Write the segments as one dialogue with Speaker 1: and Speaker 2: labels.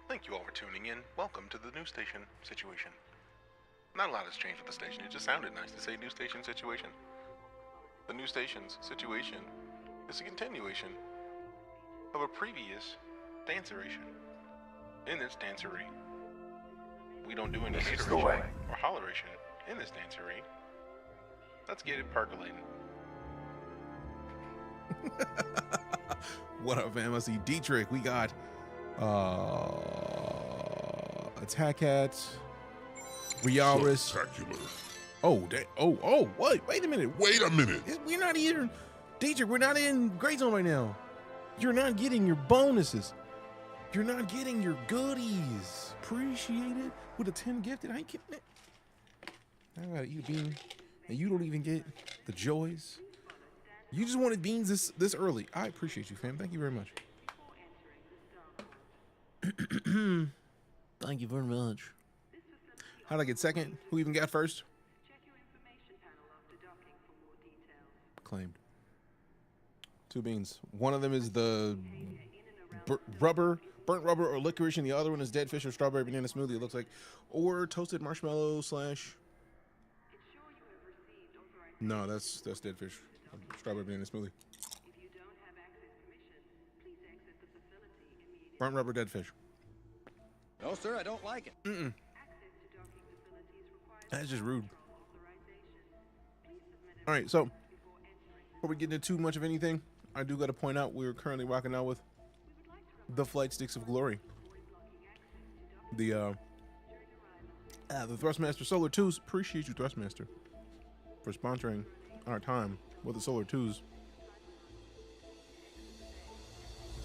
Speaker 1: Thank you all for tuning in. Welcome to the news station situation. Not a lot has changed with the station. It just sounded nice to say news station situation. The news station's situation is a continuation of a previous danceration. In this dancery, we don't do any hateration or holleration in this dancery. Let's get it percolating.
Speaker 2: What up, fam? I see Dietrich. We got Attack Cat, Realis. Oh, wait a minute. We're not even, Dietrich, we're not in GrayZone right now. You're not getting your bonuses. You're not getting your goodies. Appreciate it with a 10 gifted. I ain't kidding it. I gotta eat a bean, and you don't even get the joys. You just wanted beans this early. I appreciate you, fam. Thank you very much. Thank you very much. How'd I get second? Who even got first? Claimed. 2 beans. One of them is the burnt rubber or licorice, and the other one is dead fish or strawberry banana smoothie, it looks like. Or toasted marshmallow slash... No, that's dead fish. Strawberry banana smoothie. Burnt rubber, dead fish.
Speaker 3: No, sir, I don't like it.
Speaker 2: That's just rude. All right, so before we get into too much of anything, I do got to point out we're currently rocking out with the Flight Sticks of Glory. The Thrustmaster Solar 2s. Appreciate you, Thrustmaster, for sponsoring our time with the Solar 2s. Is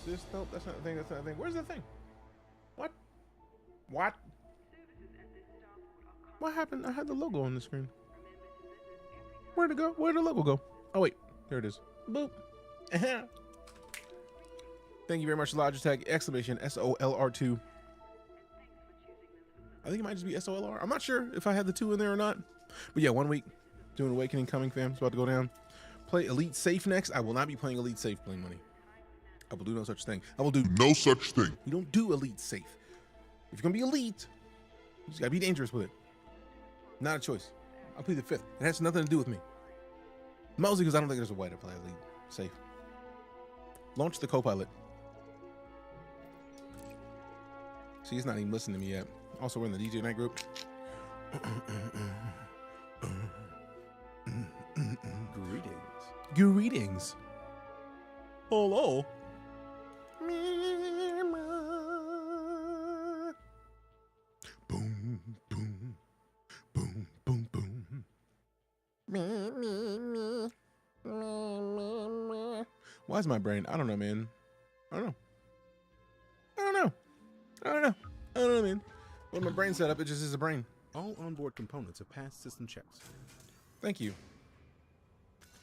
Speaker 2: this? Nope, that's not the thing. That's not the thing. Where's the thing? What? What happened? I had the logo on the screen. Where'd it go? Where'd the logo go? Oh, wait. There it is. Boop. Thank you very much, Logitech! Exclamation SOLR2. I think it might just be SOLR. I'm not sure if I had the 2 in there or not. But yeah, 1 week. Doing Awakening coming, fam. It's about to go down. Play Elite Safe next. I will not be playing Elite Safe playing money. I will do no such thing. I will do no such thing. You don't do Elite Safe. If you're gonna be elite, you just gotta be dangerous with it. Not a choice. I'll play the 5th. It has nothing to do with me. Mostly because I don't think there's a way to play elite safe. Launch the co-pilot. See, he's not even listening to me yet. Also, we're in the DeejayKnight group. Greetings. Hello. Boom, boom, boom, boom, boom. Why is my brain? I don't know, man. I don't know, man. When my brain set up, it just is a brain.
Speaker 4: All onboard components have passed system checks.
Speaker 2: Thank you.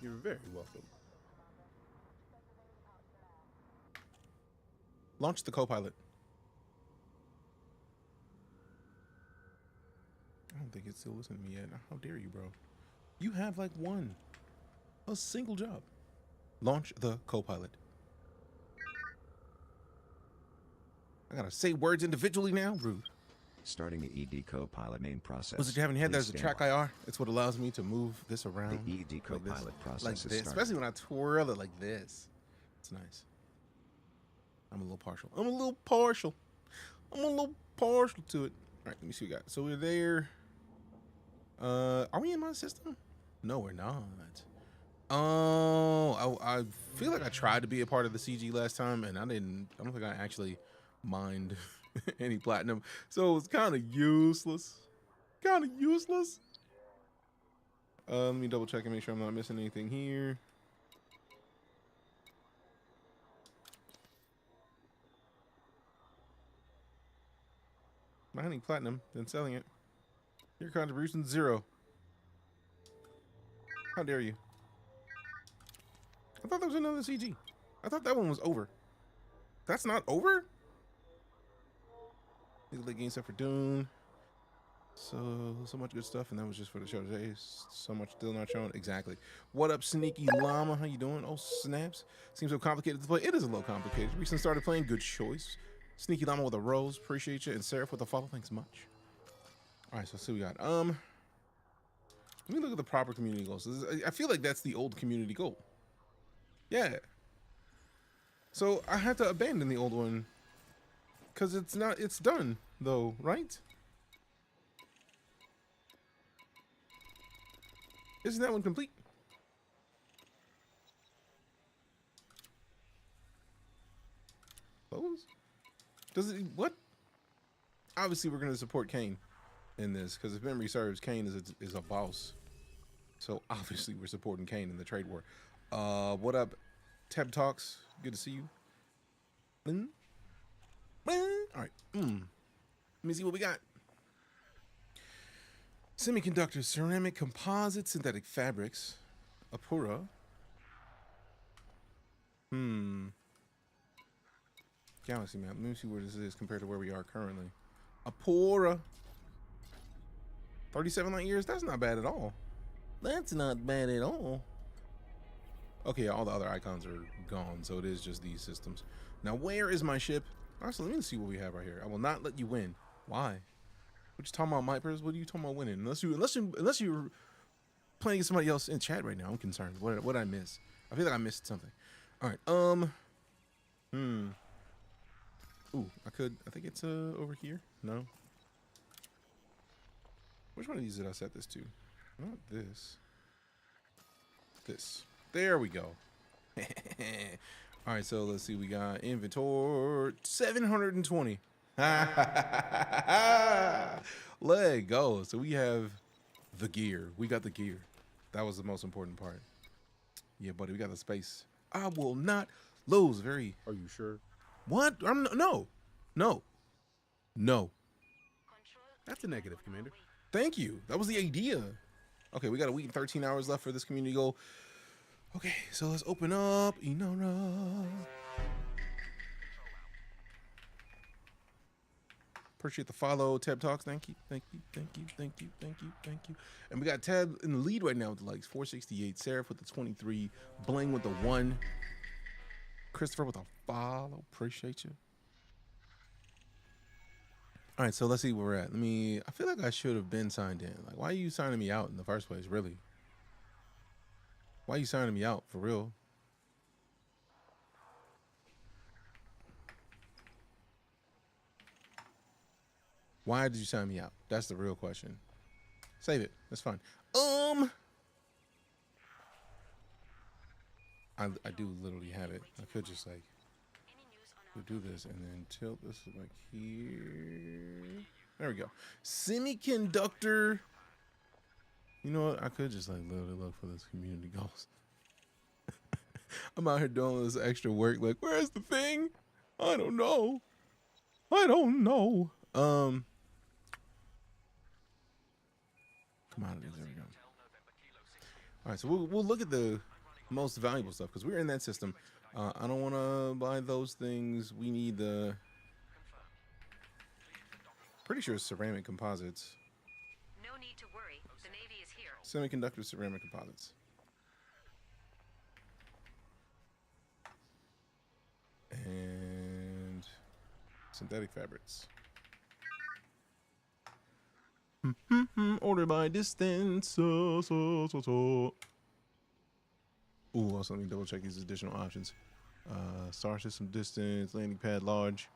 Speaker 4: You're very welcome.
Speaker 2: Launch the co-pilot. I don't think it's still listening to me yet. How dare you, bro? You have like a single job. Launch the co-pilot. I gotta say words individually now? Rude.
Speaker 5: Starting the ED co-pilot main process.
Speaker 2: Was it you haven't had? There's a track IR. It's what allows me to move this around.
Speaker 5: The ED co-pilot process
Speaker 2: like
Speaker 5: is
Speaker 2: this, especially when I twirl it like this. It's nice. I'm a little partial to it. All right, let me see what we got. So we're there. Are we in my system? No, we're not. Oh, I feel like I tried to be a part of the CG last time, and I don't think I actually mined any platinum, so it's kind of useless. Let me double check and make sure I'm not missing anything here. Mining platinum, then selling it. Your contribution 0. How dare you? I thought there was another CG. I thought that one was over. That's not over? The game set for Dune. So much good stuff, and that was just for the show today. So much still not shown. Exactly. What up, Sneaky Llama? How you doing? Oh, snaps. Seems so complicated to play. It is a little complicated. Recently started playing. Good choice. Sneaky Llama with a rose. Appreciate you. And Seraph with a follow. Thanks much. All right, so let's see what we got. Let me look at the proper community goals. I feel like that's the old community goal. Yeah. So I had to abandon the old one because it's done though, right? Isn't that one complete? Close? Does it, what? Obviously we're going to support Kane in this because if memory serves, Kane is a boss. So obviously we're supporting Kane in the trade war. What up, Tab Talks? Good to see you. All right. Let me see what we got. Semiconductors, ceramic composites, synthetic fabrics, Apura. Galaxy map. Let me see where this is compared to where we are currently. Apura. 37 light years. That's not bad at all. That's not bad at all. Okay, all the other icons are gone, so it is just these systems. Now, where is my ship? Actually, let me see what we have right here. I will not let you win. Why? What you talking about, Mipers? What are you talking about winning? Unless you're playing against somebody else in chat right now, I'm concerned. What did I miss? I feel like I missed something. All right. Ooh, I think it's over here. No. Which one of these did I set this to? Not this. This. There we go. All right, so let's see. We got inventory 720. Let go. So we have the gear. We got the gear. That was the most important part. Yeah, buddy, we got the space. I will not lose. Very.
Speaker 4: Are you sure?
Speaker 2: What? No.
Speaker 4: That's a negative, Commander.
Speaker 2: Thank you. That was the idea. Okay, we got a week and 13 hours left for this community goal. Okay, so let's open up Inara. Appreciate the follow, Tab Talks. Thank you. And we got Tab in the lead right now with the likes. 468. Seraph with the 23. Bling with the 1. Christopher with a follow. Appreciate you. All right, so let's see where we're at. I feel like I should have been signed in. Like, why are you signing me out in the first place, really? Why are you signing me out, for real? Why did you sign me out? That's the real question. Save it. That's fine. I do literally have it. I could just like do this and then tilt this like here. There we go. Semiconductor. You know what? I could just like literally look for this community goals. I'm out here doing all this extra work. Like, where's the thing? I don't know. Commodities. There we go. All right, so we'll look at the most valuable stuff because we're in that system. I don't want to buy those things. We need the. Pretty sure it's ceramic composites.
Speaker 6: No need to worry. The Navy is here.
Speaker 2: Semiconductor ceramic composites. And synthetic fabrics. Order by distance. Ooh, also let me double check these additional options. Star system distance, landing pad large,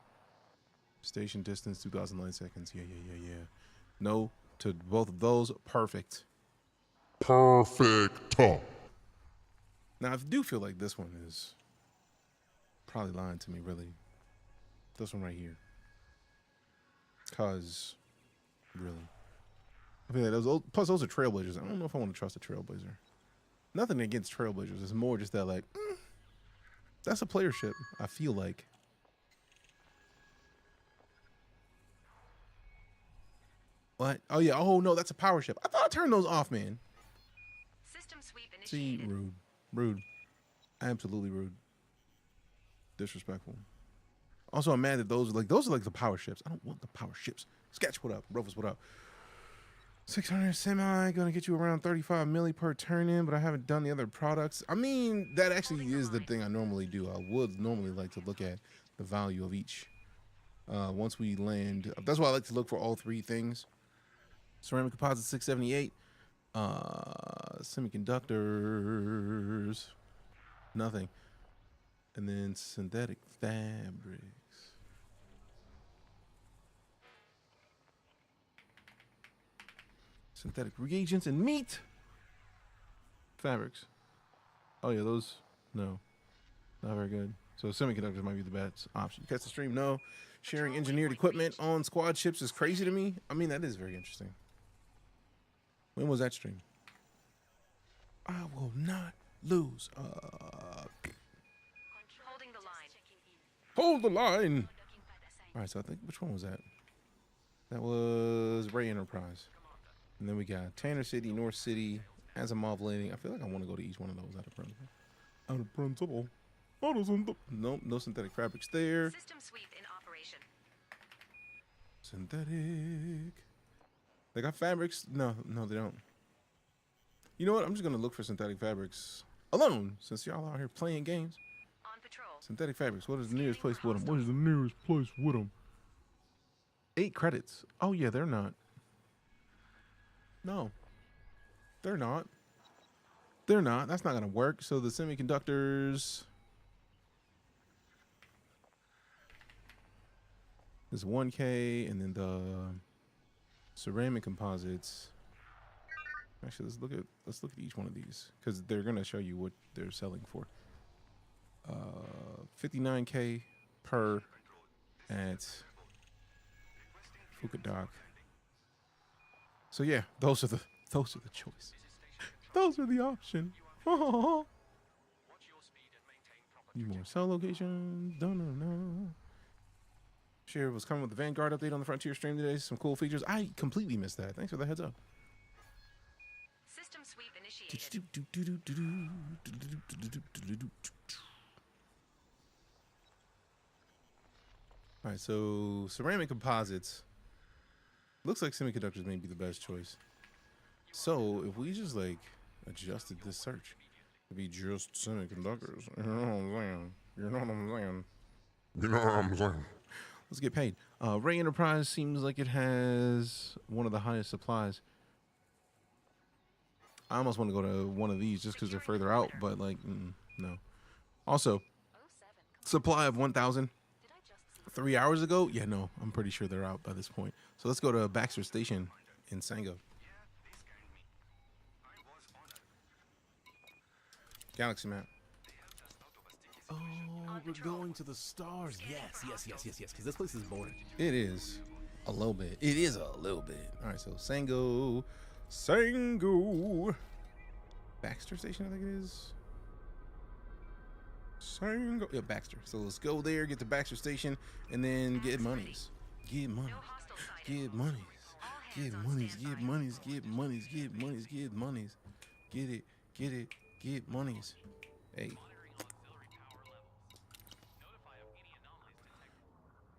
Speaker 2: station distance 2,000 light seconds. Yeah. No to both of those. Perfect. Now I do feel like this one is probably lying to me, really. This one right here. Cause really. I feel like plus those are trailblazers. I don't know if I want to trust a trailblazer. Nothing against trailblazers. It's more just that like, that's a player ship, I feel like. What? Oh yeah. Oh no, that's a power ship. I thought I turned those off, man.
Speaker 6: System sweep initiated.
Speaker 2: See, rude. Absolutely rude. disrespectful. Also, I'm mad that those are like the power ships. I don't want the power ships. Sketch, what up? Rufus, what up? 600 semi, gonna get you around 35 milli per turn in, but I haven't done the other products. I mean, that actually is the thing I normally do. I would normally like to look at the value of each. Once we land, that's why I like to look for all three things. Ceramic composite 678, semiconductors, nothing, and then synthetic fabrics. Synthetic reagents and meat. Fabrics. Oh yeah, those, no, not very good. So semiconductors might be the best option. Catch the stream, no. Sharing engineered equipment on squad ships is crazy to me. I mean, that is very interesting. When was that stream? I will not lose.
Speaker 6: Holding the line.
Speaker 2: Hold the line. All right, so I think, which one was that? That was Ray Enterprise. And then we got Tanner City, North City, Asimov Landing. I feel like I want to go to each one of those out of principle. Out of principle. Nope, no synthetic fabrics there.
Speaker 6: System sweep in operation.
Speaker 2: Synthetic. They got fabrics? No, they don't. You know what? I'm just going to look for synthetic fabrics alone, since y'all out here playing games.
Speaker 6: On patrol.
Speaker 2: Synthetic fabrics. What is the nearest place with them? What is the nearest place with them? 8 credits. Oh, yeah, they're not. No, they're not. They're not. That's not going to work. So the semiconductors is 1K, and then the ceramic composites. Actually, let's look at each one of these because they're going to show you what they're selling for. 59K per at Fukudoc. So yeah, those are the choice. Those are the option. You more cell locations. Share was coming with the Vanguard update on the Frontier stream today. Some cool features. I completely missed that. Thanks for the heads up.
Speaker 6: System sweep initiated.
Speaker 2: All right, so ceramic composites. Looks like semiconductors may be the best choice. So if we just like adjusted this search to be just semiconductors, you know what I'm saying? You know what I'm saying? You know what I'm saying? Let's get paid. Ray Enterprise seems like it has one of the highest supplies. I almost want to go to one of these just because they're further out, but like, no. Also, supply of 1,000. 3 hours ago? Yeah, no, I'm pretty sure they're out by this point. So let's go to Baxter Station in Sango. Galaxy map.
Speaker 4: Oh, we're going to the stars. Yes. Because this place is boring.
Speaker 2: It is a little bit. It is a little bit. All right, so Sango. Baxter Station, I think it is. Sango. Yeah, Baxter. So let's go there, get to Baxter Station, and then get monies. Get monies. Get monies. Get monies. Get monies. Get monies. Get monies. Get monies. Get it. Get it. Get monies. Hey.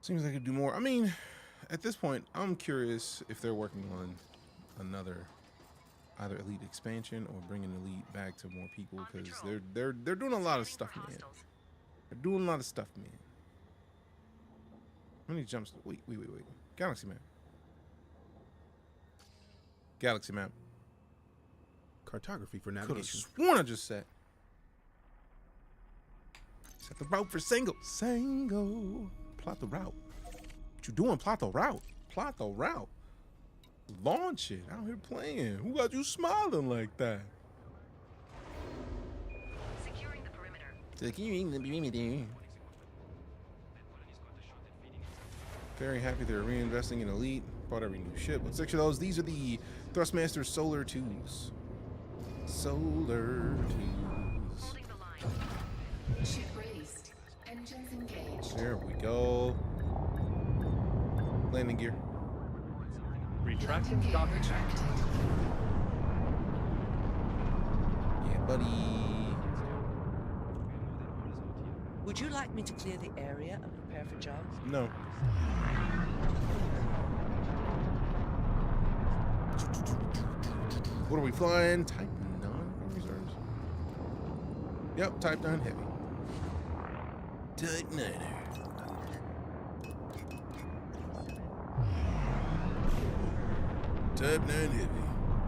Speaker 2: Seems like I could do more. I mean, at this point, I'm curious if they're working on another either Elite expansion or bringing Elite back to more people, because they're doing a lot of stuff, man. They're doing a lot of stuff, man. How many jumps? Wait. Galaxy map. Galaxy map.
Speaker 4: Cartography for
Speaker 2: Could have
Speaker 4: navigation.
Speaker 2: sworn I just said. Set the route for Sango. Sango. Plot the route. What you doing? Plot the route. Plot the route. Launch it. Out here playing. Who got you smiling like that?
Speaker 6: Securing the perimeter.
Speaker 2: Securing the perimeter. Very happy they're reinvesting in Elite. Bought every new ship. Let's section those. These are the Thrustmaster Solar 2s. Solar 2s.
Speaker 6: Holding the line.
Speaker 7: Ship raised. Engines engaged.
Speaker 2: There we go. Landing gear.
Speaker 7: Retracting dock. Retracted.
Speaker 2: Yeah, buddy.
Speaker 8: Would you like me to clear the area and prepare for jumps?
Speaker 2: No. What are we flying? Type 9 reserves? Yep, Type 9 heavy. Type 9er. Type 9 heavy.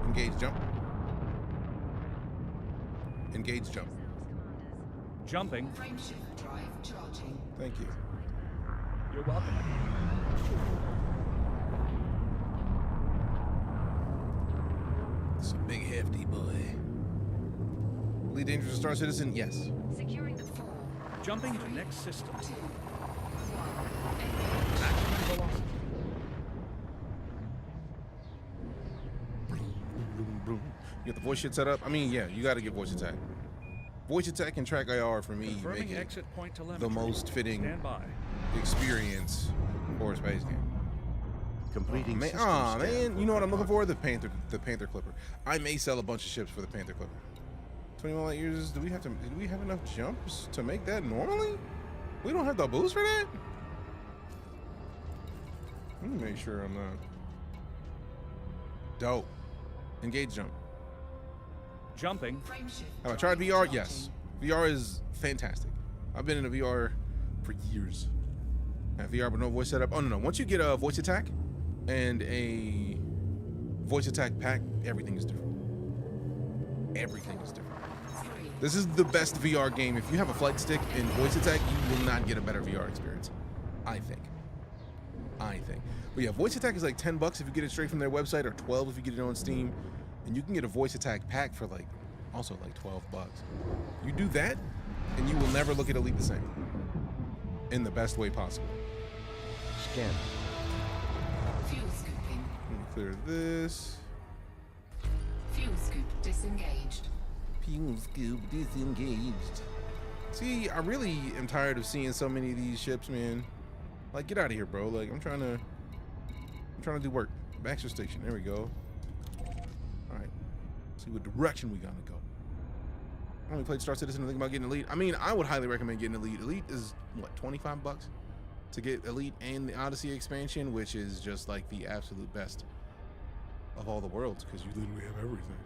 Speaker 2: Engage jump. Engage jump.
Speaker 7: Jumping. Frameshift drive charging.
Speaker 2: Thank you.
Speaker 7: You're welcome.
Speaker 2: It's a big hefty boy. EliteDangerous Star Citizen? Yes.
Speaker 6: Securing the
Speaker 7: Jumping to next system. 2, 1. Maximum velocity.
Speaker 2: You get the voice shit set up? I mean, yeah, you got to get voice attack. Voice attack and track IR for me
Speaker 7: Confirming
Speaker 2: make it
Speaker 7: exit point telemetry.
Speaker 2: the most fitting
Speaker 7: Stand by.
Speaker 2: experience for a space game.
Speaker 5: Completing
Speaker 2: Man,
Speaker 5: system
Speaker 2: aw,
Speaker 5: scan
Speaker 2: man,
Speaker 5: for
Speaker 2: you know what I'm looking
Speaker 5: bypass.
Speaker 2: for? The Panther Clipper. I may sell a bunch of ships for the Panther Clipper. 21 light years. Do we have enough jumps to make that normally? We don't have the boost for that? Let me make sure I'm not. Dope. Engage jump.
Speaker 7: Jumping. Frameshift
Speaker 2: Have I tried VR?
Speaker 7: drive
Speaker 2: Yes.
Speaker 7: charging.
Speaker 2: VR is fantastic. I've been in a VR for years. I have VR but no voice setup. Oh no. Once you get a voice attack and a voice attack pack, everything is different. Everything is different.
Speaker 7: 3,
Speaker 2: This is the best VR game. If you have a flight stick and voice attack, you will not get a better VR experience. I think. But yeah, voice attack is like $10 if you get it straight from their website, or 12 if you get it on Steam. And you can get a voice attack pack for like also like $12. You do that, and you will never look at Elite the same. In the best way possible.
Speaker 5: Scan.
Speaker 7: fuel scooping.
Speaker 2: Let me clear this.
Speaker 7: Fuel scoop disengaged.
Speaker 2: Fuel scoop disengaged. See, I really am tired of seeing so many of these ships, man. Like, get out of here, bro. Like, I'm trying to do work. Baxter Station. There we go. All right. See what direction we gotta go. I only played Star Citizen and think about getting Elite. I mean, I would highly recommend getting Elite. Elite is what, $25 to get Elite and the Odyssey expansion, which is just like the absolute best of all the worlds because you literally have everything.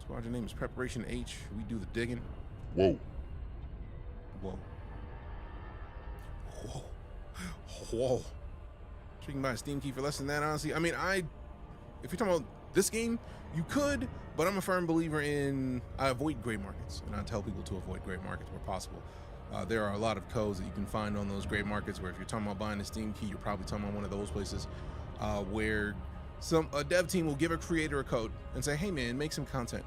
Speaker 2: Squadron name is Preparation H. We do the digging.
Speaker 1: Whoa.
Speaker 2: Whoa. Whoa. Whoa. So you can buy a Steam key for less than that, honestly. I mean, if you're talking about this game, you could, but I'm a firm believer in, I avoid gray markets, and I tell people to avoid gray markets where possible. There are a lot of codes that you can find on those gray markets where if you're talking about buying a Steam key, you're probably talking about one of those places where a dev team will give a creator a code and say, hey man, make some content.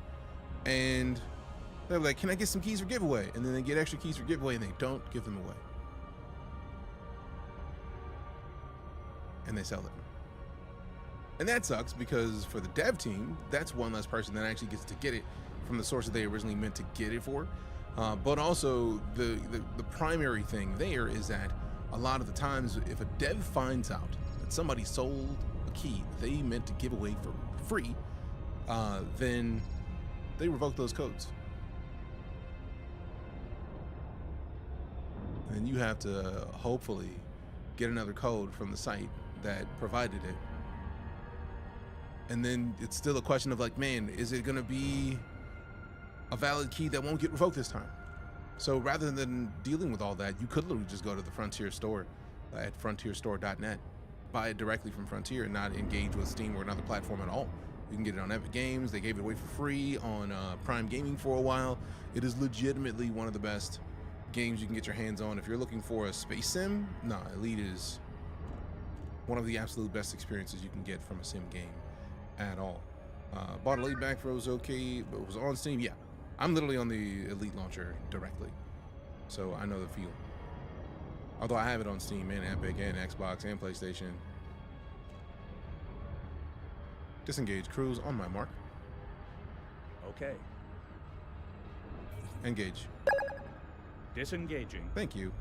Speaker 2: And they're like, can I get some keys for giveaway? And then they get extra keys for giveaway and they don't give them away. And they sell them. And that sucks because for the dev team, that's one less person that actually gets to get it from the source that they originally meant to get it for. But also the primary thing there is that a lot of the times if a dev finds out that somebody sold a key they meant to give away for free, then they revoke those codes. And you have to hopefully get another code from the site that provided it. And then it's still a question of like, man, is it gonna be a valid key that won't get revoked this time? So rather than dealing with all that, you could literally just go to the Frontier store at frontierstore.net, buy it directly from Frontier and not engage with Steam or another platform at all. You can get it on Epic Games. They gave it away for free on Prime Gaming for a while. It is legitimately one of the best games you can get your hands on. If you're looking for a space sim, nah, Elite is one of the absolute best experiences you can get from a sim game at all. Bought Elite back for it was okay, but it was on Steam. Yeah, I'm literally on the Elite launcher directly, so I know the feel. Although I have it on Steam and Epic and Xbox and PlayStation. Disengage cruise on my mark.
Speaker 7: Okay.
Speaker 2: Engage.
Speaker 7: Disengaging.
Speaker 2: Thank you.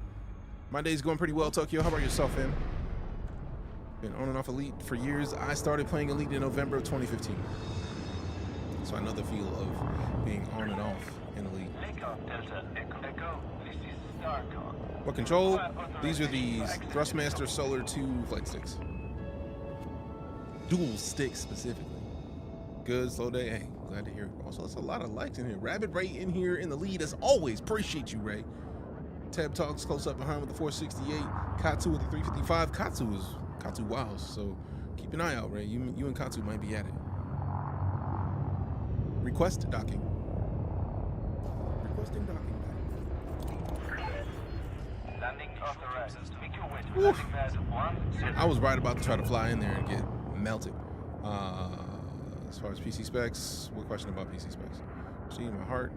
Speaker 2: My day's going pretty well, Tokyo. How about yourself, fam? Been on and off Elite for years. I started playing Elite in November of 2015. So I know the feel of being on and off in Elite.
Speaker 9: Delta Echo. This is
Speaker 2: What control? These are these Thrustmaster Solar 2 flight sticks. Dual sticks specifically. Good, slow day. Hey, glad to hear it. Also, that's a lot of likes in here. Rabbit Ray in here in the lead as always. Appreciate you, Ray. Tab Talks close up behind with the 468. Katsu with the 355. Katsu wows, so keep an eye out, Ray. You and Katsu might be at it. Request docking. Requesting docking.
Speaker 9: Landing authorized. Make your way to landing pad 1.
Speaker 2: I was right about to try to fly in there and get melted. As far as PC specs, what question about PC specs? See my heart.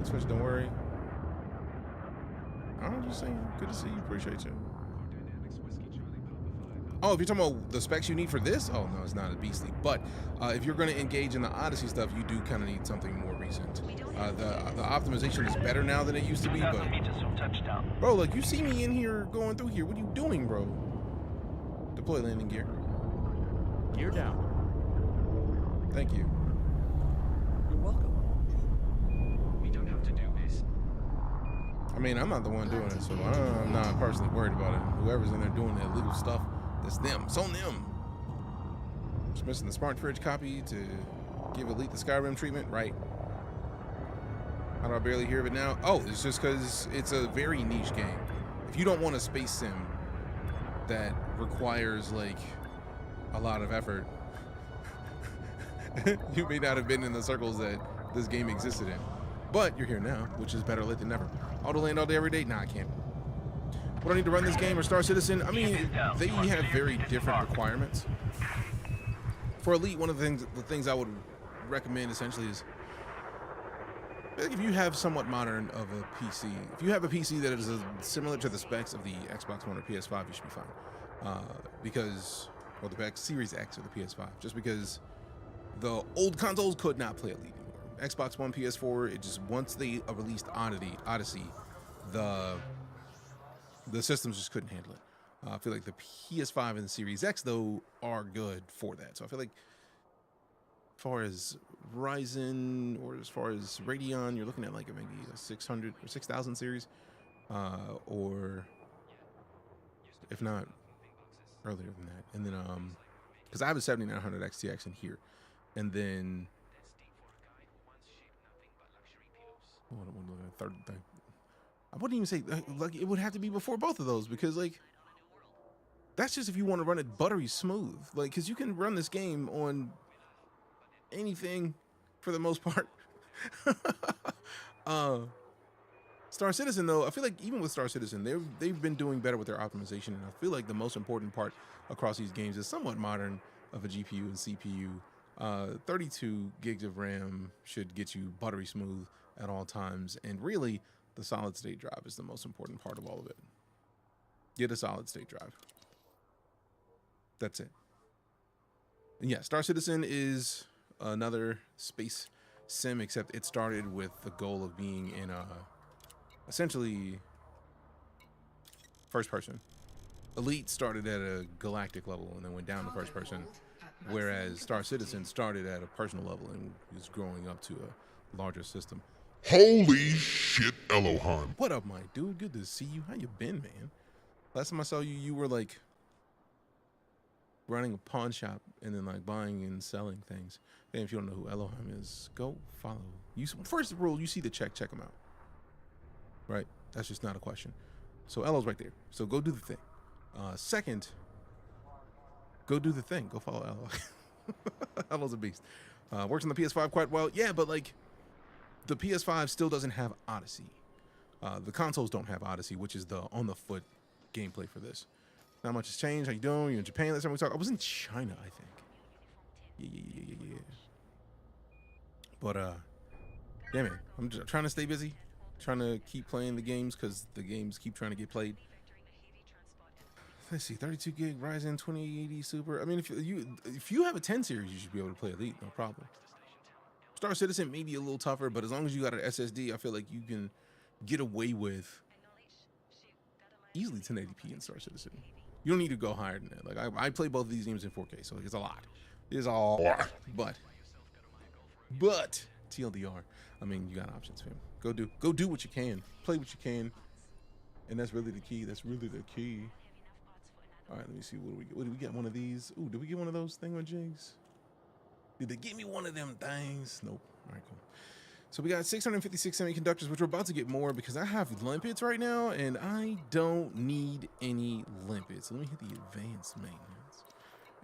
Speaker 2: Switch, don't worry. I'm just saying, good to see you. Appreciate you. Oh, if you're talking about the specs you need for this, oh no, it's not as beastly. But if you're going to engage in the Odyssey stuff, you do kind of need something more recent. The optimization is better now than it used to be, but bro, like you see me in here going through here. What are you doing, bro? Deploy landing gear.
Speaker 7: Gear down.
Speaker 2: Thank you.
Speaker 8: You're welcome.
Speaker 9: We don't have to do this.
Speaker 2: I mean, I'm not the one doing it, so I'm not personally worried about it. Whoever's in there doing that illegal stuff, that's them. It's on them. Just missing the Smart Fridge copy to give Elite the Skyrim treatment, right? How do I barely hear of it now? Oh, it's just because it's a very niche game. If you don't want a space sim that requires like a lot of effort, you may not have been in the circles that this game existed in. But you're here now, which is better late than never. Auto land all day, every day? Nah, I can't. What do I need to run this game or Star Citizen? I mean, they have very different requirements. For Elite, one of the things I would recommend essentially is, if you have somewhat modern of a PC, if you have a PC that is similar to the specs of the Xbox One or PS5, you should be fine. Or the Series X or the PS5, just because the old consoles could not play Elite anymore. Xbox One, PS4, it just, once they released Odyssey, the systems just couldn't handle it. I feel like the PS5 and the Series X, though, are good for that. So I feel like as far as Ryzen or as far as Radeon, you're looking at like maybe a 600 or 6000 series, or if not earlier than that. And then, because I have a 7900 XTX in here, and then third thing. I wouldn't even say like it would have to be before both of those, because like that's just if you want to run it buttery smooth, like because you can run this game on anything for the most part. Star Citizen, though, I feel like even with Star Citizen, they've been doing better with their optimization, and I feel like the most important part across these games is somewhat modern of a GPU and CPU. 32 gigs of RAM should get you buttery smooth at all times, and really the solid state drive is the most important part of all of it. Get a solid state drive. That's it. And yeah, Star Citizen is another space sim, except it started with the goal of being in essentially first person. Elite started at a galactic level and then went down to first person, whereas Star Citizen started at a personal level and is growing up to a larger system.
Speaker 10: Holy shit, Elohim.
Speaker 2: What up, my dude? Good to see you. How you been, man? Last time I saw you, you were like running a pawn shop and then like buying and selling things. And if you don't know who Elohim is, go follow. First rule, you see the check him out. Right? That's just not a question. So Elo's right there. So go do the thing. Second, go do the thing. Go follow Elo. Elo's a beast. Works on the PS5 quite well. Yeah, but like the PS5 still doesn't have Odyssey. The consoles don't have Odyssey, which is the on the foot gameplay for this. Not much has changed. How you doing? You in Japan? Last time we talked, I was in China, I think. Yeah. But yeah, man, I'm just trying to stay busy, trying to keep playing the games because the games keep trying to get played. Let's see, 32 gig Ryzen 2080 Super. I mean, if you have a 10 series, you should be able to play Elite, no problem. Star Citizen may be a little tougher, but as long as you got an SSD, I feel like you can get away with easily 1080p in Star Citizen. You don't need to go higher than that. Like I play both of these games in 4K, so it's a lot. It's all, but TLDR. I mean, you got options, fam. Go do what you can. Play what you can. And that's really the key. That's really the key. All right, let me see. What do we get? One of these? Ooh, did we get one of those thingamajigs? Did they give me one of them things? Nope. All right, cool. So we got 656 semiconductors, which we're about to get more because I have limpets right now, and I don't need any limpets. Let me hit the advanced maintenance.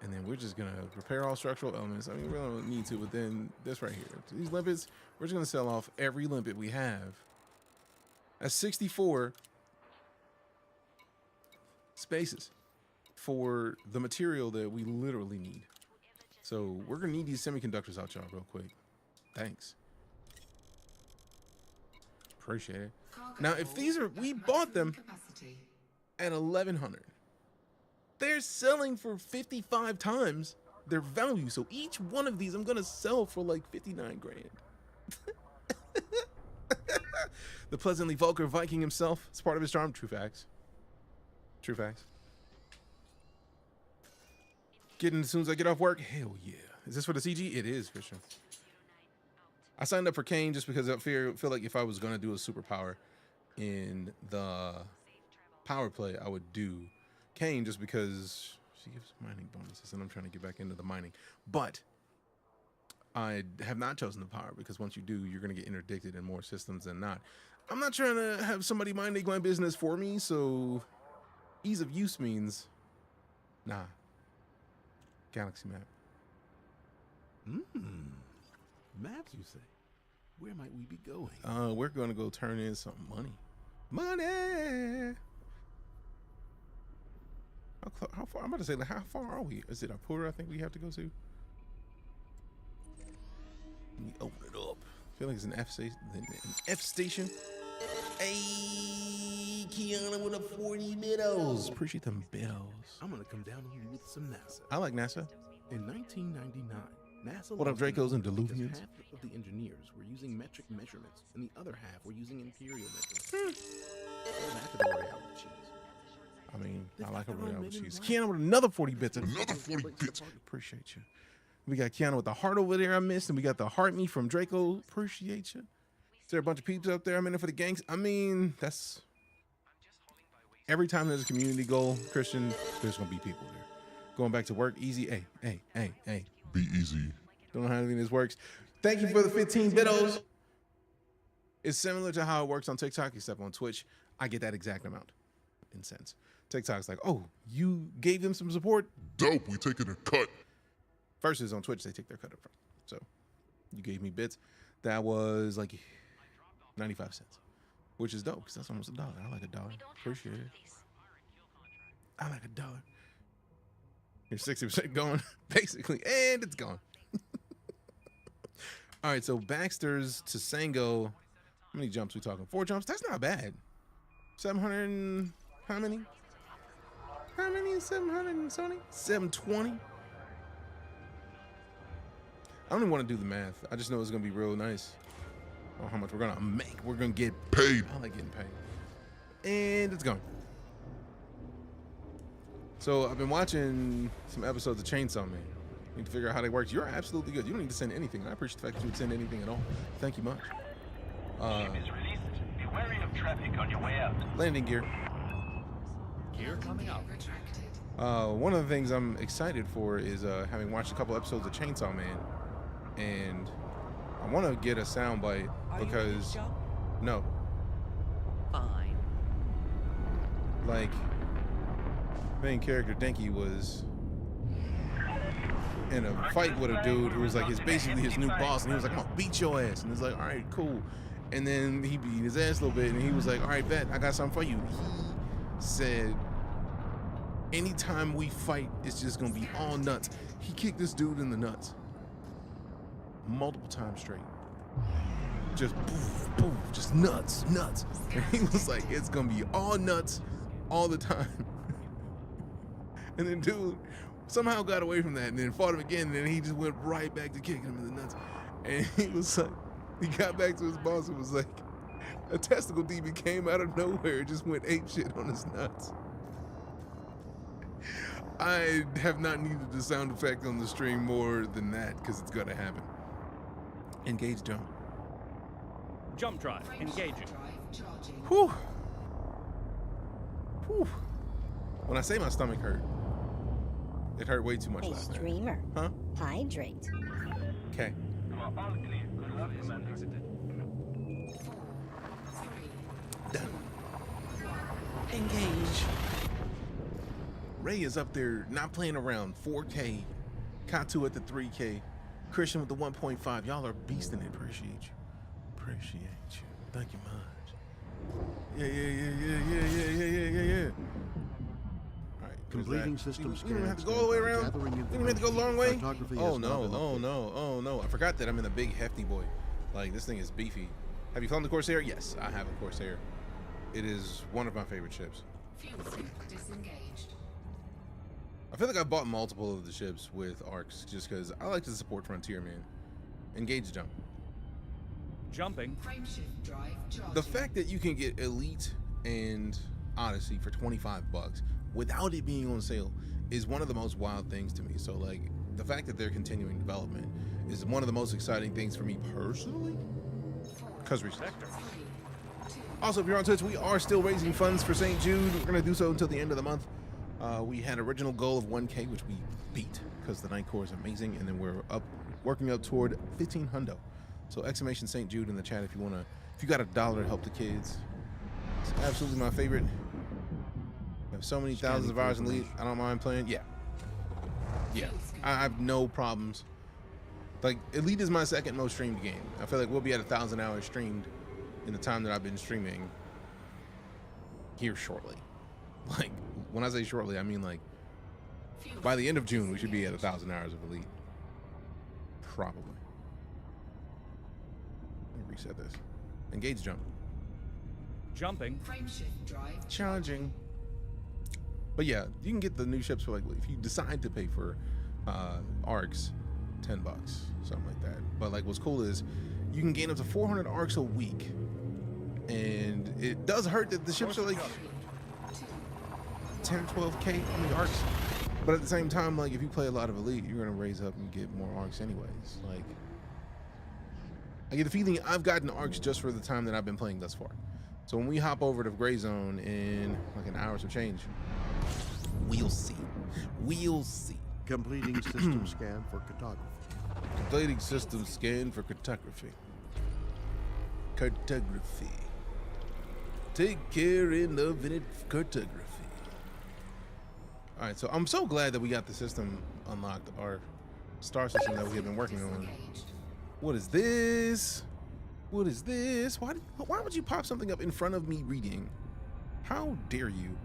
Speaker 2: And then we're just going to repair all structural elements. I mean, we don't need to, but then this right here. So these limpets, we're just going to sell off every limpet we have. That's 64 spaces for the material that we literally need. So we're going to need these semiconductors out, y'all, real quick. Thanks. Appreciate it. Now, if these are, we bought them at 1,100. They're selling for 55 times their value. So each one of these, I'm going to sell for like 59 grand. The pleasantly vulgar Viking himself. It's part of his charm. True facts. True facts. Getting as soon as I get off work. Hell yeah. Is this for the CG? It is, Christian. I signed up for Kane just because I feel like if I was going to do a superpower in the power play, I would do Kane just because she gives mining bonuses and I'm trying to get back into the mining. But I have not chosen the power because once you do, you're going to get interdicted in more systems than not. I'm not trying to have somebody mind my business for me, so ease of use means nah. Galaxy map.
Speaker 4: Maps, you say? Where might we be going?
Speaker 2: We're gonna go turn in some money. Money. How far? I'm about to say, like, how far are we? Is it Apura? I think we have to go to. Let me open it up. I feel like it's an F station. An F station. Hey, Kiana with a 40 middles. Appreciate them bells.
Speaker 4: I'm gonna come down on you with some NASA.
Speaker 2: I like NASA.
Speaker 4: In 1999, NASA.
Speaker 2: What up, Dracos and Deluvians?
Speaker 4: Half of the engineers were using metric measurements, and the other half were using imperial measurements. Back to the reality cheese.
Speaker 2: I mean, I like a reality cheese. Kiana with another 40 bits.
Speaker 10: Another 40 bits.
Speaker 2: Appreciate you. We got Kiana with the heart over there I missed, and we got the heart me from Draco. Appreciate you. Is there a bunch of peeps up there? I'm in it for the gangs. I mean, that's every time there's a community goal, Christian, there's gonna be people there. Going back to work, easy. Hey.
Speaker 10: Be easy.
Speaker 2: Don't know how anything this works. Thank you for the 15 bitos. It's similar to how it works on TikTok, except on Twitch, I get that exact amount in cents. TikTok's like, oh, you gave them some support?
Speaker 10: Dope, we taking a cut.
Speaker 2: Versus on Twitch, they take their cut up front. So you gave me bits. That was like 95 cents, which is dope because that's almost $1. I like $1. Appreciate it. I like $1. You're 60% gone, basically, and it's gone. All right, so Baxter's to Sango. How many jumps we talking? 4 jumps? That's not bad. 700 and how many? How many? 770? 720? I don't even want to do the math. I just know it's going to be real nice. Oh, how much we're going to make. We're going to get
Speaker 10: paid.
Speaker 2: I like getting paid. And it's gone. So I've been watching some episodes of Chainsaw Man. Need to figure out how they work. You're absolutely good. You don't need to send anything. I appreciate the fact that you would send anything at all. Thank you much.
Speaker 9: Ship is released. Be wary of traffic on your way out.
Speaker 2: Landing gear.
Speaker 8: Gear coming out.
Speaker 2: One of the things I'm excited for is having watched a couple episodes of Chainsaw Man, and I want to get a soundbite because no,
Speaker 6: Fine.
Speaker 2: like main character Denki was in a fight with a dude who was like basically his new boss, and he was like, I'm gonna beat your ass, and it's like, all right, cool. And then he beat his ass a little bit, and he was like, all right, bet, I got something for you. He said, anytime we fight, it's just gonna be all nuts. He kicked this dude in the nuts multiple times straight. Just poof, poof, just nuts. And he was like, it's gonna be all nuts all the time. And then dude somehow got away from that and then fought him again, and then he just went right back to kicking him in the nuts. And he was like, he got back to his boss and was like, a testicle demon came out of nowhere and just went ape shit on his nuts. I have not needed the sound effect on the stream more than that because it's gonna happen. Engage jump.
Speaker 7: Jump drive. Engaging.
Speaker 2: Whew. Whew. When I say my stomach hurt, it hurt way too much
Speaker 11: Hey,
Speaker 2: last night.
Speaker 11: streamer.
Speaker 2: Huh?
Speaker 11: Hydrate.
Speaker 2: Okay.
Speaker 9: You are all clear. Good luck, Commander.
Speaker 2: Done. Engage. Ray is up there not playing around. 4K. Katu at the 3K. Christian with the 1.5. Y'all are beasting it. Appreciate you. Appreciate you. Thank you much. Yeah. All right.
Speaker 5: Completing system
Speaker 2: You don't have to
Speaker 5: scans.
Speaker 2: go all the way around.
Speaker 5: Gathering
Speaker 2: You don't have to go a long way.
Speaker 5: Cartography
Speaker 2: Oh
Speaker 5: has now been updated.
Speaker 2: no. I forgot that I'm in a big hefty boy. Like, this thing is beefy. Have you flown the Corsair? Yes, I have a Corsair. It is one of my favorite ships.
Speaker 11: Disengaged.
Speaker 2: I feel like I bought multiple of the ships with arcs just because I like to support Frontier, man. Engage jump.
Speaker 7: Jumping.
Speaker 11: Frameshift drive charging.
Speaker 2: The fact that you can get Elite and Odyssey for $25 without it being on sale is one of the most wild things to me. So, like, the fact that they're continuing development is one of the most exciting things for me personally. Because reasons. Also, if you're on Twitch, we are still raising funds for St. Jude. We're going to do so until the end of the month. We had an original goal of 1K, which we beat because the Night Corps is amazing. And then we're working up toward 1,500. So exclamation St. Jude in the chat if you got $1 to help the kids. It's absolutely my favorite. I have so many thousands of hours in Elite. I don't mind playing. Yeah. I have no problems. Like, Elite is my second most streamed game. I feel like we'll be at 1,000 hours streamed in the time that I've been streaming here shortly. Like, when I say shortly, I mean like by the end of June we should be at 1,000 hours of Elite. Probably. Let me reset this. Engage jump.
Speaker 7: Jumping.
Speaker 11: Frameshift drive
Speaker 2: Charging. But yeah, you can get the new ships for, like, if you decide to pay for arcs, $10, something like that. But like, what's cool is you can gain up to 400 arcs a week, and it does hurt that the ships are like 10 or 12K on the arcs. But at the same time, like, if you play a lot of Elite, you're gonna raise up and get more arcs anyways. Like, I get the feeling I've gotten arcs just for the time that I've been playing thus far. So when we hop over to Gray Zone in like an hour or change, we'll see. We'll see.
Speaker 5: Completing system scan for cartography.
Speaker 2: Completing system scan for cartography. Cartography. Take care in the minute cartography. All right, so I'm so glad that we got the system unlocked, our star system that we have been working on. What is this? What is this? Why would you pop something up in front of me reading? How dare you?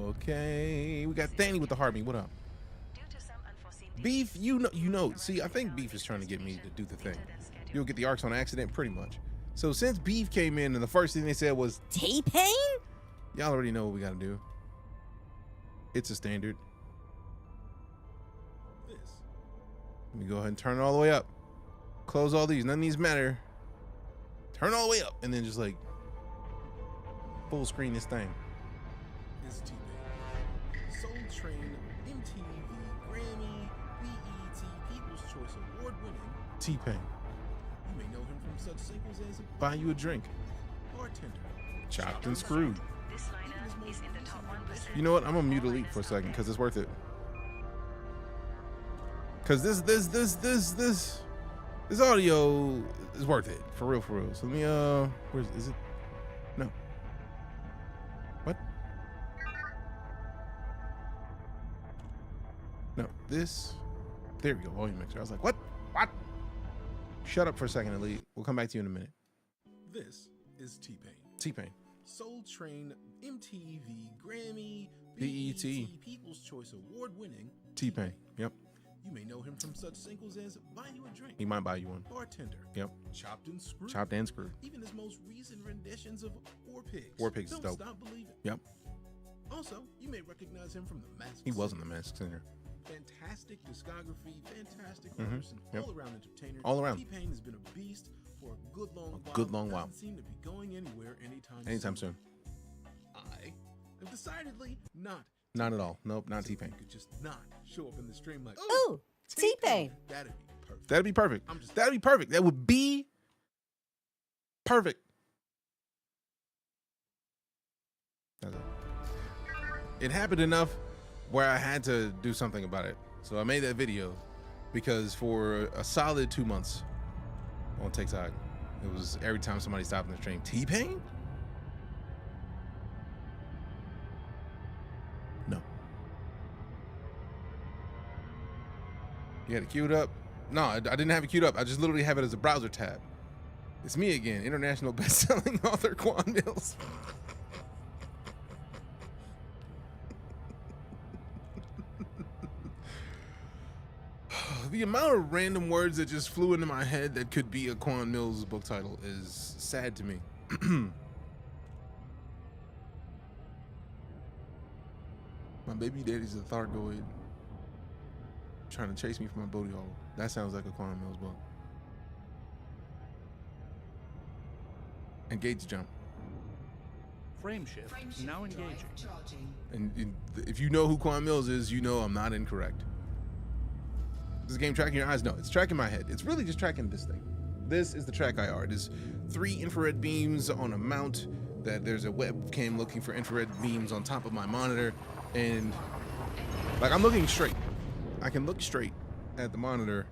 Speaker 2: Okay, we got Danny with the heartbeat. What up? Beef, you know. See, I think Beef is trying to get me to do the thing. You'll get the arcs on accident, pretty much. So since Beef came in and the first thing they said was
Speaker 11: T-Pain?
Speaker 2: y'all already know what we gotta do. It's a standard. Let me go ahead and turn it all the way up. Close all these. None of these matter. Turn all the way up, and then just like full screen this thing.
Speaker 4: Is T-Pain. Soul Train, MTV, Grammy, BET, People's Choice Award winning.
Speaker 2: T-Pain.
Speaker 4: You may know him from such singles as
Speaker 2: Buy you a drink.
Speaker 4: Bartender.
Speaker 2: Chopped and screwed.
Speaker 11: This lineup is in the top 1%.
Speaker 2: You know what? I'm gonna mute Elite for a second because it's worth it. Cause this audio is worth it for real. So let me where is it? No. What? No, this. There we go. Volume mixer. I was like, what? Shut up for a second, Elite. We'll come back to you in a minute.
Speaker 4: This is T-Pain.
Speaker 2: T-Pain.
Speaker 4: Soul Train, MTV, Grammy,
Speaker 2: BET.
Speaker 4: People's Choice Award winning.
Speaker 2: T-Pain. Yep.
Speaker 4: You may know him from such singles as Buy You a Drink.
Speaker 2: He might buy you one.
Speaker 4: Bartender.
Speaker 2: Yep.
Speaker 4: Chopped and Screwed.
Speaker 2: Chopped and screwed.
Speaker 4: Even his most recent renditions of War Pigs.
Speaker 2: War Pigs is
Speaker 4: Don't
Speaker 2: dope.
Speaker 4: Stop Believing.
Speaker 2: Yep.
Speaker 4: Also, you may recognize him from The Masked
Speaker 2: He wasn't the
Speaker 4: Singer.
Speaker 2: Masked Singer.
Speaker 4: Fantastic discography, fantastic
Speaker 2: Mhm.
Speaker 4: artist, and
Speaker 2: Yep.
Speaker 4: all-around entertainer.
Speaker 2: All around.
Speaker 4: T-Pain has been a beast for a good long while.
Speaker 2: good long while.
Speaker 4: Doesn't seem to be going anywhere
Speaker 2: Anytime soon.
Speaker 4: I am decidedly not.
Speaker 2: Not at all. Nope, not T-Pain.
Speaker 4: Could just not show up in the stream like,
Speaker 11: Ooh, T-Pain.
Speaker 4: That'd be
Speaker 2: That'd be perfect. That'd be perfect. That would be perfect. It happened enough where I had to do something about it. So I made that video because for a solid 2 months on TikTok, it was every time somebody stopped in the stream, T-Pain? No. You had it queued up? No, I didn't have it queued up. I just literally have it as a browser tab. It's me again, international best-selling author Quan Mills. The amount of random words that just flew into my head that could be a Quan Mills book title is sad to me. My baby daddy's a Thargoid trying to chase me from my booty hole. That sounds like a Quan Mills book. Engage jump.
Speaker 7: Frame shift now engaging.
Speaker 2: And if you know who Quan Mills is, you know I'm not incorrect. Is this game tracking your eyes? No, it's tracking my head. It's really just tracking this thing. This is the track IR. It is 3 infrared beams on a mount that there's a webcam looking for infrared beams on top of my monitor. And like I'm looking straight. I can look straight at the monitor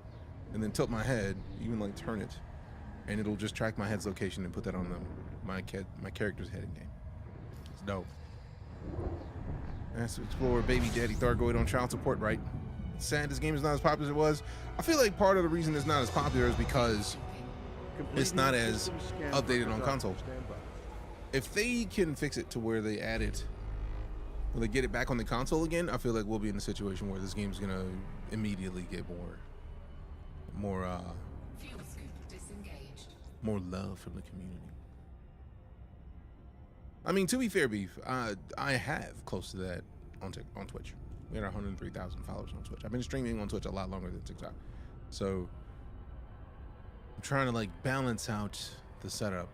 Speaker 2: and then tilt my head, even like turn it, and it'll just track my head's location and put that on my character's head in game. It's dope. That's to explore baby daddy Thargoid on child support, right? Sad this game is not as popular as it was. I feel like part of the reason it's not as popular is because it's not as updated on console. If they can fix it to where they add it, when they get it back on the console again, I feel like we'll be in a situation where this game's gonna immediately get more love from the community. I mean, to be fair, Beef, I have close to that on Twitch. We had 103,000 followers on Twitch. I've been streaming on Twitch a lot longer than TikTok. So I'm trying to like balance out the setup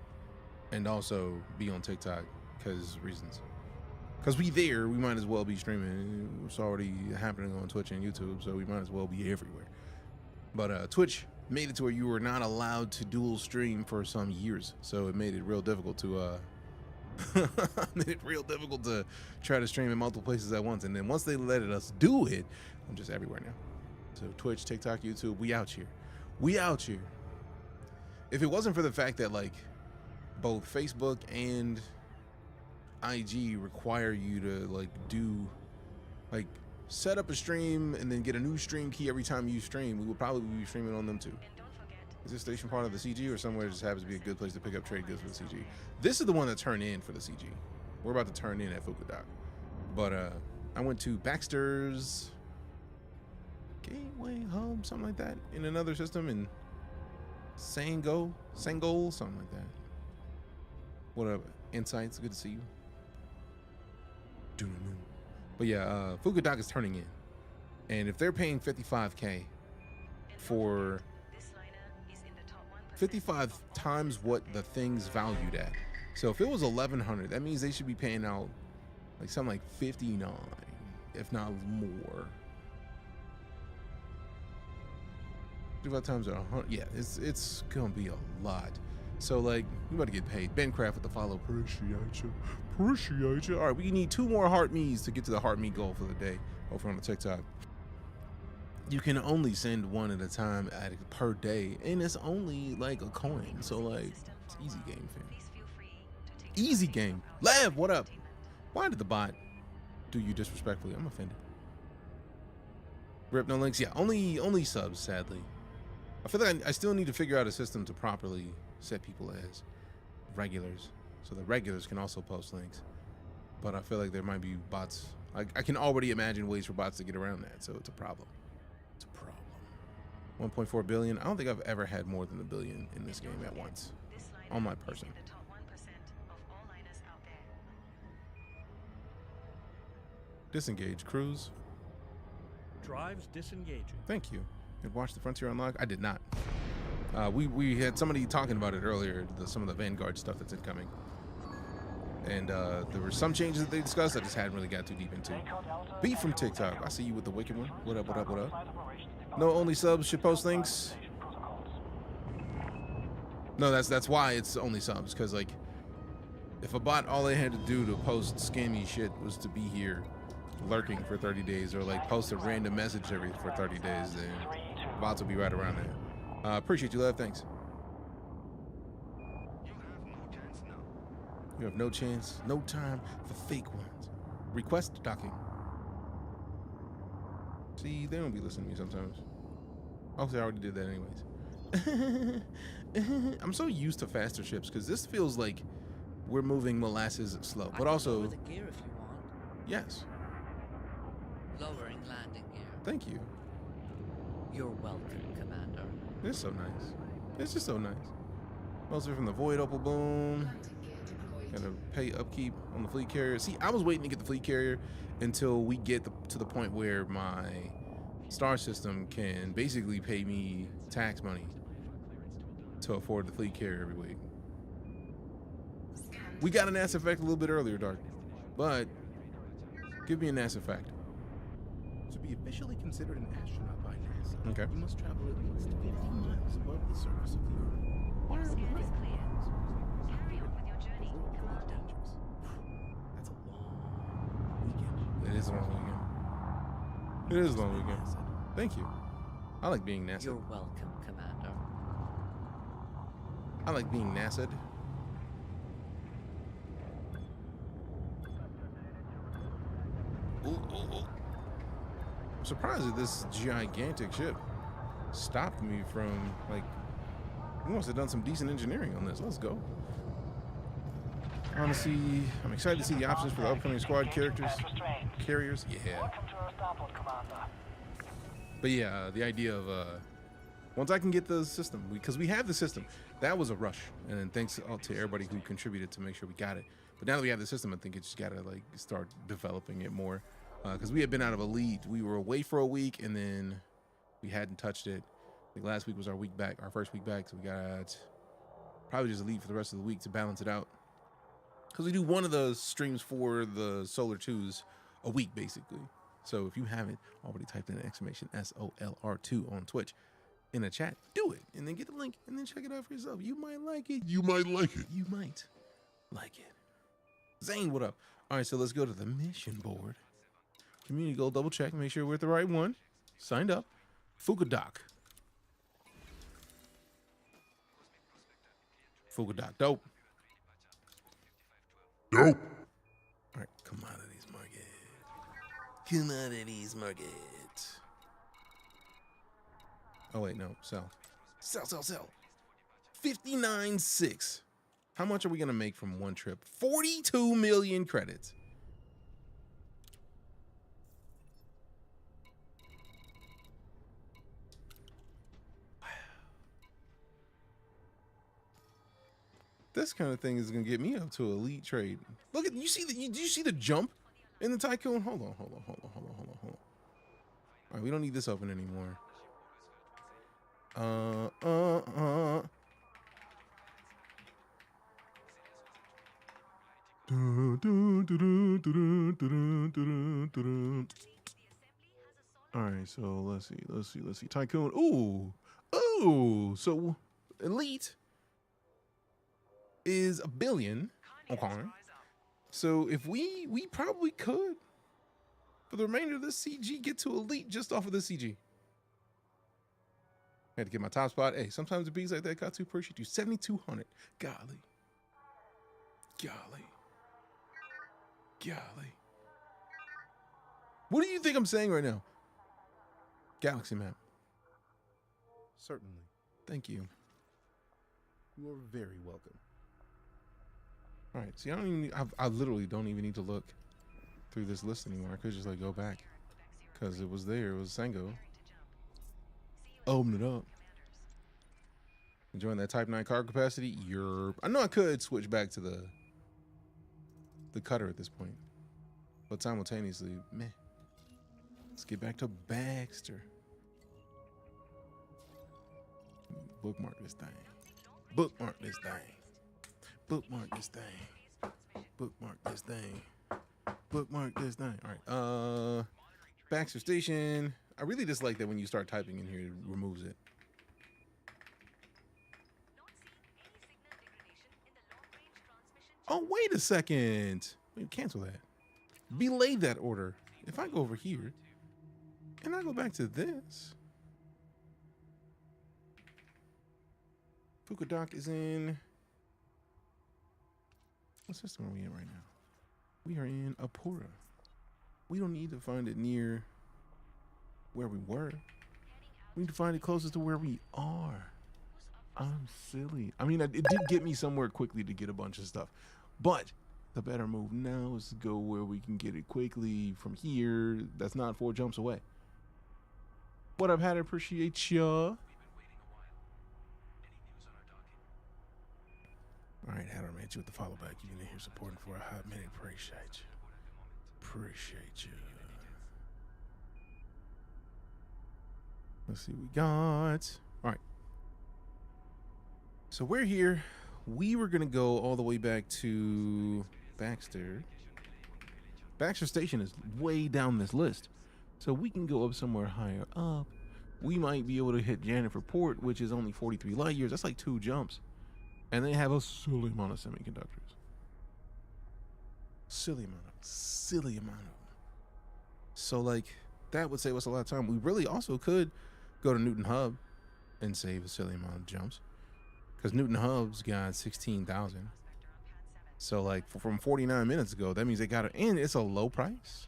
Speaker 2: and also be on TikTok because reasons. Because we might as well be streaming. It's already happening on Twitch and YouTube, so we might as well be everywhere. But Twitch made it to where you were not allowed to dual stream for some years. So it made it real difficult to try to stream in multiple places at once. And then once they let us do it, I'm just everywhere now. So Twitch, TikTok, YouTube, we out here. We out here. If it wasn't for the fact that like both Facebook and IG require you to like set up a stream and then get a new stream key every time you stream, we would probably be streaming on them too. Is this station part of the CG or somewhere just happens to be a good place to pick up trade goods for the CG? This is the one that turned in for the CG. We're about to turn in at Fukudak. But I went to Baxter's Gateway Home, something like that, in another system in Sangol, something like that. What up, Insights? Good to see you. But yeah, Fukudak is turning in. And if they're paying $55K for 55 times what the thing's valued at. So if it was 1,100, that means they should be paying out like something like 59, if not more. 55 times 100, yeah, it's gonna be a lot. So like, we about to get paid. Bencraft with the follow. Appreciate you. All right, we need 2 more heart me's to get to the heart me goal for the day over on the TikTok. You can only send 1 at a time per day, and it's only like a coin. So like, it's easy game, fam. Easy game. Lav, what up? Why did the bot do you disrespectfully? I'm offended. Rip no links. Yeah, only subs, sadly. I feel like I still need to figure out a system to properly set people as regulars, so the regulars can also post links. But I feel like there might be bots. I can already imagine ways for bots to get around that, so it's a problem. It's a problem. 1.4 billion. I don't think I've ever had more than $1 billion in this game at once on my person. Disengage cruise.
Speaker 7: Drives disengaging.
Speaker 2: Thank you. And watch the Frontier unlock. I did not. We had somebody talking about it earlier. Some of the Vanguard stuff that's incoming. And there were some changes that they discussed. I just hadn't really got too deep into. Beat from TikTok. I see you with the wicked one. What up? What up? What up? No, only subs should post links. No, that's why it's only subs, because like if a bot all they had to do to post scammy shit was to be here lurking for 30 days or like post a random message for 30 days, then bots will be right around there. Appreciate you, love. Thanks. You have no chance, no time for fake ones. Request docking. See, they don't be listening to me sometimes. Actually, I already did that anyways. I'm so used to faster ships because this feels like we're moving molasses slow, but also
Speaker 6: lower the gear if you want.
Speaker 2: Yes.
Speaker 6: Lowering landing gear.
Speaker 2: Thank you.
Speaker 6: You're welcome, Commander.
Speaker 2: It's so nice. It's just so nice. Mostly from the void opal boom. Gotta pay upkeep on the fleet carrier. See, I was waiting to get the fleet carrier until we get to the point where my star system can basically pay me tax money to afford the fleet carrier every week. We got an ass effect a little bit earlier, Dark, but give me an ass effect.
Speaker 4: To be officially considered an astronaut by NASA,
Speaker 2: Okay.
Speaker 4: you must travel at least 50 miles above the surface of the Earth.
Speaker 11: Your scan is clear. Carry on with your journey, Commander.
Speaker 4: Dangerous. That's a long weekend.
Speaker 2: It is a long weekend. It is a long weekend. Thank you. I like being NASA.
Speaker 6: You're welcome, Commander.
Speaker 2: I like being NASA'd. Ooh, ooh, ooh. I'm surprised that this gigantic ship stopped me from, like, we must have done some decent engineering on this. Let's go. Honestly, I'm excited to see the options for the upcoming squad carriers. Yeah. But yeah, the idea of once I can get the system, because we have the system, that was a rush, and then thanks to everybody who contributed to make sure we got it. But now that we have the system, I think it's just gotta like start developing it more, because we had been out of Elite. We were away for a week, and then we hadn't touched it. I think last week was our week back, our first week back, so we got probably just Elite for the rest of the week to balance it out. Because we do one of the streams for the Solar 2s a week, basically. So if you haven't already typed in exclamation SOLR2 on Twitch in a chat, do it. And then get the link and then check it out for yourself. You might like it.
Speaker 10: You might like it.
Speaker 2: You might like it. Zane, what up? All right, so let's go to the mission board. Community goal, double check, make sure we're at the right one. Signed up. Fugadoc. Fugadoc, dope.
Speaker 10: Dope.
Speaker 2: All right, commodities market. Commodities market. Oh wait, no, sell. Sell. 59.6. How much are we gonna make from one trip? 42 million credits. Wow. This kind of thing is gonna get me up to elite trade. Look at you see the do you see the jump in the Tycoon? Hold on. All right, we don't need this open anymore. All right, so let's see. Tycoon. Ooh. So Elite is 1 billion. Okay. So if we probably could, for the remainder of this CG, get to Elite just off of this CG. Had to get my top spot. Hey, sometimes the beats like that got to appreciate you. 7,200. Golly. What do you think I'm saying right now? Galaxy map.
Speaker 4: Certainly.
Speaker 2: Thank you.
Speaker 4: You are very welcome.
Speaker 2: All right. See, I literally don't even need to look through this list anymore. I could just like go back because it was there. It was Sango. Open it up. Enjoying that Type 9 cargo capacity? I know I could switch back to the cutter at this point, but simultaneously, meh. Let's get back to Baxter. Bookmark this thing. Bookmark this thing. All right. Baxter Station. I really dislike that when you start typing in here, it removes it. Oh, wait a second. Wait, cancel that. Belay that order. If I go over here and I go back to this, Fukudoc is in. What system are we in right now? We are in Apura. We don't need to find it near where we were. We need to find it closest to where we are. I'm silly. I mean, it did get me somewhere quickly to get a bunch of stuff, but the better move now is to go where we can get it quickly from here. That's not 4 jumps away. What up, Hatter? Appreciate ya. All right, Hatter, man, you with the follow back. You've been here supporting for a hot minute. Appreciate you. Appreciate you. Let's see what we got. All right. So we're here. We were going to go all the way back to Baxter. Baxter Station is way down this list. So we can go up somewhere higher up. We might be able to hit Jennifer Port, which is only 43 light years. That's like 2 jumps. And they have a silly amount of semiconductors. Silly amount of them. So like that would save us a lot of time. We really also could go to Newton Hub and save a silly amount of jumps, because Newton Hub's got 16,000. So like from 49 minutes ago, that means they got it, and it's a low price.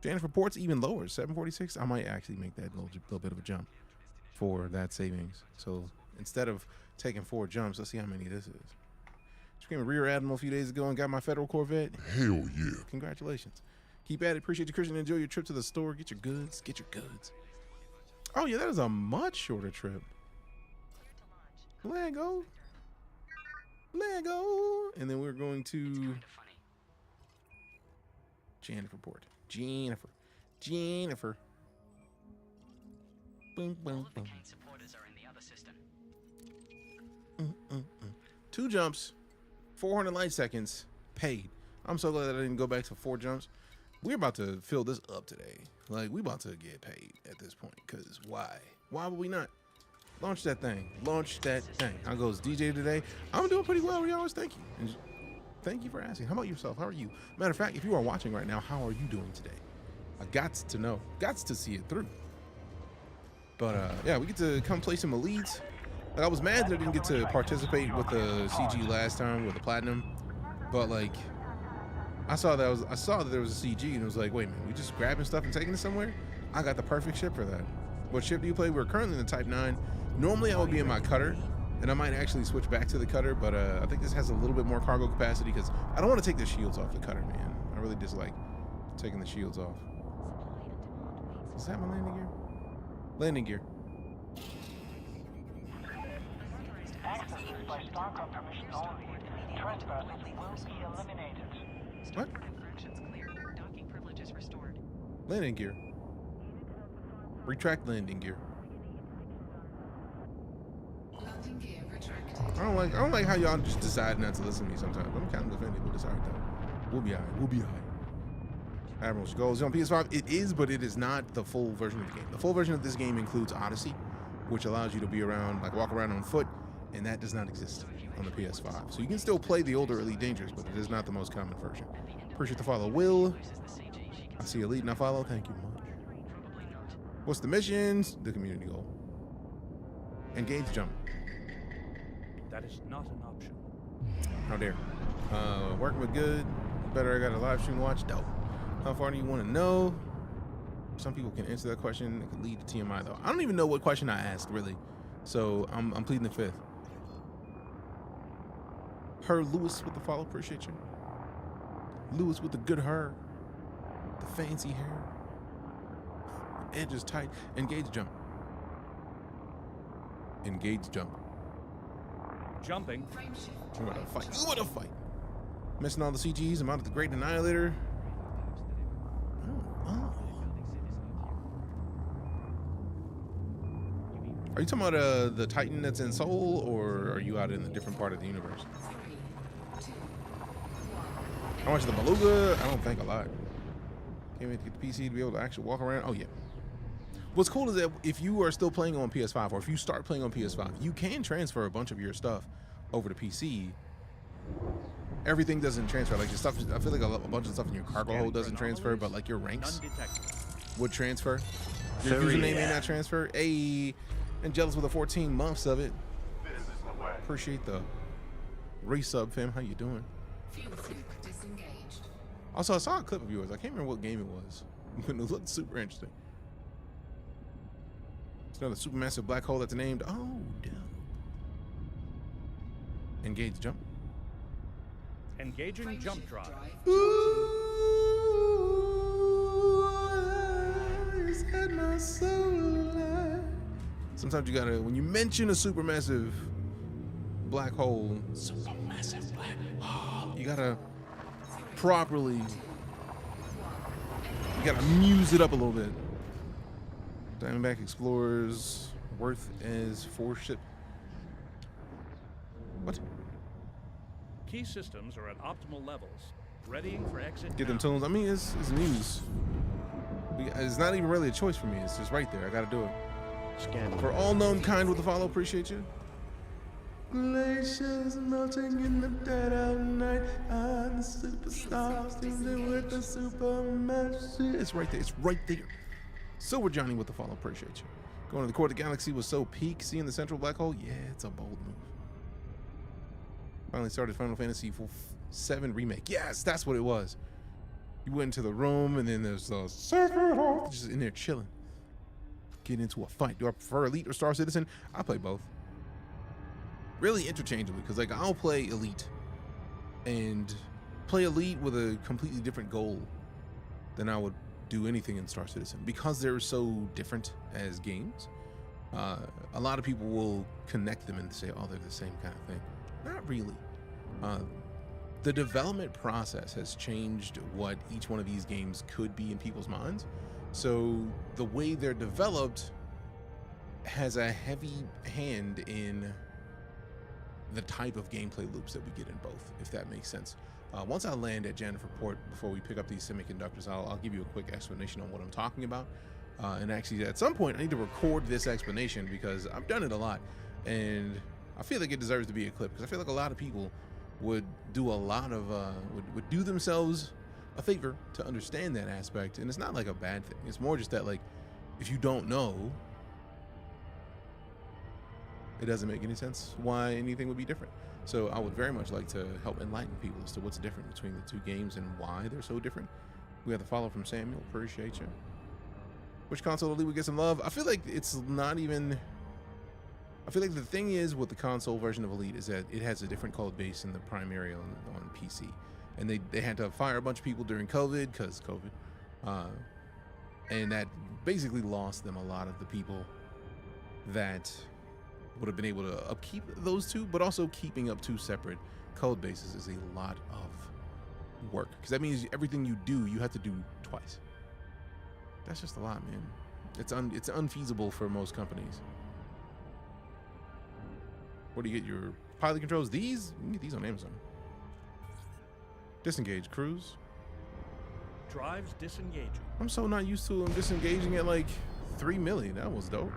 Speaker 2: Jennifer Port's even lower, 746. I might actually make that little bit of a jump for that savings. So instead of taking 4 jumps, let's see how many this is. Just became a rear admiral a few days ago and got my federal Corvette.
Speaker 10: Hell yeah.
Speaker 2: Congratulations. Keep at it. Appreciate you, Christian. Enjoy your trip to the store. Get your goods. Get your goods. Oh, yeah, that is a much shorter trip. Lego. And then we're going to Jennifer Port. Jennifer. Boom, boom, boom. 2 jumps, 400 light seconds, paid. I'm so glad that I didn't go back to 4 jumps. We're about to fill this up today. Like, we about to get paid at this point, because why? Why would we not? Launch that thing. How goes DJ today? I'm doing pretty well, Rios. Thank you. And thank you for asking. How about yourself? How are you? Matter of fact, if you are watching right now, how are you doing today? I got to know. Got to see it through. But, yeah, we get to come play some elites. Like, I was mad that I didn't get to participate with the CG last time with the platinum, but like I saw that there was a CG and it was like, wait a minute, we just grabbing stuff and taking it somewhere? I got the perfect ship for that. What ship do you play? We're currently in the Type 9. Normally I would be in my cutter, and I might actually switch back to the cutter, but I think this has a little bit more cargo capacity because I don't want to take the shields off the cutter, man. I really dislike taking the shields off. Is that my landing gear? Landing gear.
Speaker 9: Access is by StarCom permission only. Trespassers will be eliminated.
Speaker 2: What?
Speaker 11: Docking privileges restored.
Speaker 2: Landing gear. Retract landing gear.
Speaker 11: Landing gear retracted.
Speaker 2: I don't like how y'all just decide not to listen to me sometimes. I'm kind of offended, but it's alright though. We'll be alright. Admiral goes on PS5. It is, but it is not the full version of the game. The full version of this game includes Odyssey, which allows you to be around, like walk around on foot, and that does not exist on the PS5. So you can still play the older EliteDangerous, but it is not the most common version. Appreciate the follow, Will. I see Elite and I follow. Thank you much. What's the missions? The community goal. Engage jump.
Speaker 7: That is not an option.
Speaker 2: How dare. Working with good. Better I got a live stream watch. Dope. How far do you want to know? Some people can answer that question. It could lead to TMI though. I don't even know what question I asked really. So I'm pleading the fifth. Her Lewis with the follow, appreciate you. Lewis with the good hair. The fancy hair. Edge is tight. Engage jump. Engage jump.
Speaker 7: Jumping.
Speaker 2: You want to fight. You want to fight. Missing all the CGs. I'm out of the Great Annihilator. Oh. Are you talking about the Titan that's in Seoul, or are you out in a different part of the universe? How much of the Beluga? I don't think a lot. Can't wait to get the PC to be able to actually walk around. Oh, yeah. What's cool is that if you are still playing on PS5 or if you start playing on PS5, you can transfer a bunch of your stuff over to PC. Everything doesn't transfer. Like your stuff, I feel like a bunch of stuff in your cargo hold doesn't transfer, but like your ranks would transfer. Your username may not transfer. Hey, and Jealous with the 14 months of it. Appreciate the resub, fam. How you doing? Also, I saw a clip of yours. I can't remember what game it was, but it looked super interesting. It's another supermassive black hole that's named. Oh, dope. Engage jump.
Speaker 7: Engaging jump drive.
Speaker 2: Sometimes you gotta, when you mention a supermassive black hole, you gotta properly, you gotta muse it up a little bit. Diamondback Explorers worth as 4 ship. What?
Speaker 7: Key systems are at optimal levels, readying for exit.
Speaker 2: Get them tunes. I mean, it's news. It's not even really a choice for me. It's just right there. I gotta do it.
Speaker 5: Scanning.
Speaker 2: For all known kind with the follow, appreciate you. Glaciers melting in the dead of night. I'm the superstar, standing with the supermassive. It's right there. It's right there. Silver Johnny with the follow, appreciate you. Going to the core of the galaxy was so peak. Seeing the central black hole, yeah, it's a bold move. Finally started Final Fantasy VII Remake. Yes, that's what it was. You went into the room, and then there's a Sephiroth just in there chilling. Getting into a fight. Do I prefer Elite or Star Citizen? I play both. Really interchangeably, because like I'll play Elite and play Elite with a completely different goal than I would do anything in Star Citizen, because they're so different as games. A lot of people will connect them and say, oh, they're the same kind of thing. Not really. The development process has changed what each one of these games could be in people's minds. So the way they're developed has a heavy hand in the type of gameplay loops that we get in both, if that makes sense. Once I land at Jennifer Port, before we pick up these semiconductors, I'll give you a quick explanation on what I'm talking about. And actually, at some point, I need to record this explanation because I've done it a lot, and I feel like it deserves to be a clip, because I feel like a lot of people would do a lot of would do themselves a favor to understand that aspect. And it's not like a bad thing. It's more just that, like, if you don't know, it doesn't make any sense why anything would be different. So I would very much like to help enlighten people as to what's different between the two games and why they're so different. We got the follow from Samuel. Appreciate you. Which console Elite would get some love? I feel like it's not even... I feel like the thing is with the console version of Elite is that it has a different code base in the primary on PC. And they had to fire a bunch of people during COVID, because COVID. And that basically lost them a lot of the people that would have been able to upkeep those two, but also keeping up 2 separate code bases is a lot of work, because that means everything you do, you have to do twice. That's just a lot, man. It's unfeasible for most companies. Where do you get your pilot controls? These? You can get these on Amazon. Disengage cruise.
Speaker 7: Drives disengaging.
Speaker 2: I'm so not used to them disengaging at like 3 million. That was dope.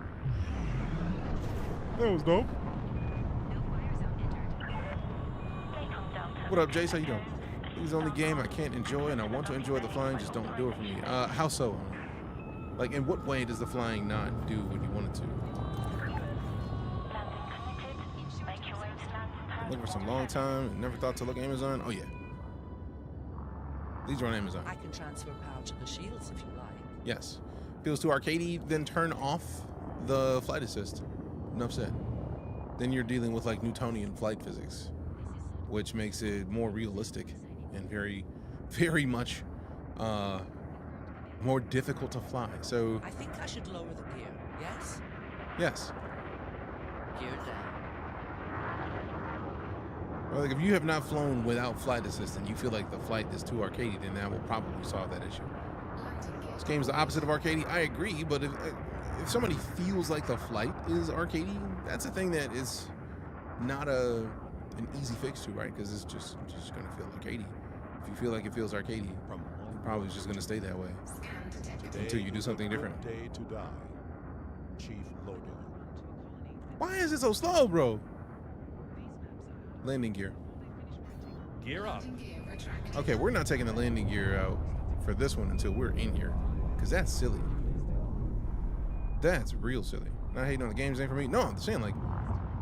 Speaker 2: That was dope. What up, Jace? How you doing? This is the only game I can't enjoy, and I want to enjoy the flying. Just don't do it for me. How so? Like, in what way does the flying not do what you want it to? Looking for some long time and never thought to look at Amazon. Oh yeah, these are on Amazon.
Speaker 6: I can transfer power to the shields if you like.
Speaker 2: Yes. Feels too arcadey, then turn off the flight assist. Enough said. Then you're dealing with like Newtonian flight physics, which makes it more realistic and very, very much more difficult to fly. So
Speaker 6: I think I should lower the gear. Yes?
Speaker 2: yes.
Speaker 6: Gear down.
Speaker 2: Well, like if you have not flown without flight assist and you feel like the flight is too arcadey, then that will probably solve that issue. This game's the opposite of arcadey. I agree, but if somebody feels like the flight is arcadey, that's a thing that is not an easy fix to, right? Because it's just going to feel arcadey. If you feel like it feels arcadey, it probably is just going to stay that way until you do something different.
Speaker 5: Day to die. Chief Logan.
Speaker 2: Why is it so slow, bro? Landing gear.
Speaker 7: Gear up.
Speaker 2: Okay, we're not taking the landing gear out for this one until we're in here, because that's silly. That's real silly. Not hating on the game's name for me. No, I'm saying, like,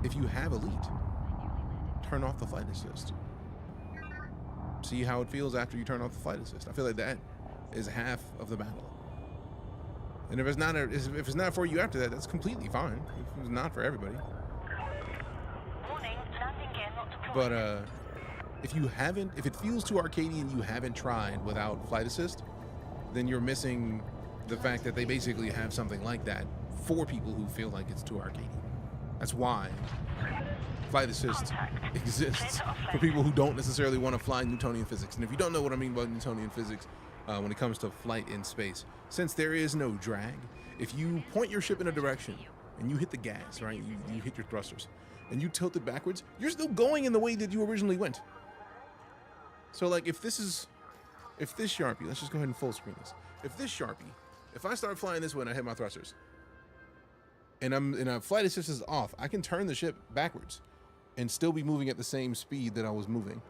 Speaker 2: if you have Elite, turn off the flight assist. See how it feels after you turn off the flight assist. I feel like that is half of the battle. And if it's not for you after that, that's completely fine. If it's not for everybody.
Speaker 9: Warning, landing gear not deployed.
Speaker 2: But if it feels too arcadey and you haven't tried without flight assist, then you're missing the fact that they basically have something like that for people who feel like it's too arcadey. That's why flight assist exists for people who don't necessarily want to fly Newtonian physics. And if you don't know what I mean by Newtonian physics when it comes to flight in space, since there is no drag, if you point your ship in a direction and you hit the gas, right, you hit your thrusters, and you tilt it backwards, you're still going in the way that you originally went. So like if this Sharpie, let's just go ahead and full screen this. If I start flying this way and I hit my thrusters, and a flight assist is off, I can turn the ship backwards and still be moving at the same speed that I was moving.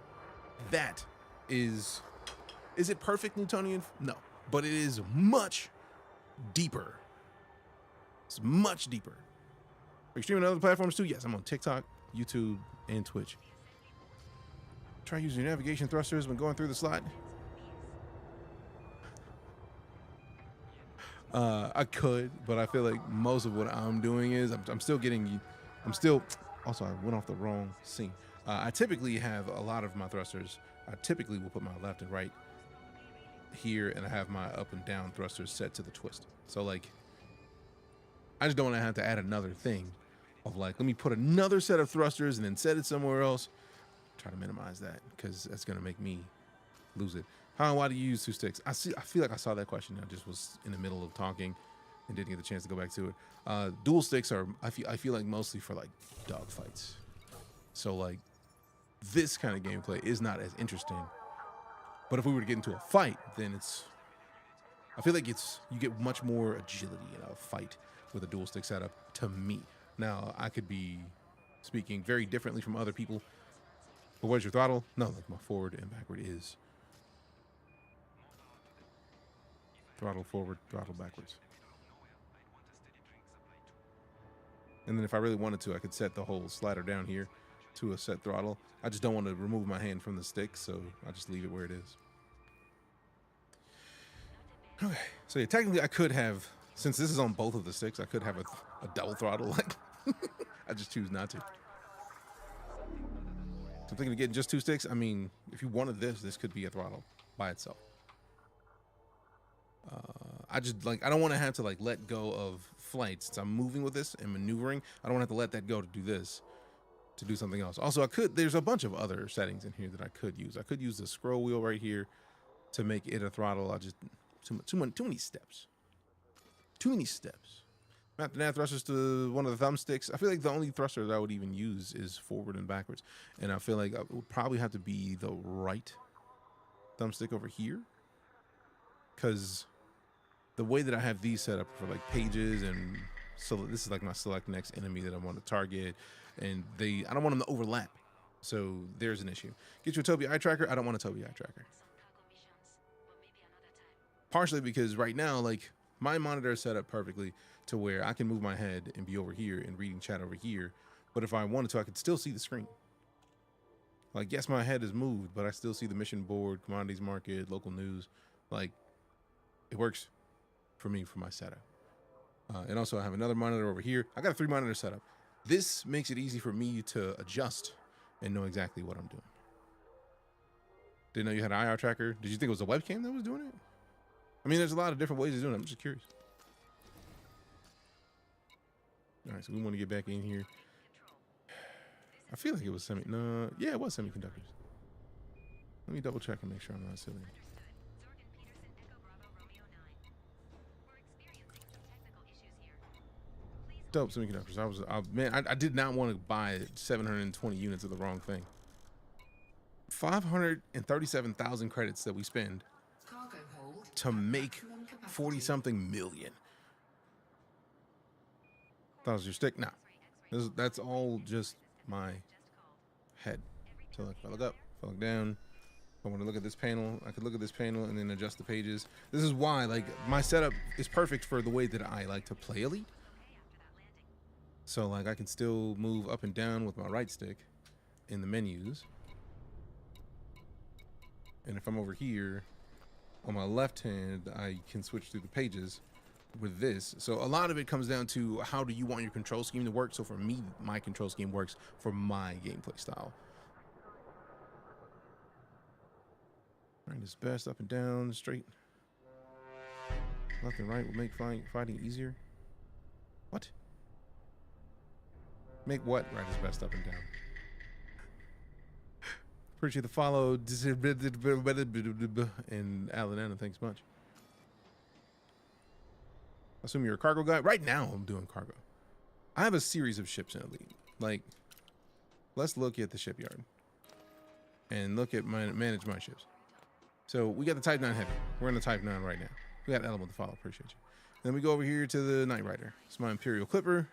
Speaker 2: That is it perfect Newtonian? No, but it is much deeper. It's much deeper. Are you streaming on other platforms too? Yes, I'm on TikTok, YouTube, and Twitch. Try using your navigation thrusters when going through the slot. I could, but I feel like most of what I'm doing is also I went off the wrong scene. I typically have a lot of my thrusters. I typically will put my left and right here, and I have my up and down thrusters set to the twist. So like, I just don't want to have to add another thing of like, let me put another set of thrusters and then set it somewhere else. Try to minimize that because that's gonna make me lose it. How and why do you use two sticks? I feel like I saw that question. I just was in the middle of talking and didn't get the chance to go back to it. Dual sticks are I feel like mostly for like dog fights. So like this kind of gameplay is not as interesting. But if we were to get into a fight, then I feel like you get much more agility in a fight with a dual stick setup to me. Now I could be speaking very differently from other people. But where's your throttle? No, like my forward and backward is throttle forward, throttle backwards. And then if I really wanted to, I could set the whole slider down here to a set throttle. I just don't want to remove my hand from the stick, so I just leave it where it is. Okay, so yeah, technically I could have, since this is on both of the sticks, I could have a double throttle. Like, I just choose not to. So I'm thinking of getting just two sticks. I mean, if you wanted this could be a throttle by itself. I don't want to have to like let go of flight since I'm moving with this and maneuvering. I don't want to have to let that go to do this, to do something else. Also, there's a bunch of other settings in here that I could use. I could use the scroll wheel right here to make it a throttle. Too many steps. Too many steps. Map the nav thrusters to one of the thumbsticks. I feel like the only thruster that I would even use is forward and backwards. And I feel like it would probably have to be the right thumbstick over here. Because the way that I have these set up for like pages, and so this is like my select next enemy that I want to target, and I don't want them to overlap. So there's an issue. Get you a Tobii eye tracker. I don't want a Tobii eye tracker. Partially because right now, like, my monitor is set up perfectly to where I can move my head and be over here and reading chat over here. But if I wanted to, I could still see the screen. Like, yes, my head is moved, but I still see the mission board, commodities market, local news. Like, it works for me for my setup. And also I have another monitor over here. I got a 3 monitor setup. This makes it easy for me to adjust and know exactly what I'm doing. Didn't know you had an IR tracker. Did you think it was a webcam that was doing it? I mean, there's a lot of different ways of doing it. I'm just curious. All right, so we want to get back in here. I feel like it was yeah, it was semiconductors. Let me double check and make sure I'm not silly. Dope semiconductors. I did not want to buy 720 units of the wrong thing. 537,000 credits that we spend to make 40-something million. That was your stick. Nah, that's all just my head. So like, if I look up, if I look down, if I want to look at this panel, I could look at this panel and then adjust the pages. This is why, like, my setup is perfect for the way that I like to play Elite. So like, I can still move up and down with my right stick in the menus. And if I'm over here on my left hand, I can switch through the pages with this. So a lot of it comes down to how do you want your control scheme to work. So for me, my control scheme works for my gameplay style. Right is best, up and down, straight. Left and right will make fighting easier. What? Make what right is best, up and down? Appreciate the follow. And Alan Anna, thanks much. I assume you're a cargo guy. Right now, I'm doing cargo. I have a series of ships in Elite. Like, let's look at the shipyard and look at manage my ships. So we got the Type 9 Heavy. We're in the Type 9 right now. We got Element to follow. Appreciate you. Then we go over here to the Knight Rider. It's my Imperial Clipper.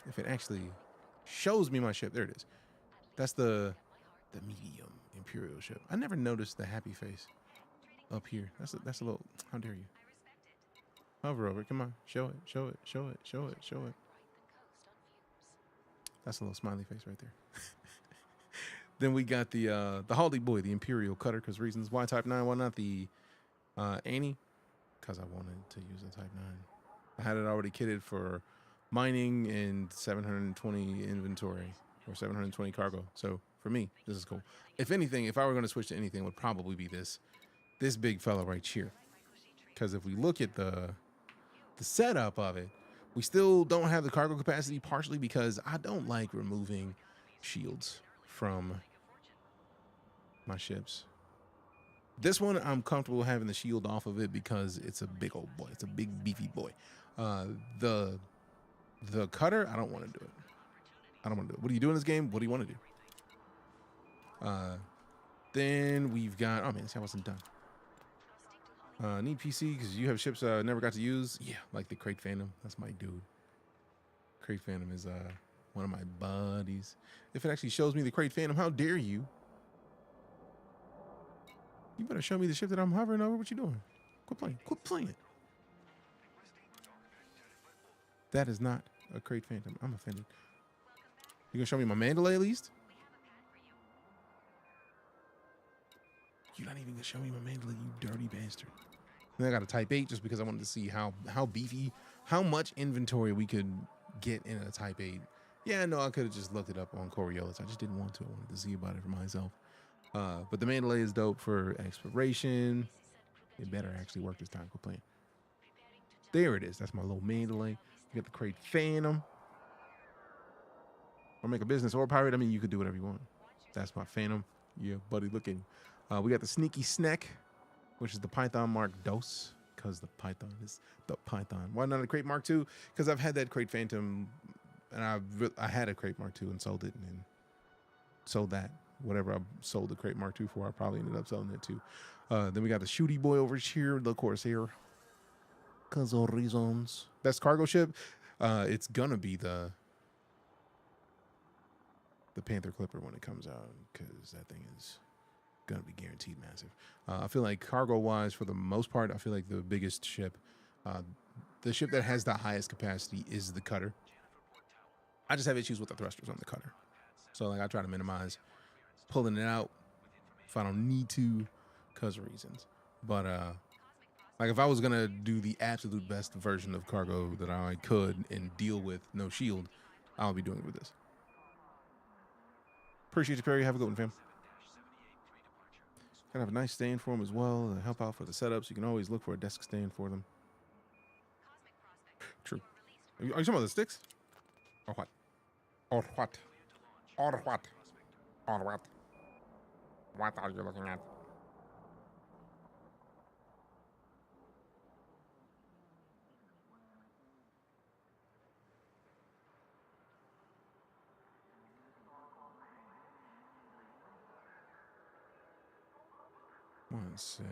Speaker 2: If it actually shows me my ship, there it is. That's the medium Imperial ship. I never noticed the happy face up here. That's a little. How dare you? Hover over it. Come on. Show it. Show it. Show it. Show it. Show it. That's a little smiley face right there. Then we got the Hardy Boy, the Imperial Cutter, because reasons. Why Type 9? Why not the Annie? Because I wanted to use the Type 9. I had it already kitted for mining and 720 inventory or 720 cargo. So for me, this is cool. If anything, if I were going to switch to anything, it would probably be this big fella right here. Because if we look at the setup of it, we still don't have the cargo capacity, partially because I don't like removing shields from my ships. This one, I'm comfortable having the shield off of it because it's a big old boy. It's a big beefy boy. The cutter, I don't want to do it. I don't want to do it. What do you do in this game? What do you want to do? Then we've got, oh man, see, I wasn't done. Need PC because you have ships I never got to use. Yeah, like the Crate Phantom. That's my dude. Crate Phantom is one of my buddies. If it actually shows me the Crate Phantom, how dare you? You better show me the ship that I'm hovering over. What you doing? Quit playing. Quit playing. That is not a Crate Phantom. I'm offended. You gonna show me my Mandalay at least? You're not even gonna show me my Mandalay, you dirty bastard. And I got a Type 8 just because I wanted to see how beefy, how much inventory we could get in a Type 8. Yeah, no, I could have just looked it up on Coriolis. I just didn't want to. I wanted to see about it for myself. But the Mandalay is dope for exploration. It better actually work this time. Quit playing. There it is. That's my little Mandalay. You got the Crate Phantom. Or make a business or a pirate. I mean, you could do whatever you want. That's my Phantom. Yeah, buddy, look at him. We got the Sneaky Snack, which is the Python Mark Dos, because the Python is the Python. Why not a Crate Mark II? Because I've had that Crate Phantom, and I had a Crate Mark II and sold it, and then sold that. Whatever I sold the Crate Mark II for, I probably ended up selling it too. Then we got the Shooty Boy over here, the Corsair. Because of reasons. Best cargo ship, it's gonna be the Panther Clipper when it comes out, because that thing is gonna be guaranteed massive. I feel like cargo wise, for the most part, I feel like the biggest ship, the ship that has the highest capacity is the cutter. I just have issues with the thrusters on the cutter, so like I try to minimize pulling it out if I don't need to, because of reasons. But like if I was gonna do the absolute best version of cargo that I could and deal with no shield, I'll be doing it with this. Appreciate you, Perry. Have a good one, fam. Gotta have a nice stand for them as well to help out for the setups. You can always look for a desk stand for them. True. Are you talking about the sticks? Or what? Or what? Or what? Or what? What are you looking at? One sec.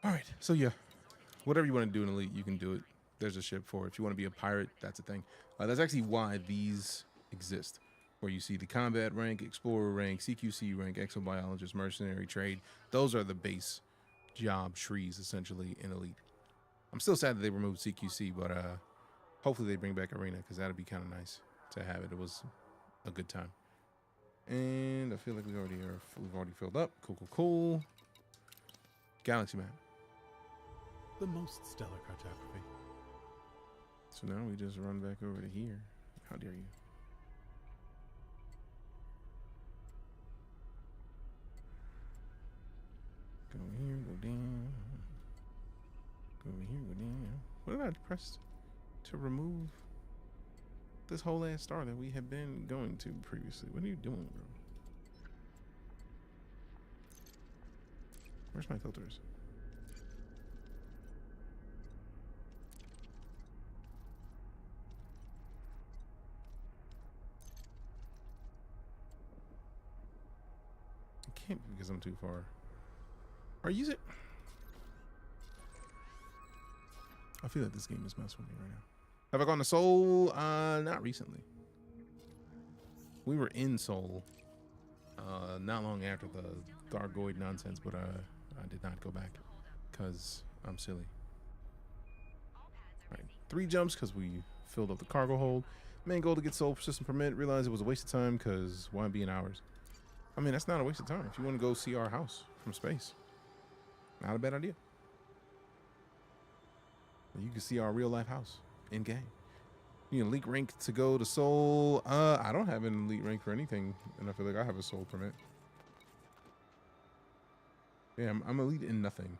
Speaker 2: All right, so yeah, whatever you want to do in Elite, you can do it. There's a ship for it. If you want to be a pirate, that's a thing. That's actually why these exist, where you see the combat rank, explorer rank, CQC rank, exobiologist, mercenary, trade. Those are the base job trees, essentially, in Elite. I'm still sad that they removed CQC, but hopefully they bring back Arena, because that'd be kind of nice to have it. It was a good time. And I feel like we've already filled up. Cool. Galaxy map.
Speaker 4: The most stellar cartography.
Speaker 2: So now we just run back over to here. How dare you? Go here, go down. Go over here, go down. What did I press to remove this whole ass star that we have been going to previously? What are you doing, bro? Where's my filters? I can't because I'm too far. Or use it. I feel like this game is messing with me right now. Have I gone to Seoul? Not recently. We were in Seoul not long after the Thargoid nonsense, but I did not go back because I'm silly. All right, 3 jumps because we filled up the cargo hold. Main goal to get Seoul system permit. Realized it was a waste of time because why be in hours? I mean, that's not a waste of time. If you want to go see our house from space, not a bad idea. You can see our real life house in game. You can elite rank to go to Seoul. I don't have an elite rank for anything, and I feel like I have a Seoul permit. Yeah, I'm elite in nothing,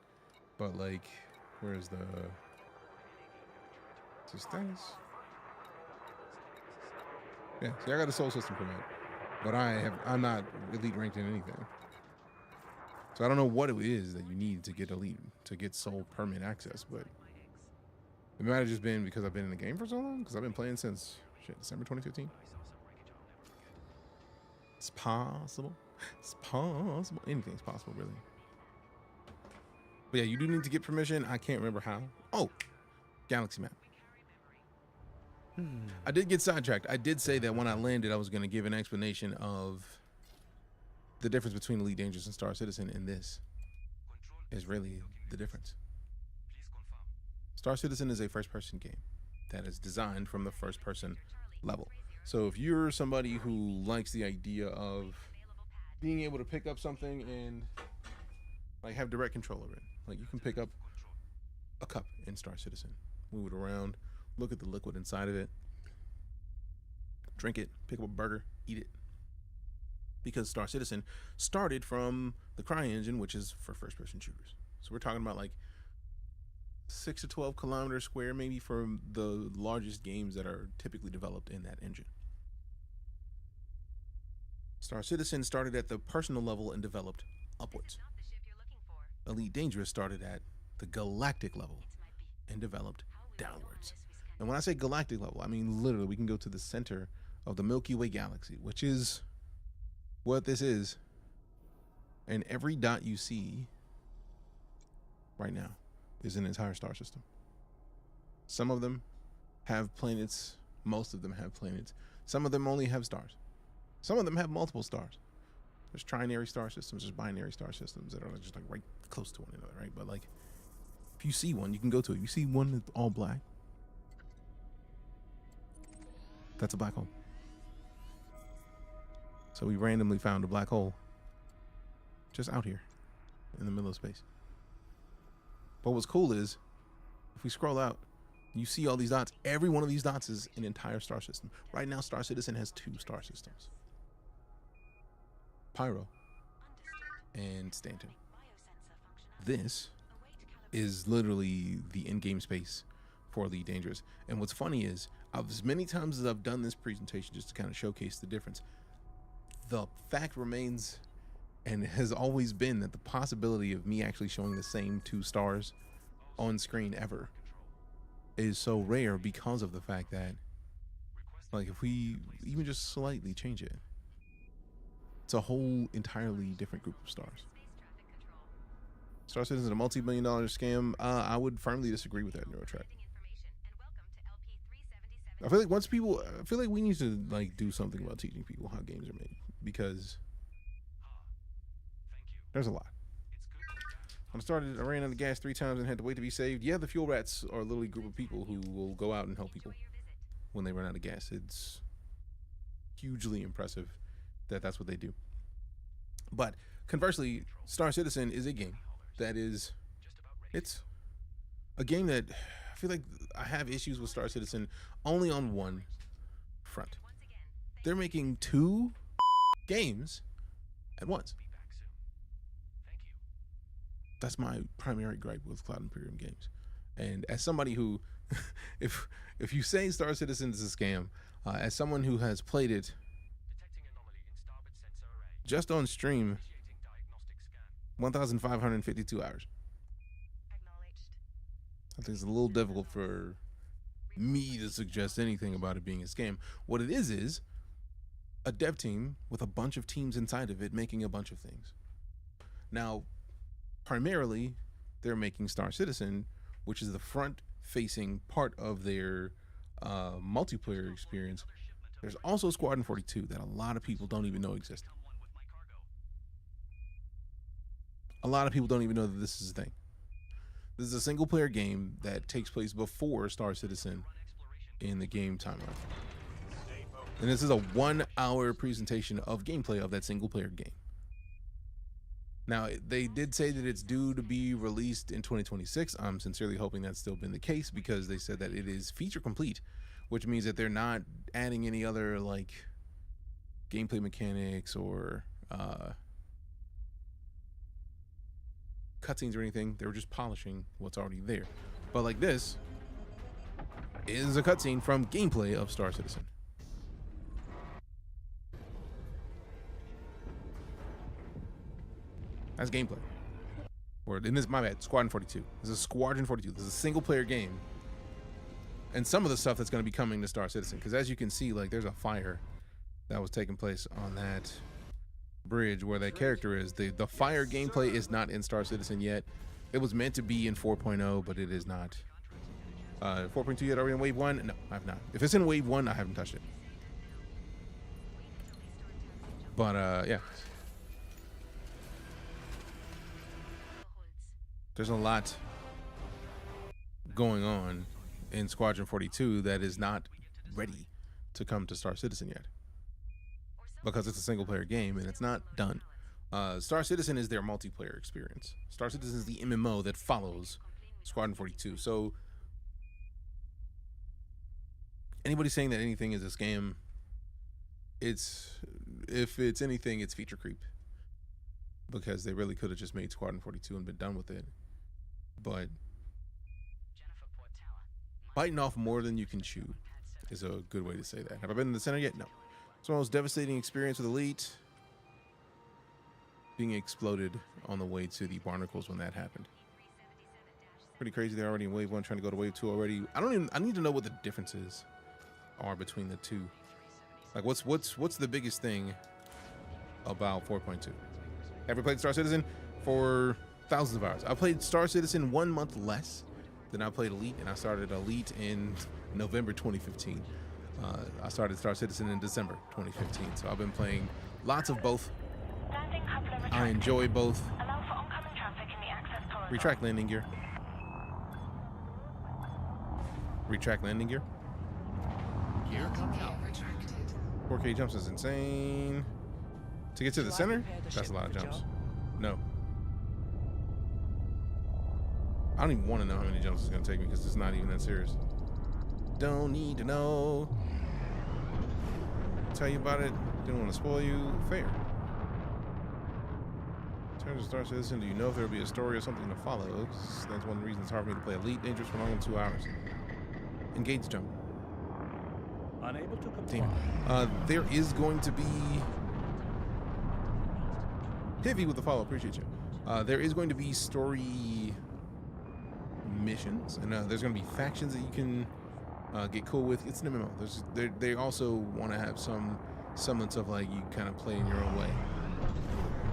Speaker 2: but like, where's the status? Yeah, see, I got a Seoul system permit, but I'm not elite ranked in anything. So I don't know what it is that you need to get elite, to get Seoul permit access, but it might have just been because I've been in the game for so long, because I've been playing since December 2015. It's possible. It's possible. Anything's possible, really. But yeah, you do need to get permission. I can't remember how. Oh, galaxy map. I did get sidetracked. I did say that when I landed, I was going to give an explanation of the difference between EliteDangerous and Star Citizen, and this is really the difference. Star Citizen is a first-person game that is designed from the first-person level. So if you're somebody who likes the idea of being able to pick up something and like have direct control over it, like you can pick up a cup in Star Citizen, move it around, look at the liquid inside of it, drink it, pick up a burger, eat it. Because Star Citizen started from the CryEngine, which is for first-person shooters. So we're talking about like 6 to 12 kilometers square, maybe, for the largest games that are typically developed in that engine. Star Citizen started at the personal level and developed upwards. EliteDangerous started at the galactic level and developed downwards. And when I say galactic level, I mean literally we can go to the center of the Milky Way galaxy, which is what this is. And every dot you see right now is an entire star system. Some of them have planets. Most of them have planets. Some of them only have stars. Some of them have multiple stars. There's trinary star systems. There's binary star systems that are just like right close to one another, right? But like, if you see one, you can go to it. You see one that's all black, that's a black hole. So we randomly found a black hole just out here in the middle of space. But what's cool is, if we scroll out, you see all these dots. Every one of these dots is an entire star system. Right now, Star Citizen has 2 star systems. Pyro and Stanton. This is literally the in-game space for EliteDangerous. And what's funny is, as many times as I've done this presentation just to kind of showcase the difference, the fact remains and has always been that the possibility of me actually showing the same 2 stars on screen ever is so rare, because of the fact that, like, if we even just slightly change it, it's a whole entirely different group of stars. Star Citizen is a multi-million-dollar scam. I would firmly disagree with that, Neurotrack. I feel like we need to like do something about teaching people how games are made, because there's a lot. When I started, I ran out of gas 3 times and had to wait to be saved. Yeah, the fuel rats are literally a group of people who will go out and help people when they run out of gas. It's hugely impressive that that's what they do. But conversely, Star Citizen is a game that is, it's a game that I feel like I have issues with Star Citizen only on one front. They're making 2 games at once. That's my primary gripe with Cloud Imperium games. And as somebody who, if you say Star Citizen is a scam, as someone who has played it just on stream, 1,552 hours. I think it's a little difficult for me to suggest anything about it being a scam. What it is a dev team with a bunch of teams inside of it making a bunch of things. Now, primarily, they're making Star Citizen, which is the front-facing part of their multiplayer experience. There's also Squadron 42 that a lot of people don't even know exists. A lot of people don't even know that this is a thing. This is a single-player game that takes place before Star Citizen in the game timeline. And this is a 1-hour presentation of gameplay of that single-player game. Now, they did say that it's due to be released in 2026. I'm sincerely hoping that's still been the case, because they said that it is feature complete, which means that they're not adding any other like gameplay mechanics or cutscenes or anything. They were just polishing what's already there. But like, this is a cutscene from gameplay of Star Citizen. That's gameplay. Or in this, my bad, Squadron 42. This is Squadron 42. This is a single player game. And some of the stuff that's going to be coming to Star Citizen, because as you can see, like, there's a fire that was taking place on that bridge where that character is. The fire gameplay is not in Star Citizen yet. It was meant to be in 4.0, but it is not. 4.2 yet? Are we in Wave 1? No, I have not. If it's in Wave 1, I haven't touched it. But, yeah. There's a lot going on in Squadron 42 that is not ready to come to Star Citizen yet, because it's a single player game and it's not done. Star Citizen is their multiplayer experience. Star Citizen is the MMO that follows Squadron 42. So anybody saying that anything is a scam, if it's anything, it's feature creep, because they really could have just made Squadron 42 and been done with it. But biting off more than you can chew is a good way to say that. Have I been in the center yet? No. It's the most devastating experience with Elite. Being exploded on the way to the barnacles when that happened. Pretty crazy. They're already in Wave 1, trying to go to Wave 2 already. I need to know what the differences are between the two. Like, what's the biggest thing about 4.2? Ever played Star Citizen? For thousands of hours. I played Star Citizen 1 month less than I played Elite, and I started Elite in November 2015. I started Star Citizen in December 2015, so I've been playing lots of both. I enjoy both. Retract landing gear. Retract landing gear.
Speaker 8: Gear coming out.
Speaker 2: 4K jumps is insane. To get to the center, that's a lot of jumps. No. I don't even want to know how many jumps it's going to take me, because it's not even that serious. Don't need to know. Tell you about it. Didn't want to spoil you. Fair. In terms of Star Citizen, do you know if there will be a story or something to follow? That's one of the reasons it's hard for me to play EliteDangerous for longer than 2 hours. Engage jump.
Speaker 7: Unable to comply.
Speaker 2: There is going to be... Heavy with the follow, appreciate you. There is going to be story missions, and there's going to be factions that you can get cool with. It's an MMO. They also want to have some semblance of like you kind of play in your own way.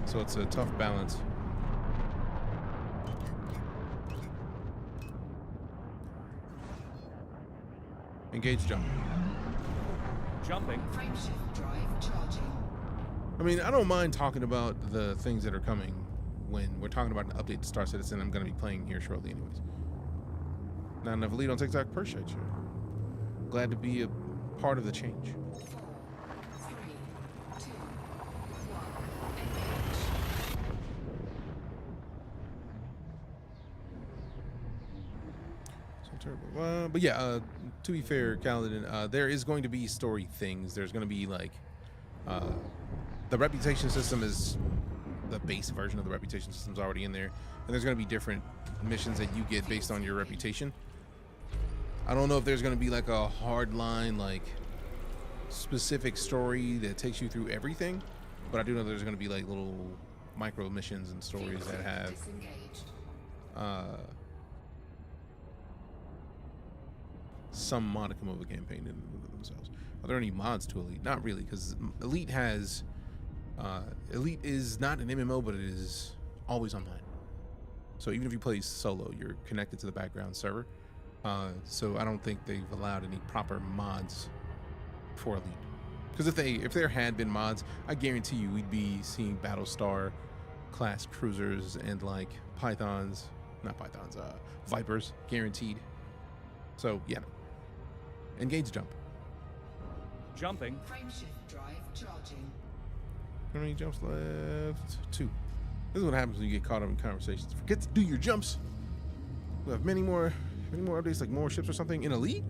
Speaker 2: So it's a tough balance. Engage jump.
Speaker 7: Jumping.
Speaker 8: Frameshift drive charging.
Speaker 2: I mean, I don't mind talking about the things that are coming when we're talking about an update to Star Citizen. I'm going to be playing here shortly anyways. Not enough Elite on TikTok. Appreciate you. Glad to be a part of the change.
Speaker 8: 4, 3, 2, 1. Engage.
Speaker 2: So terrible. But yeah, to be fair, Kaladin, there is going to be story things. There's going to be like the reputation system is the base version of the reputation system is already in there, and there's going to be different missions that you get based on your reputation. I don't know if there's going to be like a hard line, like specific story that takes you through everything, but I do know there's going to be like little micro missions and stories that have some modicum of a campaign in themselves. Are there any mods to Elite? Not really, because Elite has Elite is not an MMO, but it is always online. So even if you play solo, you're connected to the background server. So I don't think they've allowed any proper mods for Elite. Because if there had been mods, I guarantee you we'd be seeing Battlestar class cruisers and like Vipers, guaranteed. So yeah. Engage jump.
Speaker 7: Jumping.
Speaker 8: Frameshift drive charging.
Speaker 2: How many jumps left? 2. This is what happens when you get caught up in conversations. Forget to do your jumps. We'll have many more updates, like more ships or something in Elite.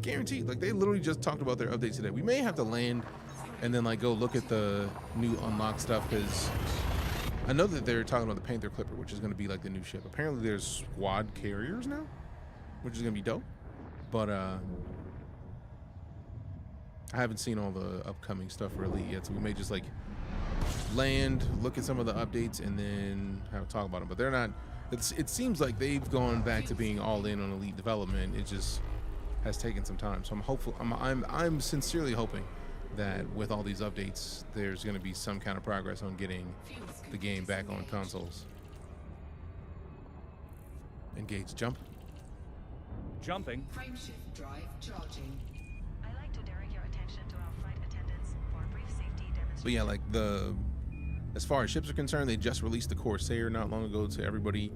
Speaker 2: Guaranteed. Like they literally just talked about their updates today. We may have to land and then like go look at the new unlock stuff, because I know that they're talking about the Panther Clipper, which is going to be like the new ship. Apparently there's squad carriers now, which is going to be dope. But I haven't seen all the upcoming stuff for Elite yet, so we may just like land, look at some of the updates, and then have a talk about them. But they're not. It seems like they've gone back to being all in on Elite development. It just has taken some time. So I'm hopeful. I'm sincerely hoping that with all these updates, there's going to be some kind of progress on getting the game back on consoles. Engage jump.
Speaker 7: Jumping.
Speaker 8: Frameshift drive charging.
Speaker 11: I like to direct your attention to our flight attendants for a brief safety demonstration.
Speaker 2: But yeah, like as far as ships are concerned, they just released the Corsair not long ago to everybody.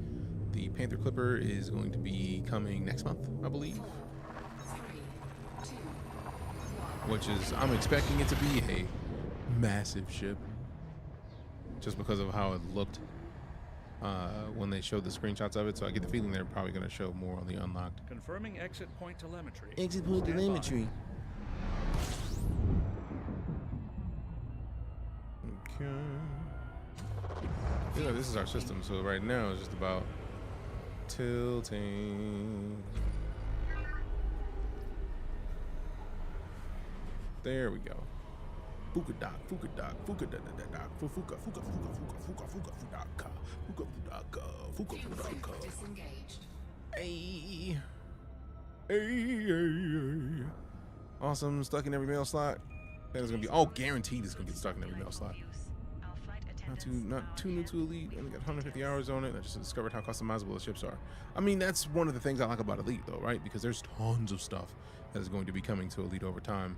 Speaker 2: The Panther Clipper is going to be coming next month, I believe.
Speaker 8: 4, 3, 2, 1.
Speaker 2: Which is, I'm expecting it to be a massive ship, just because of how it looked when they showed the screenshots of it. So I get the feeling they're probably going to show more on the unlocked.
Speaker 7: Confirming exit point telemetry.
Speaker 2: Exit point
Speaker 7: Stand by.
Speaker 2: telemetry. Okay. Yeah, this is our system. So right now it's just about tilting. There we go. Fuka doc, fuka doc, fuka da da da doc, fuka fuka fuka fuka fuka fuka fuka fuka fuka.
Speaker 8: Disengaged.
Speaker 2: Hey. Hey. Awesome. Stuck in every mail slot. That is gonna be guaranteed. It's gonna get stuck in every mail slot. Not too new to Elite. Only got 150 hours on it. I just discovered how customizable the ships are. I mean, that's one of the things I like about Elite, though, right? Because there's tons of stuff that is going to be coming to Elite over time.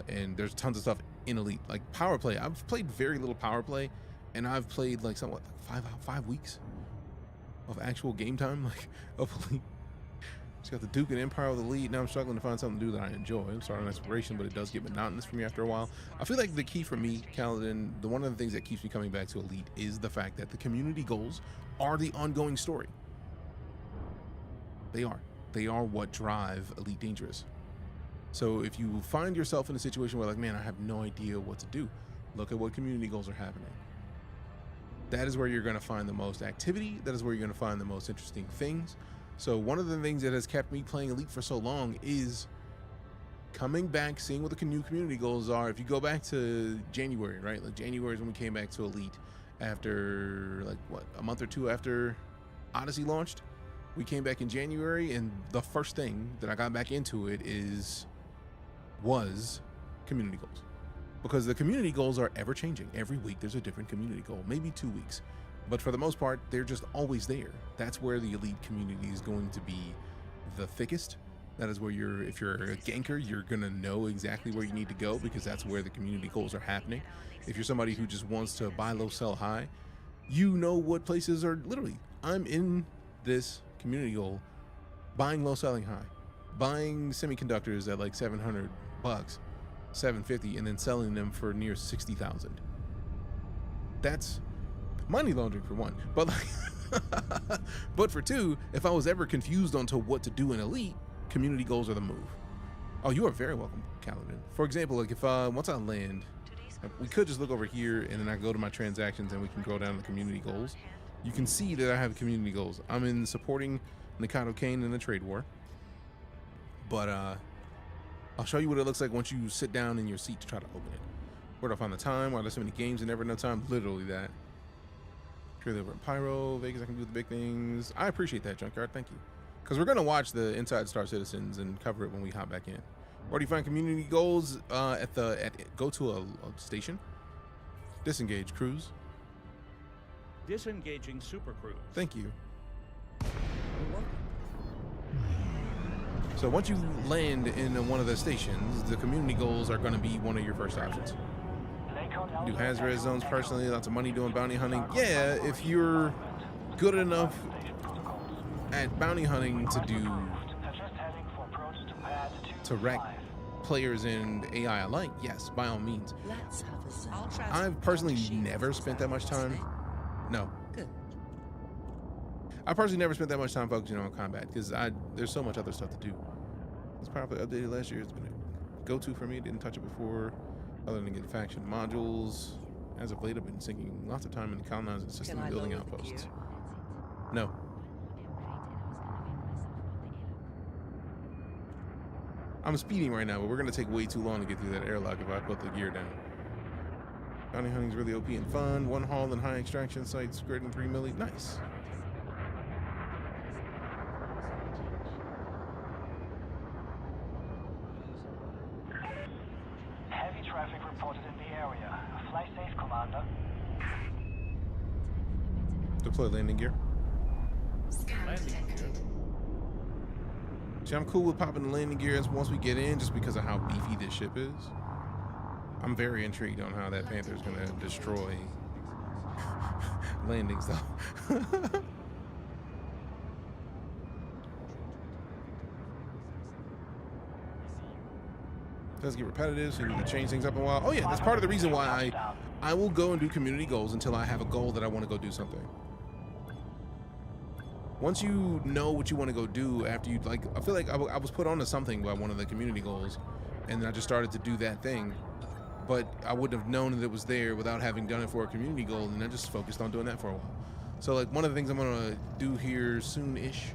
Speaker 2: And there's tons of stuff in Elite, like power play. I've played very little power play, and I've played like somewhat like 5 weeks of actual game time, like of Elite. Just got the Duke and Empire with Elite. Now I'm struggling to find something to do that I enjoy. I'm starting on exploration, but it does get monotonous for me after a while. I feel like the key for me, Kaladin, one of the things that keeps me coming back to Elite is the fact that the community goals are the ongoing story. They are what drive EliteDangerous. So if you find yourself in a situation where like, man, I have no idea what to do, look at what community goals are happening. That is where you're going to find the most activity. That is where you're going to find the most interesting things. So one of the things that has kept me playing Elite for so long is coming back, seeing what the new community goals are. If you go back to January, right? Like January is when we came back to Elite after like what, a month or two after Odyssey launched. We came back in January, and the first thing that I got back into it was community goals, because the community goals are ever changing. Every week there's a different community goal, maybe 2 weeks, but for the most part they're just always there. That's where the Elite community is going to be the thickest, That is where if you're a ganker, you're gonna know exactly where you need to go because that's where the community goals are happening. If you're somebody who just wants to buy low, sell high, you know what places are literally. I'm in this community goal, buying low, selling high, buying semiconductors at like $700, $750, and then selling them for near 60,000. That's money laundering for one, but like, but for two, if I was ever confused onto what to do in Elite, community goals are the move. Oh, you are very welcome, Kaladin. For example, like if once I land, we could just look over here and then I go to my transactions and we can go down to the community goals. You can see that I have community goals. I'm in supporting Nikaido Kane in the trade war, but I'll show you what it looks like once you sit down in your seat to try to open it. Where do I find the time? Why there's so many games and never no time? Literally that. Purely over in Pyro, Vegas, I can do the big things. I appreciate that, Junkyard. Thank you. Because we're going to watch the Inside Star Citizens and cover it when we hop back in. Where do you find community goals? Go to a station. Disengage cruise.
Speaker 7: Disengaging super cruise.
Speaker 2: Thank you. So once you land in one of the stations, the community goals are going to be one of your first options. Do hazard zones personally, lots of money doing bounty hunting. Yeah, if you're good enough at bounty hunting to wreck players and AI alike, yes, by all means.
Speaker 6: Let's have a search.
Speaker 2: I've personally never spent that much time. No.
Speaker 6: Good.
Speaker 2: I personally never spent that much time focusing on combat because there's so much other stuff to do. It's probably updated last year. It's been a go-to for me. Didn't touch it before, other than get faction modules. As of late, I've been sinking lots of time in the colonizing system and building outposts. No. I'm speeding right now, but we're gonna take way too long to get through that airlock if I put the gear down. Bounty hunting's really OP and fun. One haul and high extraction sites, greater than 3 milli. Nice.
Speaker 9: Heavy traffic reported in the area. Fly safe, Commander.
Speaker 2: Deploy landing gear.
Speaker 8: Scan detected.
Speaker 2: See, I'm cool with popping the landing gears once we get in, just because of how beefy this ship is. I'm very intrigued on how that Panther is going to destroy landings, though. It does get repetitive, so you need to change things up a while. Oh yeah, that's part of the reason why I will go and do community goals until I have a goal that I want to go do something. Once you know what you want to go do after you, like, I feel like I was put onto something by one of the community goals, and then I just started to do that thing, but I wouldn't have known that it was there without having done it for a community goal, and I just focused on doing that for a while. So like one of the things I'm gonna do here soon-ish,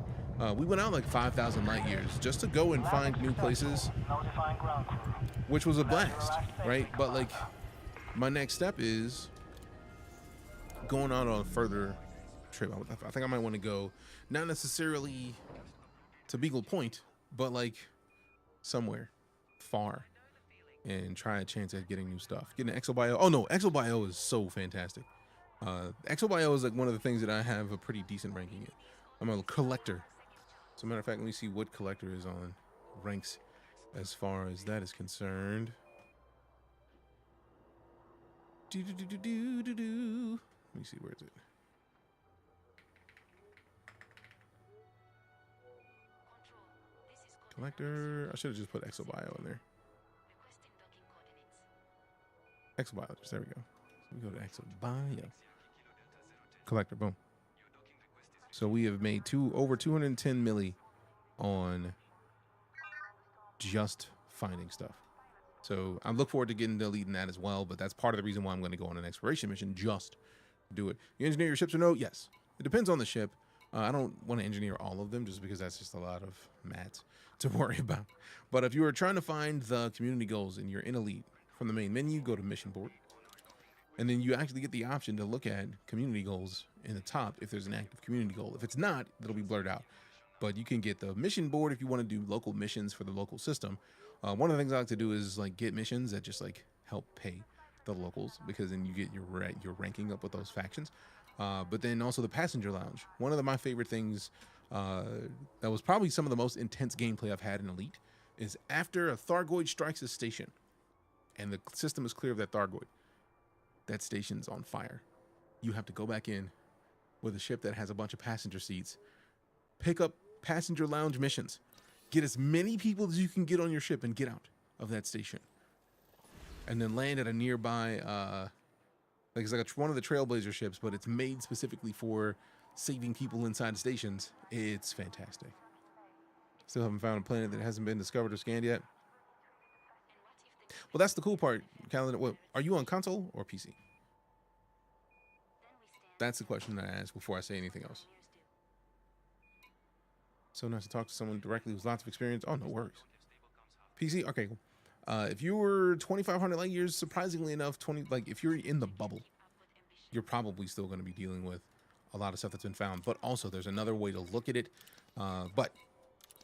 Speaker 2: we went out like 5,000 light years just to go and find new places, which was a blast, right? But like my next step is going out on a further trip. I think I might want to go, not necessarily to Beagle Point, but like somewhere far and try a chance at getting new stuff. Getting an exobio. Oh no, exobio is so fantastic. Exobio is like one of the things that I have a pretty decent ranking in. I'm a collector. As a matter of fact, let me see what collector is on ranks as far as that is concerned. Let me see, where is it? Collector. I should have just put exobio in there. Exobiologist. There we go. So we go to exobio. Collector. Boom. So we have made over 210 milli on just finding stuff. So I look forward to getting to Elite in that as well, but that's part of the reason why I'm going to go on an exploration mission, just to do it. You engineer your ships or no? Yes. It depends on the ship. I don't want to engineer all of them just because that's just a lot of mats to worry about. But if you are trying to find the community goals and you're in Elite, from the main menu, go to mission board. And then you actually get the option to look at community goals in the top if there's an active community goal. If it's not, it'll be blurred out. But you can get the mission board if you want to do local missions for the local system. One of the things I like to do is like get missions that just like help pay the locals, because then you get your ranking up with those factions. but then also the passenger lounge. One of my favorite things that was probably some of the most intense gameplay I've had in Elite is after a Thargoid strikes a station and the system is clear of that Thargoid, that station's on fire. You have to go back in with a ship that has a bunch of passenger seats, pick up passenger lounge missions, get as many people as you can get on your ship and get out of that station. And then land at a nearby, like it's like one of the Trailblazer ships, but it's made specifically for saving people inside stations. It's fantastic. Still haven't found a planet that hasn't been discovered or scanned yet. Well, that's the cool part, Calendar. Well, are you on console or PC? That's the question that I ask before I say anything else. So nice to talk to someone directly with lots of experience. Oh, no worries. PC, okay, cool. If you were 2,500 light years, surprisingly enough, if you're in the bubble, you're probably still going to be dealing with a lot of stuff that's been found. But also, there's another way to look at it. But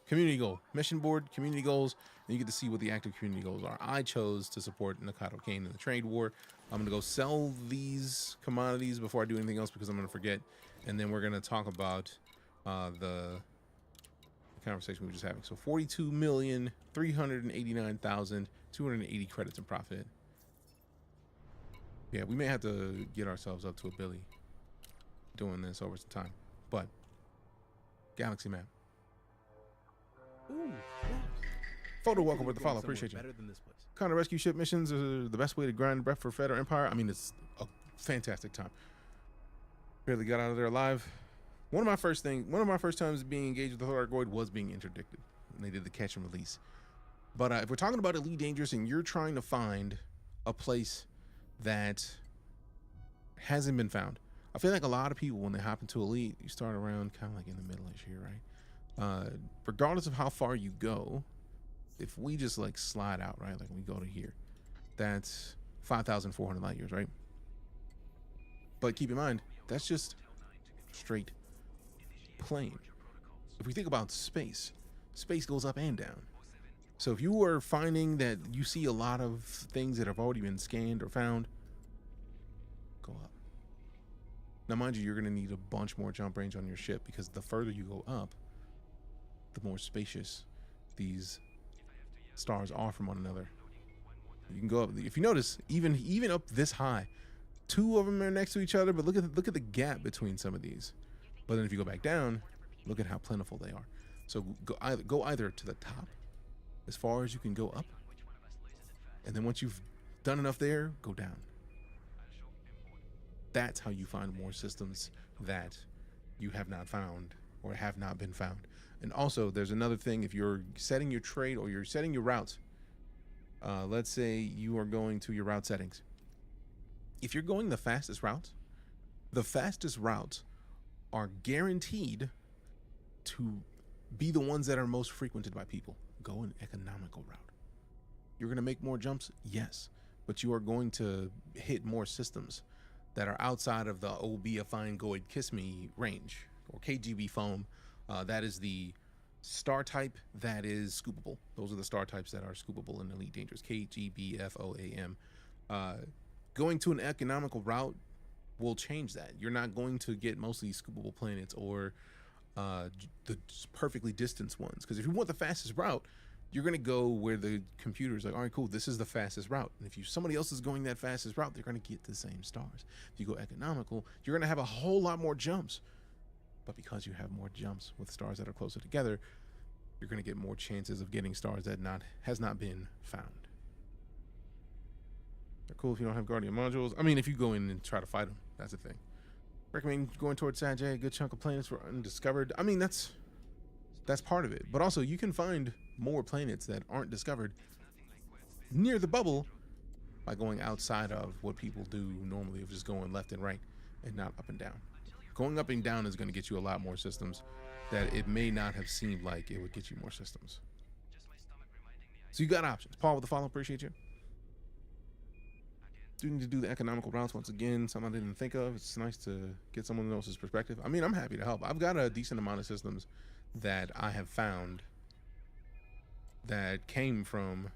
Speaker 2: community goal, mission board, community goals, and you get to see what the active community goals are. I chose to support Nakato Kane in the trade war. I'm going to go sell these commodities before I do anything else because I'm going to forget. And then we're going to talk about the conversation we were just having. So 42,389,280 credits in profit. Yeah, we may have to get ourselves up to a Billy doing this over some time. But galaxy map.
Speaker 4: Ooh,
Speaker 2: Photo, welcome with the follow. Appreciate you.
Speaker 4: Better than this place.
Speaker 2: Counter rescue ship missions are the best way to grind breath for Fed or Empire. I mean, it's a fantastic time. Barely got out of there alive. One of my first times being engaged with the Thargoid was being interdicted. And they did the catch and release. But if we're talking about EliteDangerous and you're trying to find a place that hasn't been found, I feel like a lot of people, when they hop into Elite, you start around kind of like in the middle-ish here, right? Regardless of how far you go, if we just like slide out, right? Like we go to here, that's 5,400 light years, right? But keep in mind, that's just straight plane. If we think about space goes up and down. So if you are finding that you see a lot of things that have already been scanned or found, go up. Now, mind you, you're going to need a bunch more jump range on your ship because the further you go up, the more spacious these stars are from one another. You can go up. If you notice, even up this high, two of them are next to each other, but look at the gap between some of these. But then if you go back down, look at how plentiful they are. So go either to the top, as far as you can go up, and then once you've done enough there, go down. That's how you find more systems that you have not found or have not been found. And also, there's another thing. If you're setting your trade or you're setting your routes, let's say you are going to your route settings. If you're going the fastest routes are guaranteed to be the ones that are most frequented by people. Go an economical route. You're going to make more jumps, yes, but you are going to hit more systems that are outside of the be a fine goid kiss me range, or KGB foam. That is the star type that is scoopable. Those are the star types that are scoopable in EliteDangerous. KGBFOAM. Going to an economical route will change that. You're not going to get mostly scoopable planets or the perfectly distanced ones. Because if you want the fastest route, you're going to go where the computer's like, all right, cool, this is the fastest route. And if somebody else is going that fastest route, they're going to get the same stars. If you go economical, you're going to have a whole lot more jumps. But because you have more jumps with stars that are closer together, you're going to get more chances of getting stars that has not been found. They're cool if you don't have Guardian modules. I mean, if you go in and try to fight them, that's the thing. Recommend going towards Sajay, a good chunk of planets were undiscovered. I mean, that's part of it. But also, you can find more planets that aren't discovered near the bubble by going outside of what people do normally of just going left and right and not up and down. Going up and down is going to get you a lot more systems that it may not have seemed like it would get you more systems. So you got options. Paul with the follow, appreciate you. Do need to do the economical routes once again, something I didn't think of. It's nice to get someone else's perspective. I mean, I'm happy to help. I've got a decent amount of systems that I have found that came from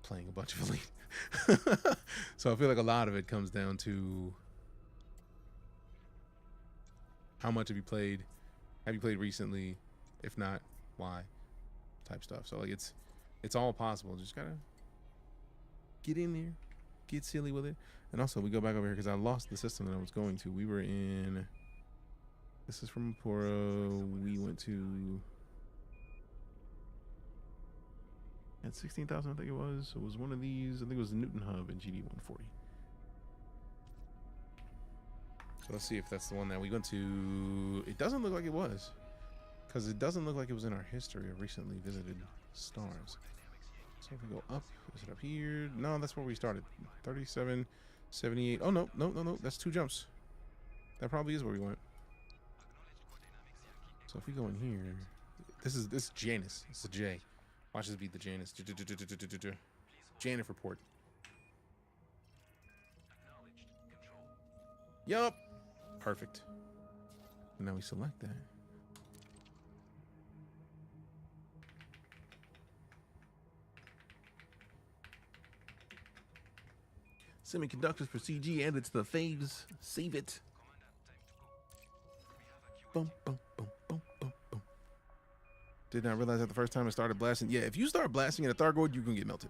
Speaker 2: playing a bunch of Elite. So I feel like a lot of it comes down to How much have you played? Have you played recently? If not, why? Type stuff. So like it's all possible. Just gotta get in there, get silly with it. And also we go back over here because I lost the system that I was going to. We were in. This is from Poro. We went to. At 16,000, I think it was. It was one of these. I think it was the Newton Hub in GD 140. So let's see if that's the one that we went to. It doesn't look like it was, because it doesn't look like it was in our history of recently visited stars. So if we go up, is it up here? No, that's where we started. 37, 78. Oh no, no, no, no. That's 2 jumps. That probably is where we went. So if we go in here, this is Janus. It's a J. Watch this beat the Janus. Janus report. Yup. Perfect. Now we select that. Semiconductors for CG added to the faves. Save it. Boom, boom, boom, boom, boom, boom. Did not realize that the first time I started blasting. Yeah, if you start blasting at a Thargoid, you can get melted.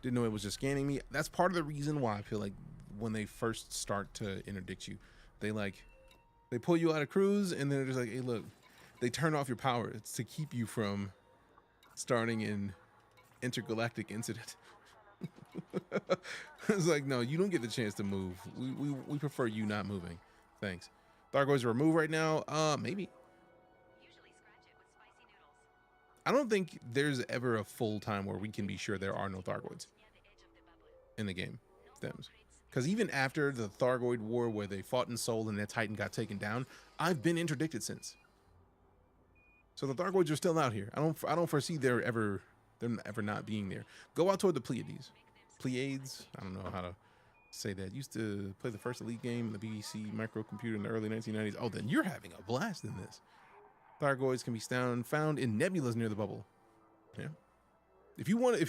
Speaker 2: Didn't know it was just scanning me. That's part of the reason why I feel like when they first start to interdict you, they pull you out of cruise and then they're just like, hey, look, they turn off your power. It's to keep you from starting an intergalactic incident. It's like, no, you don't get the chance to move. We prefer you not moving. Thanks. Thargoids are removed right now. Maybe. I don't think there's ever a full time where we can be sure there are no Thargoids in the game. Thems. Because even after the Thargoid War where they fought in Seoul and that Titan got taken down, I've been interdicted since. So the Thargoids are still out here. I don't foresee them ever not being there. Go out toward the Pleiades. Pleiades? I don't know how to say that. Used to play the first Elite game in the BBC microcomputer in the early 1990s. Oh, then you're having a blast in this. Thargoids can be found in nebulas near the bubble. Yeah. If you want to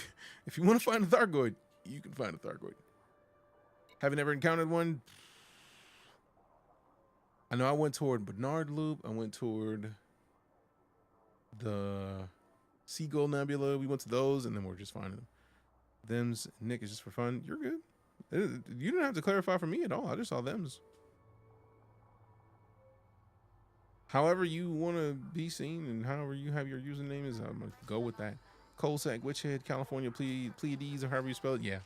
Speaker 2: find a Thargoid, you can find a Thargoid. Haven't ever encountered one. I know I went toward Bernard Loop. I went toward the Seagull Nebula. We went to those, and then we're just finding them. Them's, Nick, is just for fun. You're good. You didn't have to clarify for me at all. I just saw them's. However you want to be seen and however you have your username is, I'm going to go with that. Coalsack, Witchhead, California, Pleiades, or however you spell it. Yeah.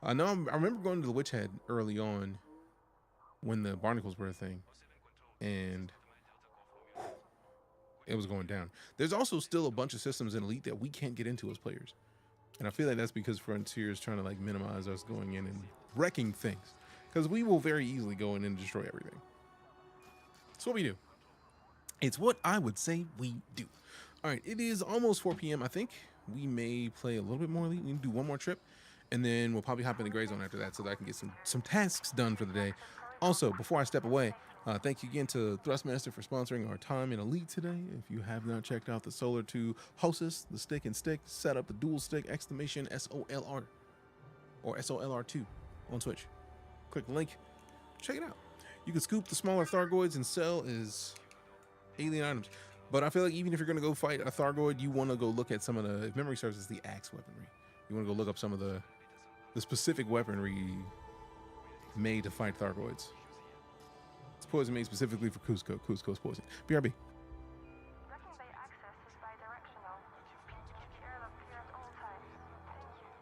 Speaker 2: I remember going to the Witchhead early on when the barnacles were a thing. And it was going down. There's also still a bunch of systems in Elite that we can't get into as players. And I feel like that's because Frontier is trying to like minimize us going in and wrecking things. Because we will very easily go in and destroy everything. That's what we do. It's what I would say we do. All right, it is almost 4 p.m. I think we may play a little bit more Elite. We can do one more trip, and then we'll probably hop into GrayZone after that so that I can get some tasks done for the day. Also, before I step away, thank you again to Thrustmaster for sponsoring our time in Elite today. If you have not checked out the Solar 2 Hostess, the stick and stick, set up the dual stick exclamation SOLR or SOLR2 on Twitch. Click the link, check it out. You can scoop the smaller Thargoids and sell as alien items. But I feel like even if you're going to go fight a Thargoid, you want to go look at some of the, if memory serves, it's the axe weaponry. You want to go look up some of the specific weaponry made to fight Thargoids. It's poison made specifically for Cusco. Cusco's poison. BRB.
Speaker 11: Wrecking bay access is bidirectional. Keep the airlock clear at all times. Thank you.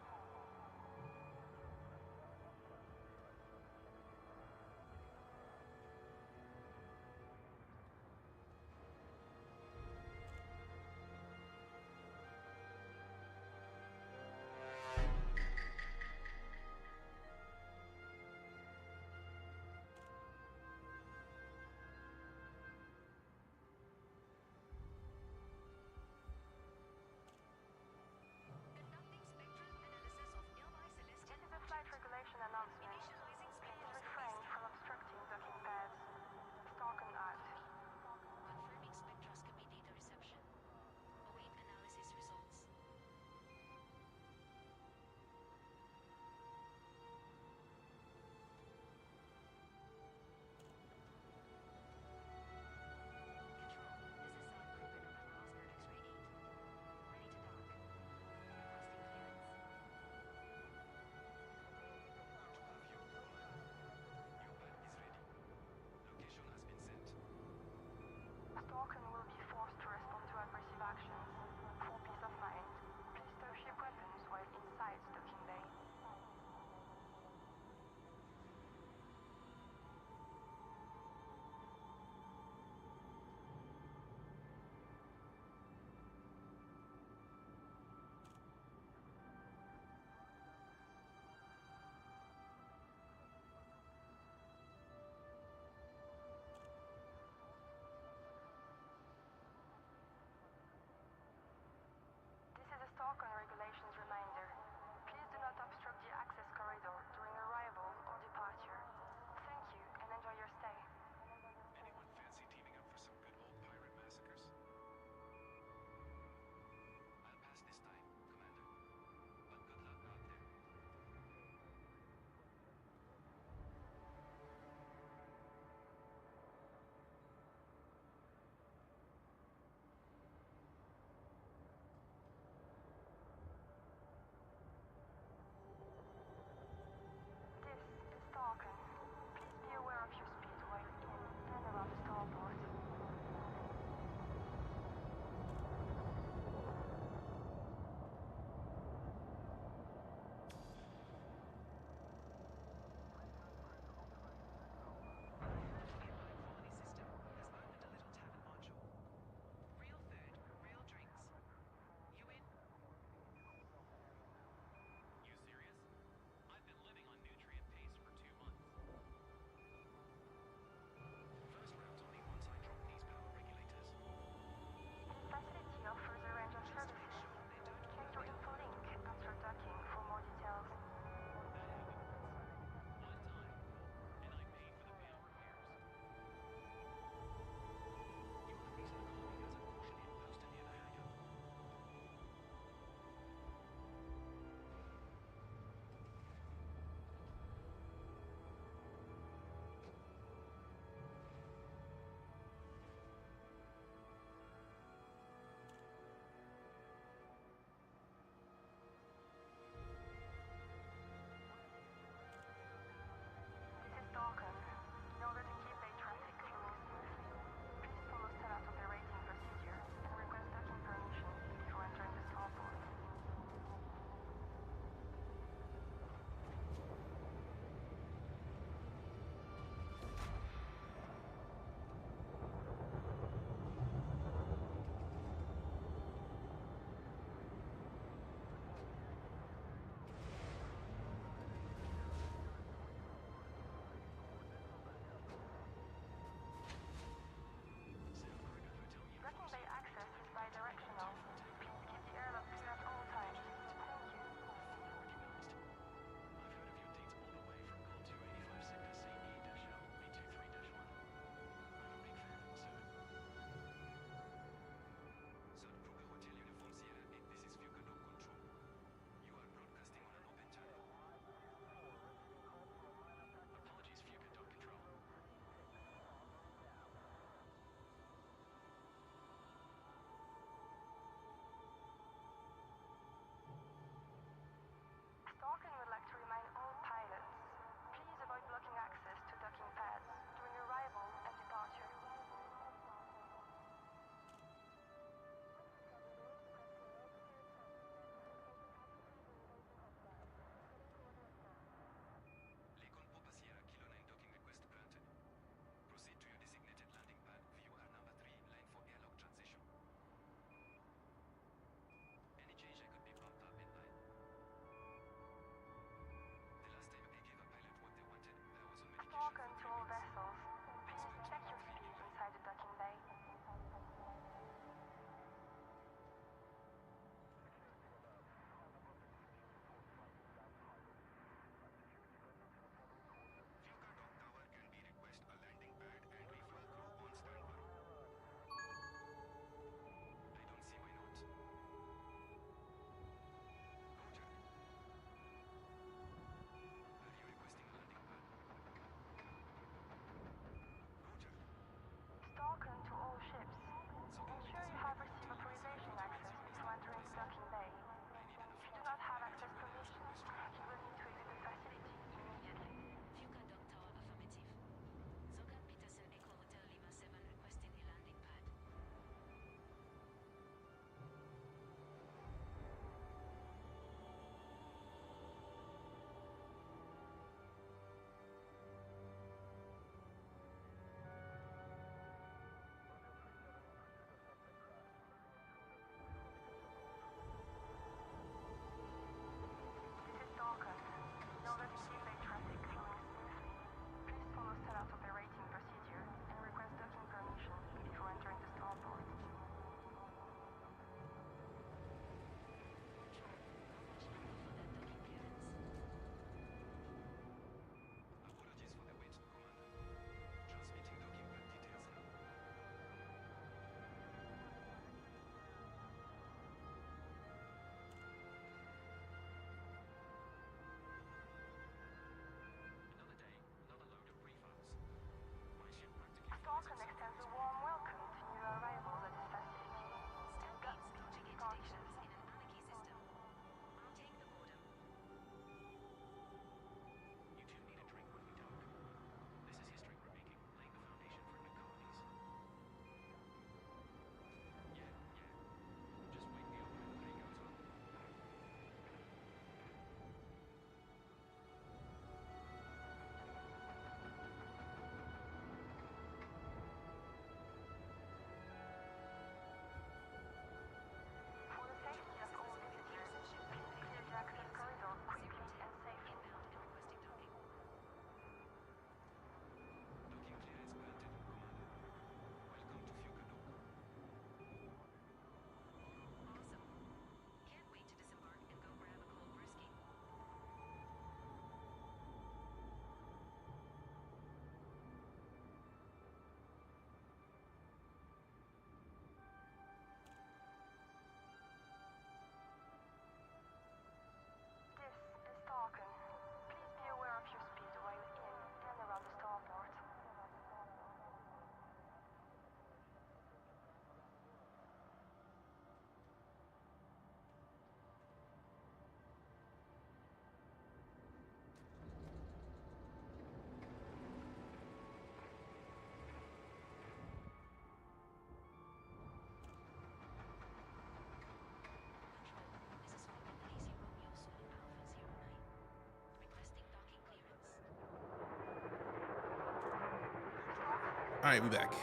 Speaker 2: All right, we back.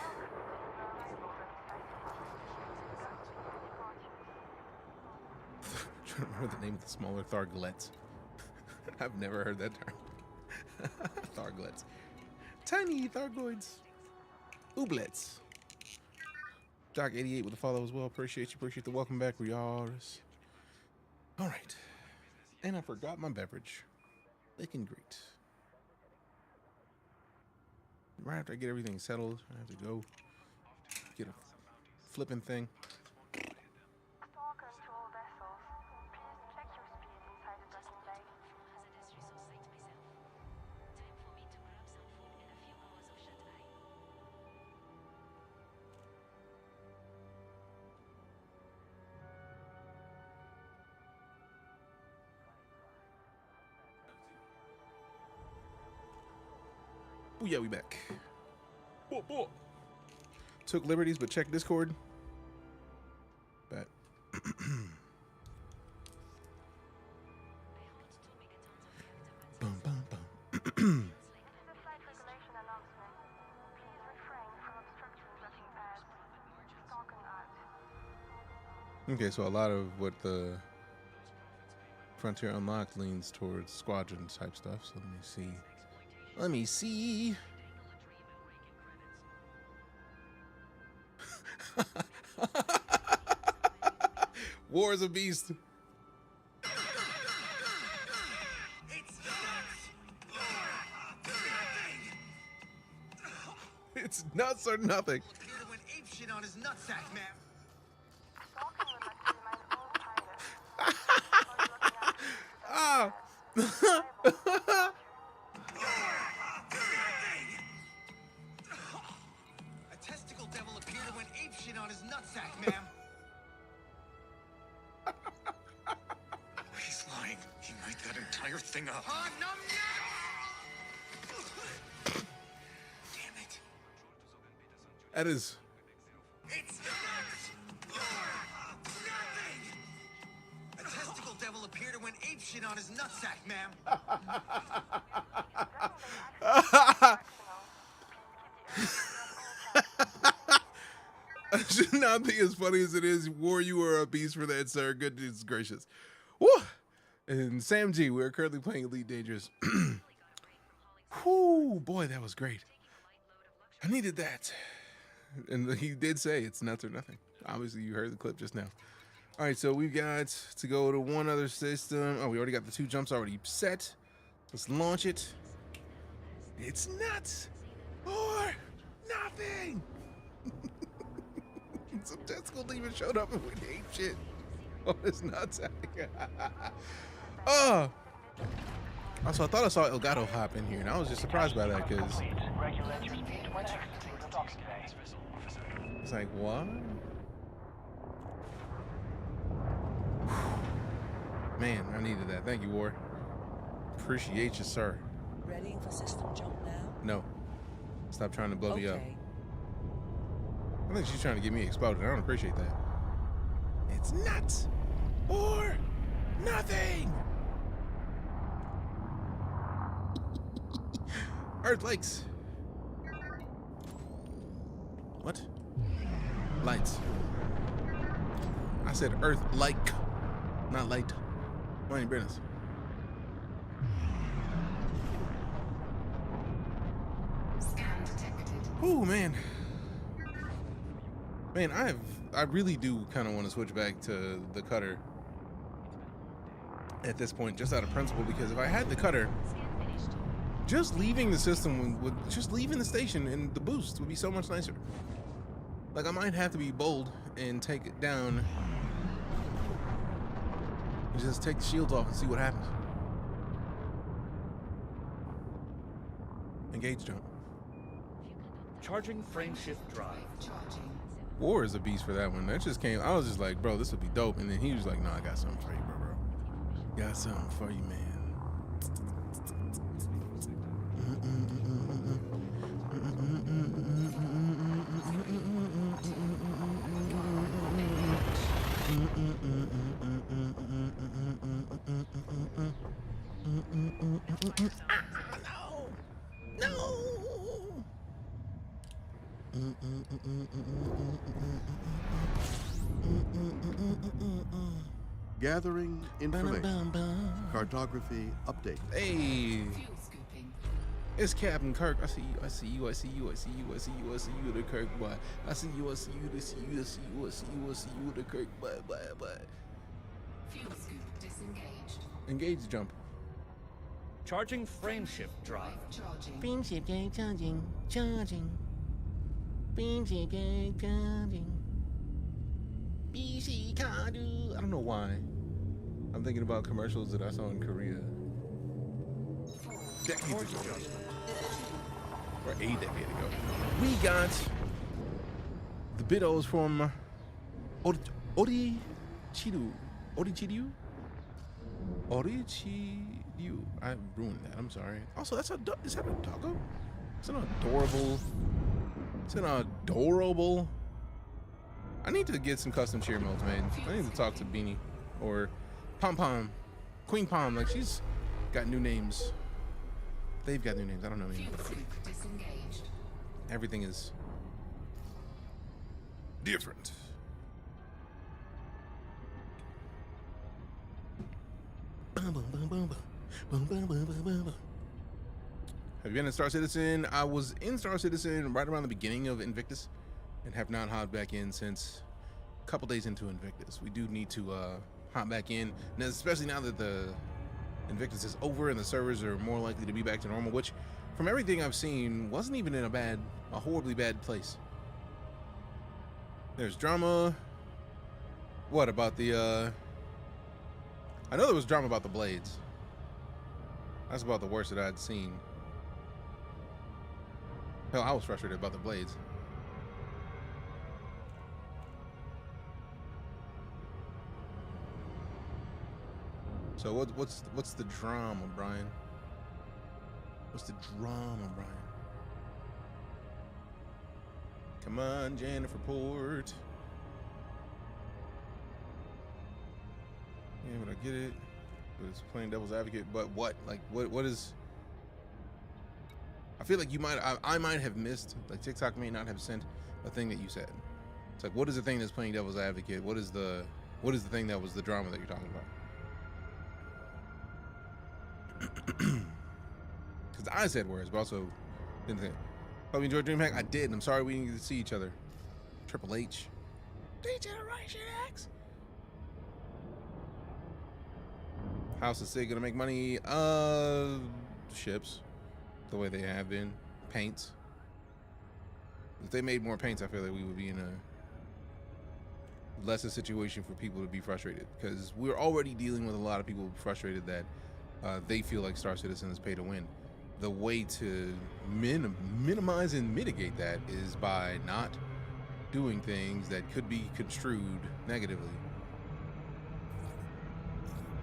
Speaker 2: Trying to remember the name of the smaller Tharglets. I've never heard that term. Tharglets. Tiny Thargoids. Ooblets. Doc88 with the follow as well. Appreciate you. Appreciate the welcome back. We are. All right. And I forgot my beverage. Looking great. Right after I get everything settled, I have to go get a flipping thing.
Speaker 11: Store control vessels. Please check your speed inside the docking bay.
Speaker 2: Oh yeah, we back. Took liberties, but check Discord. Bet. Bum, bum, bum.
Speaker 11: This is a flight regulation announcement. Please refrain from obstructing docking pads. Stalk out.
Speaker 2: Okay, so a lot of what the Frontier Unlocked leans towards squadron type stuff. So let me see. Let me see. War is a beast. It's nuts or nothing.
Speaker 3: On his nutsack, man.
Speaker 11: Stalking would like to remind all pilots.
Speaker 2: Ah.
Speaker 3: A testicle devil appeared and went apeshit on his nutsack, ma'am. He's lying. He made that entire thing up. Oh, no, no! Damn it.
Speaker 2: That is.
Speaker 3: It's nothing! A testicle devil appeared and went apeshit on his nutsack, ma'am.
Speaker 2: I should not be as funny as it is. War, you are a beast for that, sir. Goodness gracious. Woo! And Sam G, we are currently playing EliteDangerous. Whoo, boy, that was great. I needed that. And he did say it's nuts or nothing. Obviously, you heard the clip just now. All right, so we've got to go to one other system. Oh, we already got the 2 jumps already set. Let's launch it. It's nuts or nothing. Some testicle even showed up and we ate shit. Oh, it's nuts. Oh. Also, I thought I saw Elgato hop in here, and I was just surprised by that because
Speaker 9: Regulate your speed when exiting the docking bay.
Speaker 2: it's like, what? Man, I needed that. Thank you, War. Appreciate you, sir.
Speaker 6: Ready for system jump now?
Speaker 2: No. Stop trying to blow me up.
Speaker 6: Okay.
Speaker 2: I think she's trying to get me exploded. I don't appreciate that. It's nuts or nothing. Earth Lakes. What? Lights. I said Earth like, not light. Why ain't business?
Speaker 8: Scan detected.
Speaker 2: Ooh, man. Man, I really do kind of want to switch back to the cutter at this point, just out of principle, because if I had the cutter, just leaving the system would just leaving the station and the boost would be so much nicer. Like, I might have to be bold and take it down and just take the shields off and see what happens. Engage jump.
Speaker 7: Charging frame shift drive.
Speaker 2: War is a beast for that one. That just came. I was just like, bro, this would be dope. And then he was like, no, I got something for you, bro. Got something for you, man. No.
Speaker 5: Gathering information. Cartography update.
Speaker 2: Hey, it's Captain Kirk. I see you. I see you. I see you. I see you. I see you. I see you, the Kirk. Bye. I see you. I see you. I see you. I see you. I see you. I see you, the Kirk. Bye. Bye. Bye.
Speaker 8: Fuel scoop disengaged.
Speaker 2: Engage jump.
Speaker 7: Charging frame shift drive.
Speaker 8: Charging.
Speaker 2: Beam shift charging. Charging. Beam shift charging. BC Kadu. I don't know why. I'm thinking about commercials that I saw in Korea. Decades ago. Or a decade ago. We got the biddos from Orichidu. Orichidu? I ruined that. I'm sorry. Also, is that a doggo? It's an adorable. I need to get some custom cheer modes, man. I need to talk to Beanie or Pom Pom, Queen Pom. Like, she's got new names. They've got new names. I don't know any. Everything is different. Have you been in Star Citizen? I was in Star Citizen right around the beginning of Invictus and have not hopped back in since a couple days into Invictus. We do need to hop back in, and especially now that the Invictus is over and the servers are more likely to be back to normal, which from everything I've seen wasn't even in a horribly bad place. There's drama. What about the I know there was drama about the blades. That's about the worst that I'd seen. Hell, I was frustrated about the blades. So what's the drama, Brian? What's the drama, Brian? Come on, Jennifer Port. Yeah, but I get it. But it's playing devil's advocate. But what? Like, what is? I feel like I might have missed. Like, TikTok may not have sent a thing that you said. It's like, what is the thing that's playing devil's advocate? What is the thing that was the drama that you're talking about? Because I said words, but also didn't think. Hope you enjoyed DreamHack. I did. I'm sorry we didn't get to see each other. Triple H. Degeneration X. House is Sig gonna make money? Ships. The way they have been. Paints. If they made more paints, I feel like we would be in a lesser situation for people to be frustrated. Because we're already dealing with a lot of people frustrated that they feel like Star Citizen is pay to win. The way to minimize and mitigate that is by not doing things that could be construed negatively.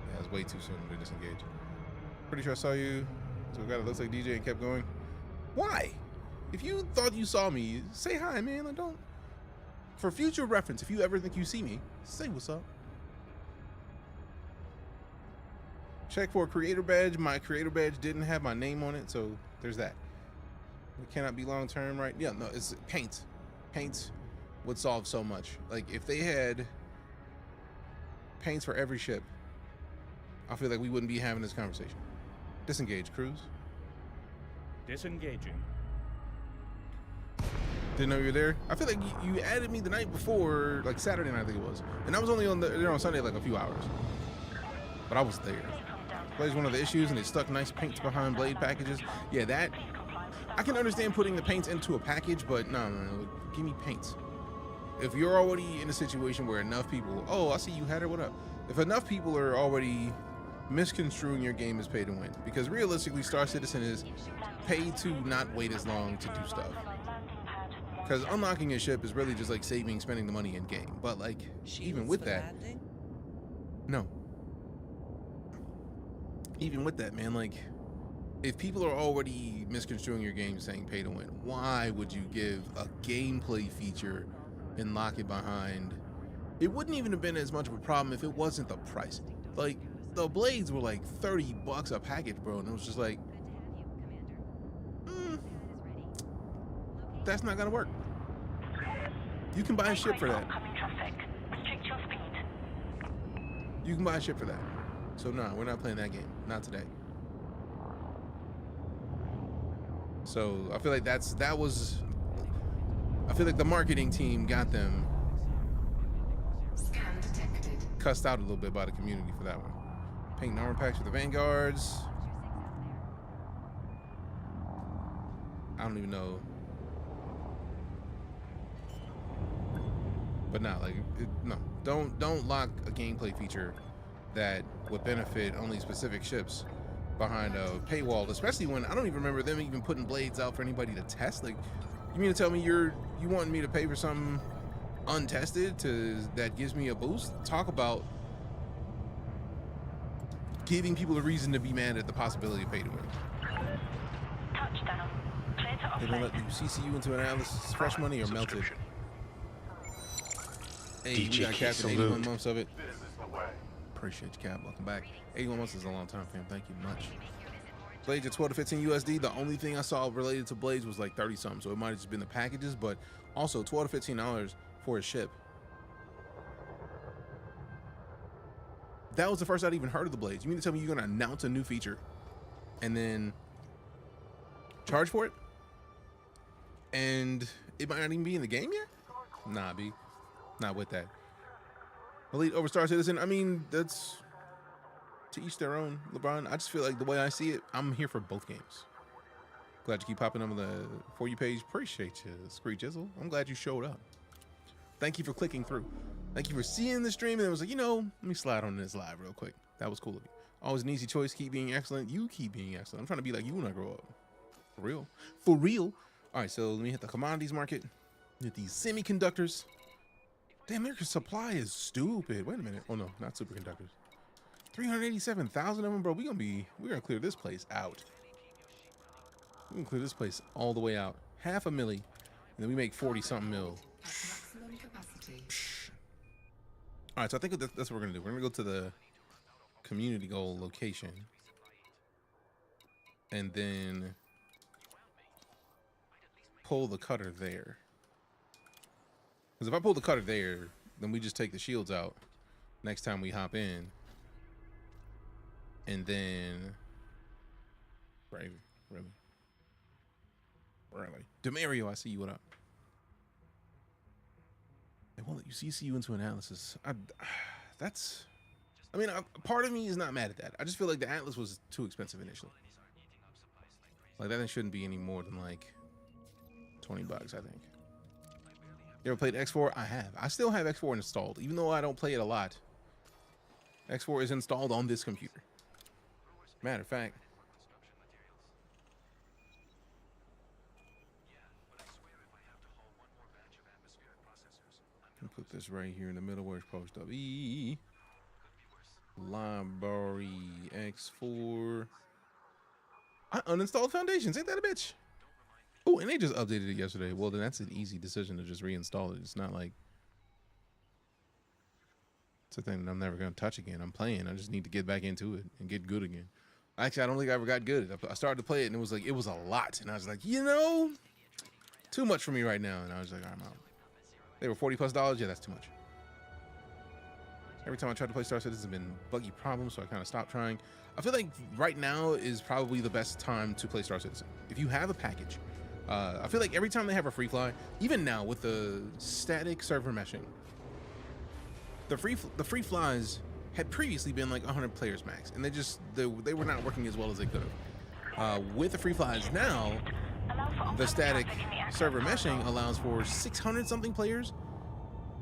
Speaker 2: Yeah, it's way too soon to disengage. Pretty sure I saw you. So we got it looks like DJ and kept going. Why? If you thought you saw me, say hi, man. Like, don't. For future reference, if you ever think you see me, say what's up. Check for a creator badge. My creator badge didn't have my name on it, so there's that. It cannot be long term, right? Yeah, no, it's paints. Paints would solve so much. Like, if they had paints for every ship, I feel like we wouldn't be having this conversation. Disengage, Cruz.
Speaker 7: Disengaging.
Speaker 2: Didn't know you were there. I feel like you added me the night before, like Saturday night, I think it was, and I was only there on Sunday like a few hours, but I was there. Blade's one of the issues, and they stuck nice paints behind blade packages. Yeah, that I can understand putting the paints into a package, but no, give me paints. If you're already in a situation where enough people, oh, I see you had it, what up? If enough people are already misconstruing your game as pay to win, because realistically, Star Citizen is paid to not wait as long to do stuff. Because unlocking a ship is really just like spending the money in game. But like, even with that, no. Even with that, man, like, if people are already misconstruing your game saying pay to win, why would you give a gameplay feature and lock it behind? It wouldn't even have been as much of a problem if it wasn't the price. Like, the blades were like $30 a package, bro, and it was just like, that's not gonna work. You can buy a ship for that.
Speaker 9: Oncoming traffic. Restrict your speed.
Speaker 2: You can buy a ship for that. So no, we're not playing that game. Not today. So I feel like I feel like the marketing team got them
Speaker 8: Scan detected.
Speaker 2: cussed out a little bit by the community for that one. Painting armor packs for the Vanguards. I don't even know. But no, like, no. Don't lock a gameplay feature that would benefit only specific ships behind a paywall, especially when I don't even remember them even putting blades out for anybody to test. Like, you mean to tell me you want me to pay for something untested that gives me a boost? Talk about giving people a reason to be mad at the possibility of pay to win.
Speaker 9: Touchdown. Clear to
Speaker 2: They don't
Speaker 9: offload.
Speaker 2: let you CCU into an Atlas fresh money or melted. Hey, we got Captain 81 months of it. Appreciate you, Cap. Welcome back. 81 months is a long time, fam. Thank you much. Blades at 12 to 15 USD. The only thing I saw related to Blades was like 30 something, so it might have just been the packages, but also $12 to $15 for a ship. That was the first I'd even heard of the Blades. You mean to tell me you're gonna announce a new feature and then charge for it? And it might not even be in the game yet? Nah, B. Not with that. Elite over Star Citizen. I mean, that's to each their own, LeBron. I just feel like the way I see it, I'm here for both games. Glad you keep popping up on the For You page. Appreciate you, Screech Jizzle. I'm glad you showed up. Thank you for clicking through. Thank you for seeing the stream. And it was like, let me slide on this live real quick. That was cool of you. Always an easy choice. Keep being excellent. You keep being excellent. I'm trying to be like you when I grow up. For real. For real. All right, so let me hit the commodities market. Hit these semiconductors. Damn, their supply is stupid. Wait a minute. Oh no, not superconductors. 387,000 of them, bro. We're gonna clear this place out. We're gonna clear this place all the way out. Half a milli, and then we make 40 something mil.
Speaker 8: Maximum capacity.
Speaker 2: All right, so I think that's what we're gonna do. We're gonna go to the community goal location, and then pull the cutter there. Because if I pull the cutter there, then we just take the shields out next time we hop in. And then... Really? Demario, I see you. What up? They won't let you CC you into analysis. Part of me is not mad at that. I just feel like the Atlas was too expensive initially. Like, that thing shouldn't be any more than like $20, I think. You ever played X4? I have. I still have X4 installed, even though I don't play it a lot. X4 is installed on this computer. Matter of fact, I'll put this right here in the middle where it's supposed to be. Library X4. I uninstalled Foundations. Ain't that a bitch? Oh, and they just updated it yesterday. Well, then that's an easy decision to just reinstall it. It's not like it's a thing that I'm never going to touch again. I'm playing. I just need to get back into it and get good again. Actually, I don't think I ever got good. I started to play it, and it was a lot. And I was like, too much for me right now. And I was like, I'm out. They were $40+. Yeah, that's too much. Every time I tried to play Star Citizen, it's been buggy problems, so I kind of stopped trying. I feel like right now is probably the best time to play Star Citizen. If you have a package, I feel like every time they have a free fly, even now with the static server meshing, the free flies had previously been like 100 players max, and they were not working as well as they could have. With the free flies now, the static server meshing allows for 600 something players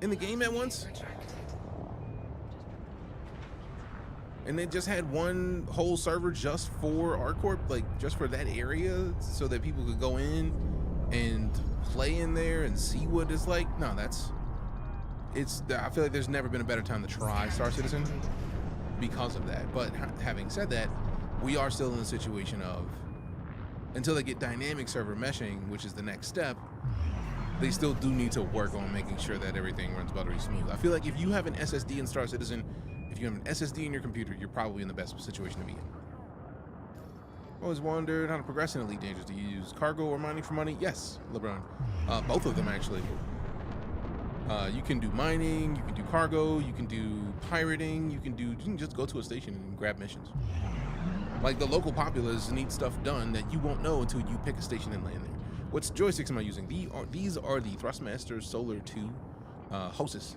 Speaker 2: in the game at once. And they just had one whole server just for ArcCorp, like just for that area, so that people could go in and play in there and see what it's like. No, I feel like there's never been a better time to try Star Citizen because of that. But having said that, we are still in a situation of, until they get dynamic server meshing, which is the next step, they still do need to work on making sure that everything runs buttery smooth. I feel like if you have an SSD in Star Citizen, if you have an SSD in your computer, you're probably in the best situation to be in. Always wondered how to progress in EliteDangerous. Do you use cargo or mining for money? Yes, LeBron. Both of them, actually. You can do mining, you can do cargo, you can do pirating, you can just go to a station and grab missions. Like, the local populace need stuff done that you won't know until you pick a station and land there. What joysticks am I using? These are the Thrustmaster Solar 2 Hostess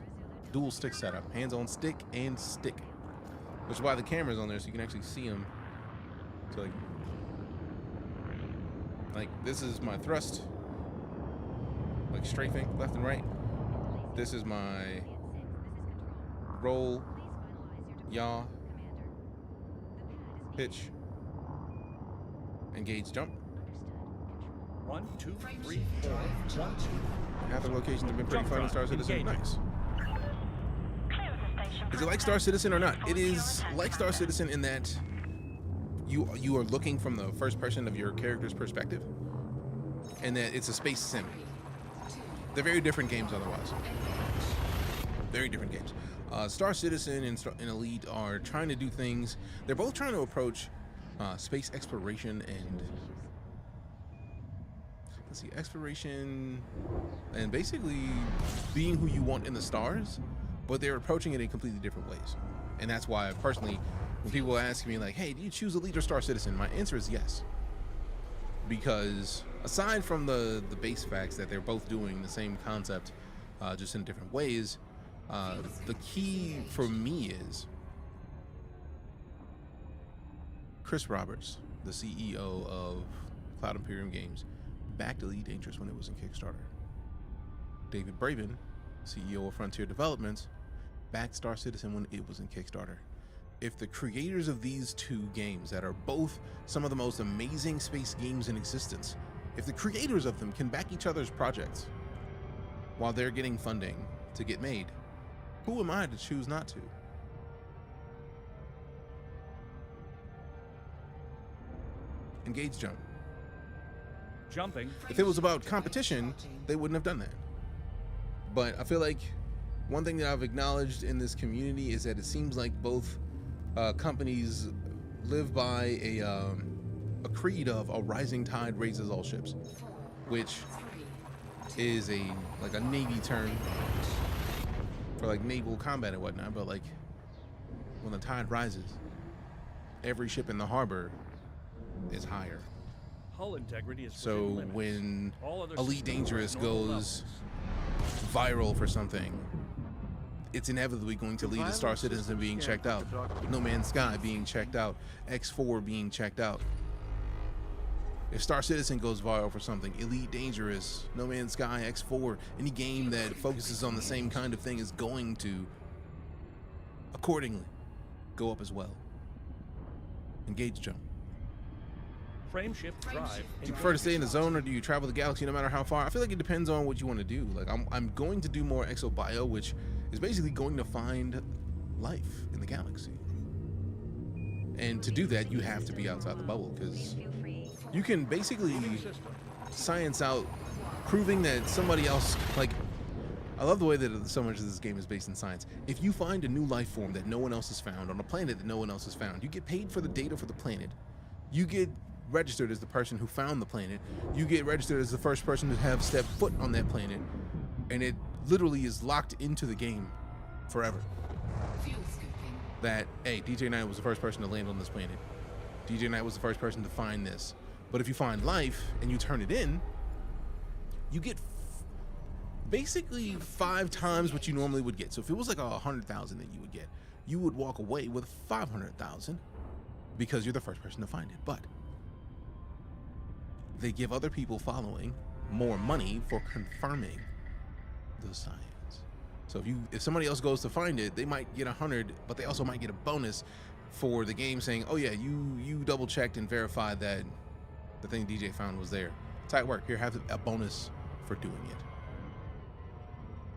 Speaker 2: dual stick setup, hands-on stick and stick, which is why the camera's on there so you can actually see them. So like this is my thrust, like strafing left and right. This is my roll, yaw, pitch, engage, jump.
Speaker 7: 1, 2, 3, 4, 1, 2.
Speaker 2: Half the locations have been pretty fun in Star Citizen. Nice.
Speaker 11: Clear the station.
Speaker 2: Is it like Star Citizen or not? It is like Star Citizen in that you are looking from the first person of your character's perspective, and that it's a space sim. They're very different games otherwise. Very different games. Star Citizen and Elite are trying to do things. They're both trying to approach space exploration and exploration and basically being who you want in the stars, but they're approaching it in completely different ways. And that's why personally, when people ask me like, hey, do you choose Elite or Star Citizen? My answer is yes. Because aside from the base facts that they're both doing the same concept, just in different ways, the key for me is Chris Roberts, the CEO of Cloud Imperium Games, backed EliteDangerous when it was in Kickstarter. David Braben, CEO of Frontier Developments, backed Star Citizen when it was in Kickstarter. If the creators of these two games that are both some of the most amazing space games in existence, if the creators of them can back each other's projects while they're getting funding to get made, who am I to choose not to? Engage, jump.
Speaker 7: Jumping.
Speaker 2: If it was about competition, they wouldn't have done that. But I feel like one thing that I've acknowledged in this community is that it seems like both companies live by a creed of a rising tide raises all ships, which is a Navy term for like naval combat and whatnot. But like when the tide rises, every ship in the harbor is higher.
Speaker 7: Hull integrity is
Speaker 2: so when EliteDangerous goes viral for something, it's inevitably going to lead to Star Citizen being checked out, No Man's Sky being checked out, X4 being checked out. If Star Citizen goes viral for something, EliteDangerous, No Man's Sky, X4, any game that focuses on the same kind of thing is going to accordingly go up as well. Engage, jump.
Speaker 7: Frame shift drive.
Speaker 2: Do you prefer to stay in the zone or do you travel the galaxy no matter how far? I feel like it depends on what you want to do. Like I'm going to do more exobio, which is basically going to find life in the galaxy. And to do that, you have to be outside the bubble, because you can basically science out proving that somebody else, like, I love the way that so much of this game is based in science. If you find a new life form that no one else has found on a planet that no one else has found, you get paid for the data for the planet. You get registered as the person who found the planet. You get registered as the first person to have stepped foot on that planet, and it literally is locked into the game forever. That, hey, DeejayKnight was the first person to land on this planet. DeejayKnight was the first person to find this. But if you find life and you turn it in, you get basically 5 times what you normally would get. So if it was like 100,000 that you would get, you would walk away with 500,000 because you're the first person to find it. But they give other people following more money for confirming the science. So if somebody else goes to find it, they might get 100, but they also might get a bonus for the game saying, oh yeah, you double checked and verified that the thing DJ found was there. Tight work. Here, have a bonus for doing it.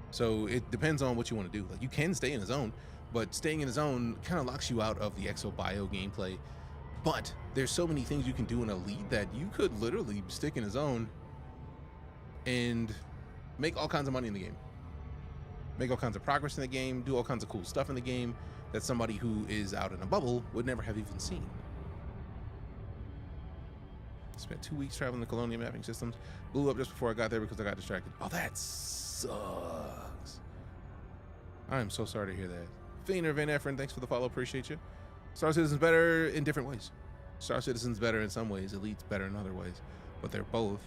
Speaker 2: So it depends on what you want to do. Like, you can stay in the zone, but staying in the zone kind of locks you out of the exobio gameplay. But there's so many things you can do in Elite that you could literally stick in a zone and make all kinds of money in the game. Make all kinds of progress in the game, do all kinds of cool stuff in the game that somebody who is out in a bubble would never have even seen. Spent 2 weeks traveling the Colonial mapping systems. Blew up just before I got there because I got distracted. Oh, that sucks. sucks. I am so sorry to hear that. Fiender Van Efren, thanks for the follow. Appreciate you. Star Citizen's better in different ways. Star Citizen's better in some ways. Elite's better in other ways. But they're both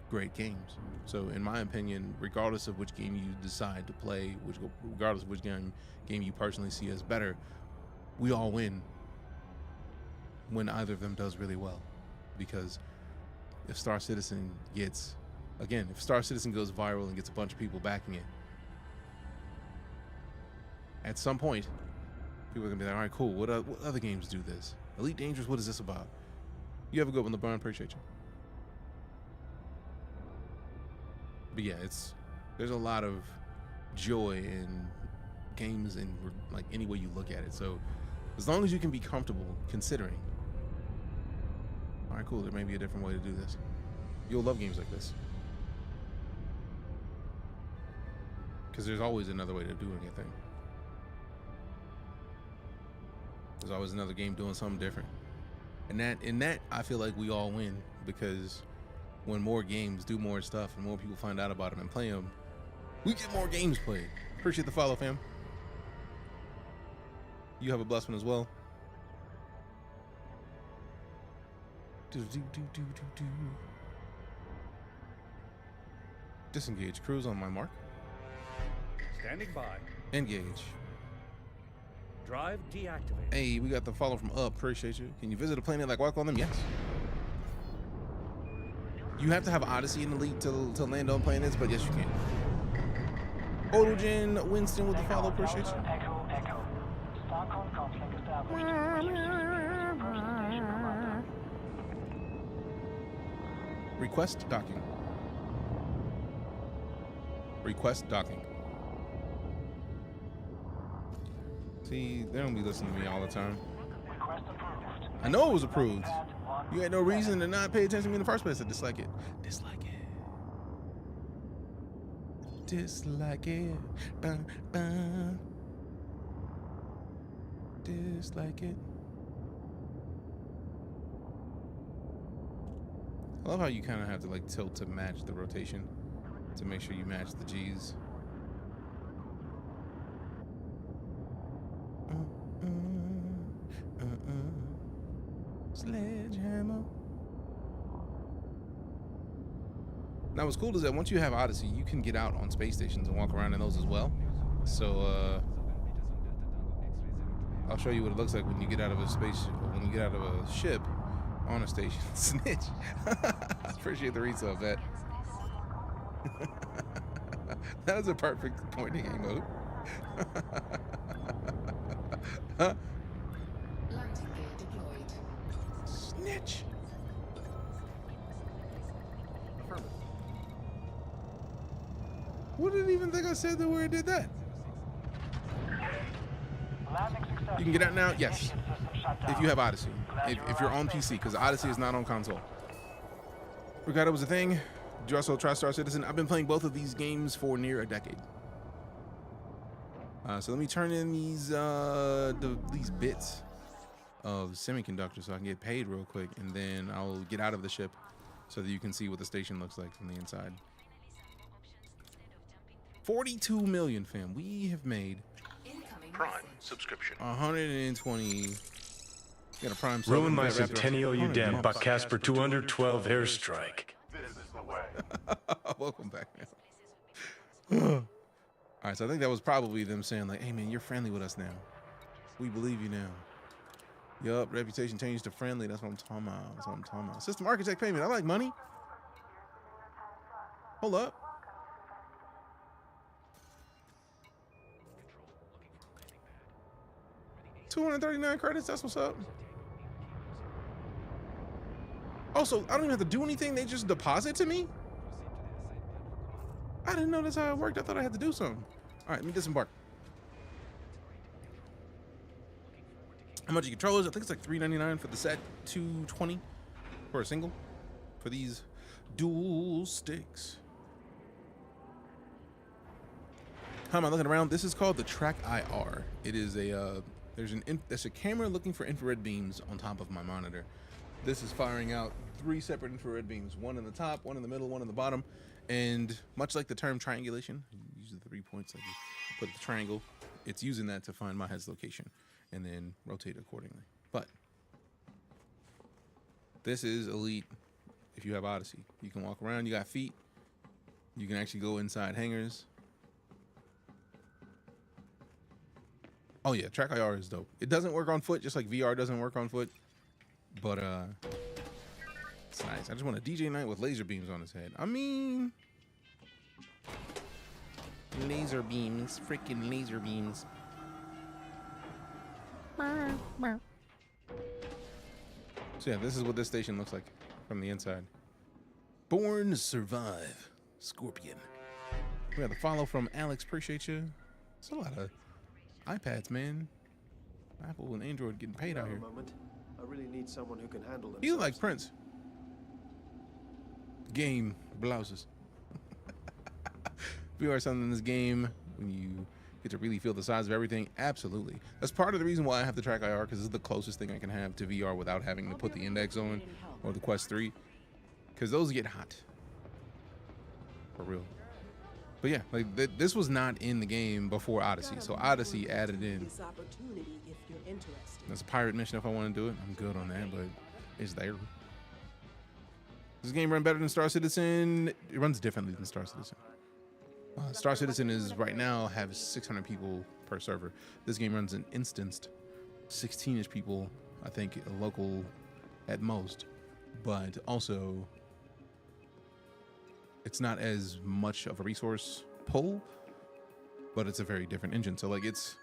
Speaker 2: great games. So in my opinion, regardless of which game you decide to play, regardless of which game you personally see as better, we all win when either of them does really well. Because if Star Citizen gets, again, if Star Citizen goes viral and gets a bunch of people backing it, at some point, people are gonna be like, all right, cool, what other games do this? EliteDangerous, what is this about? You have a good one, LeBron, appreciate you. But yeah, there's a lot of joy in games and like any way you look at it. So as long as you can be comfortable considering, all right, cool, there may be a different way to do this. You'll love games like this. Because there's always another way to do anything. There's always another game doing something different. And in that, I feel like we all win, because when more games do more stuff and more people find out about them and play them, we get more games played. Appreciate the follow, fam. You have a blessed one as well. Disengage. Cruise on my mark.
Speaker 7: Standing by.
Speaker 2: Engage.
Speaker 7: Drive deactivated.
Speaker 2: Hey, we got the follow from Up. Appreciate you. Can you visit a planet like walk on them? Yes. You have to have Odyssey and Elite to land on planets, but yes, you can. Odogen Winston with the follow. Appreciate you.
Speaker 9: Echo, echo. Stockholm conflict established.
Speaker 2: Request docking. Request docking. See, they don't be listening to me all the time. I know it was approved. You had no reason to not pay attention to me in the first place. I dislike it. Dislike it. Dislike it. Bum, bum. Dislike it. I love how you kind of have to like tilt to match the rotation to make sure you match the G's. Sledgehammer. Now what's cool is that once you have Odyssey, you can get out on space stations and walk around in those as well. So I'll show you what it looks like when you get out of a ship on a station. Snitch. Appreciate the resub, that. That was a perfect pointing emote. Huh?
Speaker 8: Landing gear deployed.
Speaker 2: Snitch. What did it even think I said that where it did that? You can get out now? Yes. If you have Odyssey. If you're on PC, because Odyssey is not on console. Forgot it was a thing. Did you also try Star Citizen? I've been playing both of these games for near a decade. So let me turn in these bits of semiconductors so I can get paid real quick, and then I'll get out of the ship so that you can see what the station looks like from the inside. 42 million, fam. We have made
Speaker 1: Prime subscription.
Speaker 2: 120. Got a Prime sub.
Speaker 12: Ruin my Centennial, you damn Buck Casper 212 airstrike.
Speaker 1: This is the way.
Speaker 2: Welcome back, man. All right, so I think that was probably them saying like, hey man, you're friendly with us now. We believe you now. Yup, reputation changed to friendly. That's what I'm talking about. That's what I'm talking about. System architect payment. I like money. Hold up. $239 credits. That's what's up. Also, I don't even have to do anything. They just deposit to me. I didn't know that's how it worked. I thought I had to do something. All right, let me disembark. How much are controllers? I think it's like $399 for the set, $220 for a single for these dual sticks. How am I looking around? This is called the Track IR. It is a there's a camera looking for infrared beams on top of my monitor. This is firing out 3 separate infrared beams, one in the top, one in the middle, one in the bottom. And much like the term triangulation, gives you the 3 points. Like you put the triangle, it's using that to find my head's location and then rotate accordingly. But this is Elite. If you have Odyssey, you can walk around. You got feet. You can actually go inside hangars. Oh yeah, track IR is dope. It doesn't work on foot, just like VR doesn't work on foot. But it's nice. I just want a DeejayKnight with laser beams on his head. I mean, laser beams, freaking laser beams. So yeah, this is what this station looks like from the inside. Born to Survive, Scorpion. We got the follow from Alex. Appreciate you. It's a lot of iPads, man. Apple and Android getting paid out here.
Speaker 13: I really need someone who can handle them.
Speaker 2: You like Prince. Game blouses. VR is something in this game when you get to really feel the size of everything. Absolutely. That's part of the reason why I have the track IR, because this is the closest thing I can have to VR without having to put the index on or the Quest 3, because those get hot for real. But yeah, like this was not in the game before Odyssey, so Odyssey added in. That's a pirate mission if I want to do it. I'm good on that, but it's there. Does this game run better than Star Citizen? It runs differently than Star Citizen. Star Citizen is right now have 600 people per server. This game runs an instanced 16-ish people, I think, local at most, but also it's not as much of a resource pull, but it's a very different engine. So like it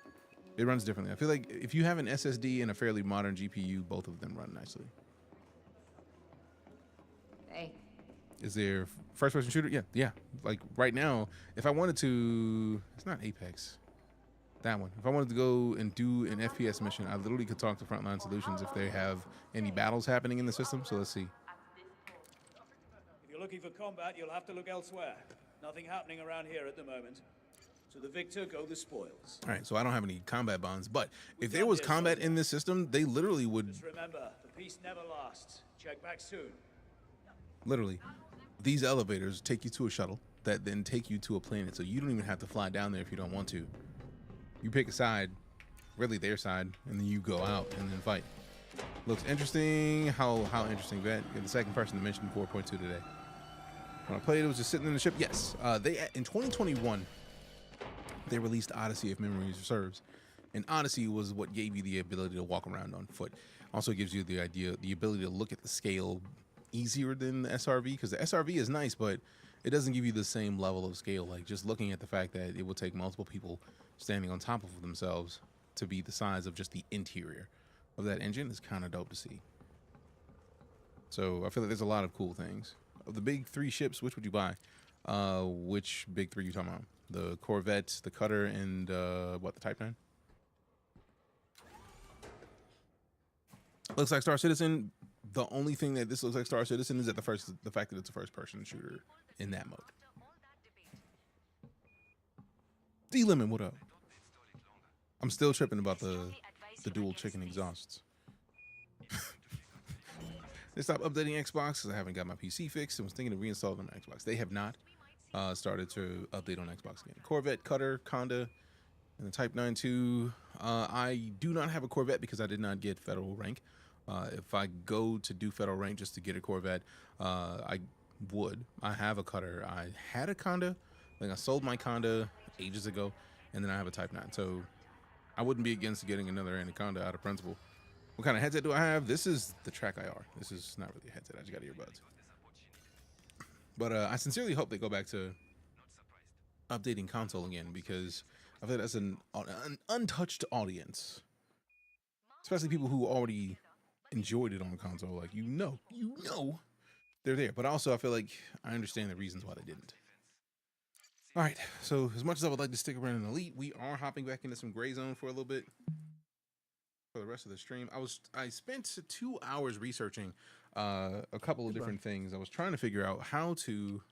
Speaker 2: runs differently. I feel like if you have an SSD and a fairly modern GPU, both of them run nicely.
Speaker 14: Hey.
Speaker 2: Is there first-person shooter? Yeah. Like right now, if I wanted to, it's not Apex. That one. If I wanted to go and do an FPS mission, I literally could talk to Frontline Solutions if they have any battles happening in the system. So let's see.
Speaker 15: If you're looking for combat, you'll have to look elsewhere. Nothing happening around here at the moment. So the victor go the spoils.
Speaker 2: All right, so I don't have any combat bonds, but if there was combat in this system, they literally would.
Speaker 15: Just remember, the peace never lasts. Check back soon.
Speaker 2: Literally, these elevators take you to a shuttle that then take you to a planet, so you don't even have to fly down there if you don't want to. You pick a side, really their side, and then you go out and then fight. Looks interesting. How interesting that? You're the second person to mention 4.2 today. When I played, it was just sitting in the ship. Yes, they in 2021 they released Odyssey, if memory serves, and Odyssey was what gave you the ability to walk around on foot. Also gives you the ability to look at the scale easier than the SRV, because the SRV is nice, but it doesn't give you the same level of scale. Like just looking at the fact that it will take multiple people standing on top of themselves to be the size of just the interior of that engine is kind of dope to see. So I feel like there's a lot of cool things. Of the big three ships, which would you buy? Which big three you talking about? The Corvette, the Cutter, and what, the Type 9? Looks like Star Citizen. The only thing that this looks like Star Citizen is that the fact that it's a first-person shooter in that mode. D-Lemon, what up? I'm still tripping about the dual chicken exhausts. They stopped updating Xbox because I haven't got my PC fixed and was thinking of reinstalling on Xbox. They have not started to update on Xbox again. Corvette, Cutter, Conda, and the Type 9 2. I do not have a Corvette because I did not get federal rank. If I go to do federal rank just to get a Corvette, I would. I have a Cutter. I had a Conda. I think I sold my Conda ages ago, and then I have a Type 9. So I wouldn't be against getting another Anaconda out of principle. What kind of headset do I have? This is the Track IR. This is not really a headset. I just got earbuds. But I sincerely hope they go back to updating console again, because I feel like that's an untouched audience, especially people who already enjoyed it on console. Like you know, they're there. But also, I feel like I understand the reasons why they didn't. All right. So as much as I would like to stick around in Elite, we are hopping back into some Gray Zone for a little bit. For the rest of the stream, I spent 2 hours researching a couple of different things. I was trying to figure out how to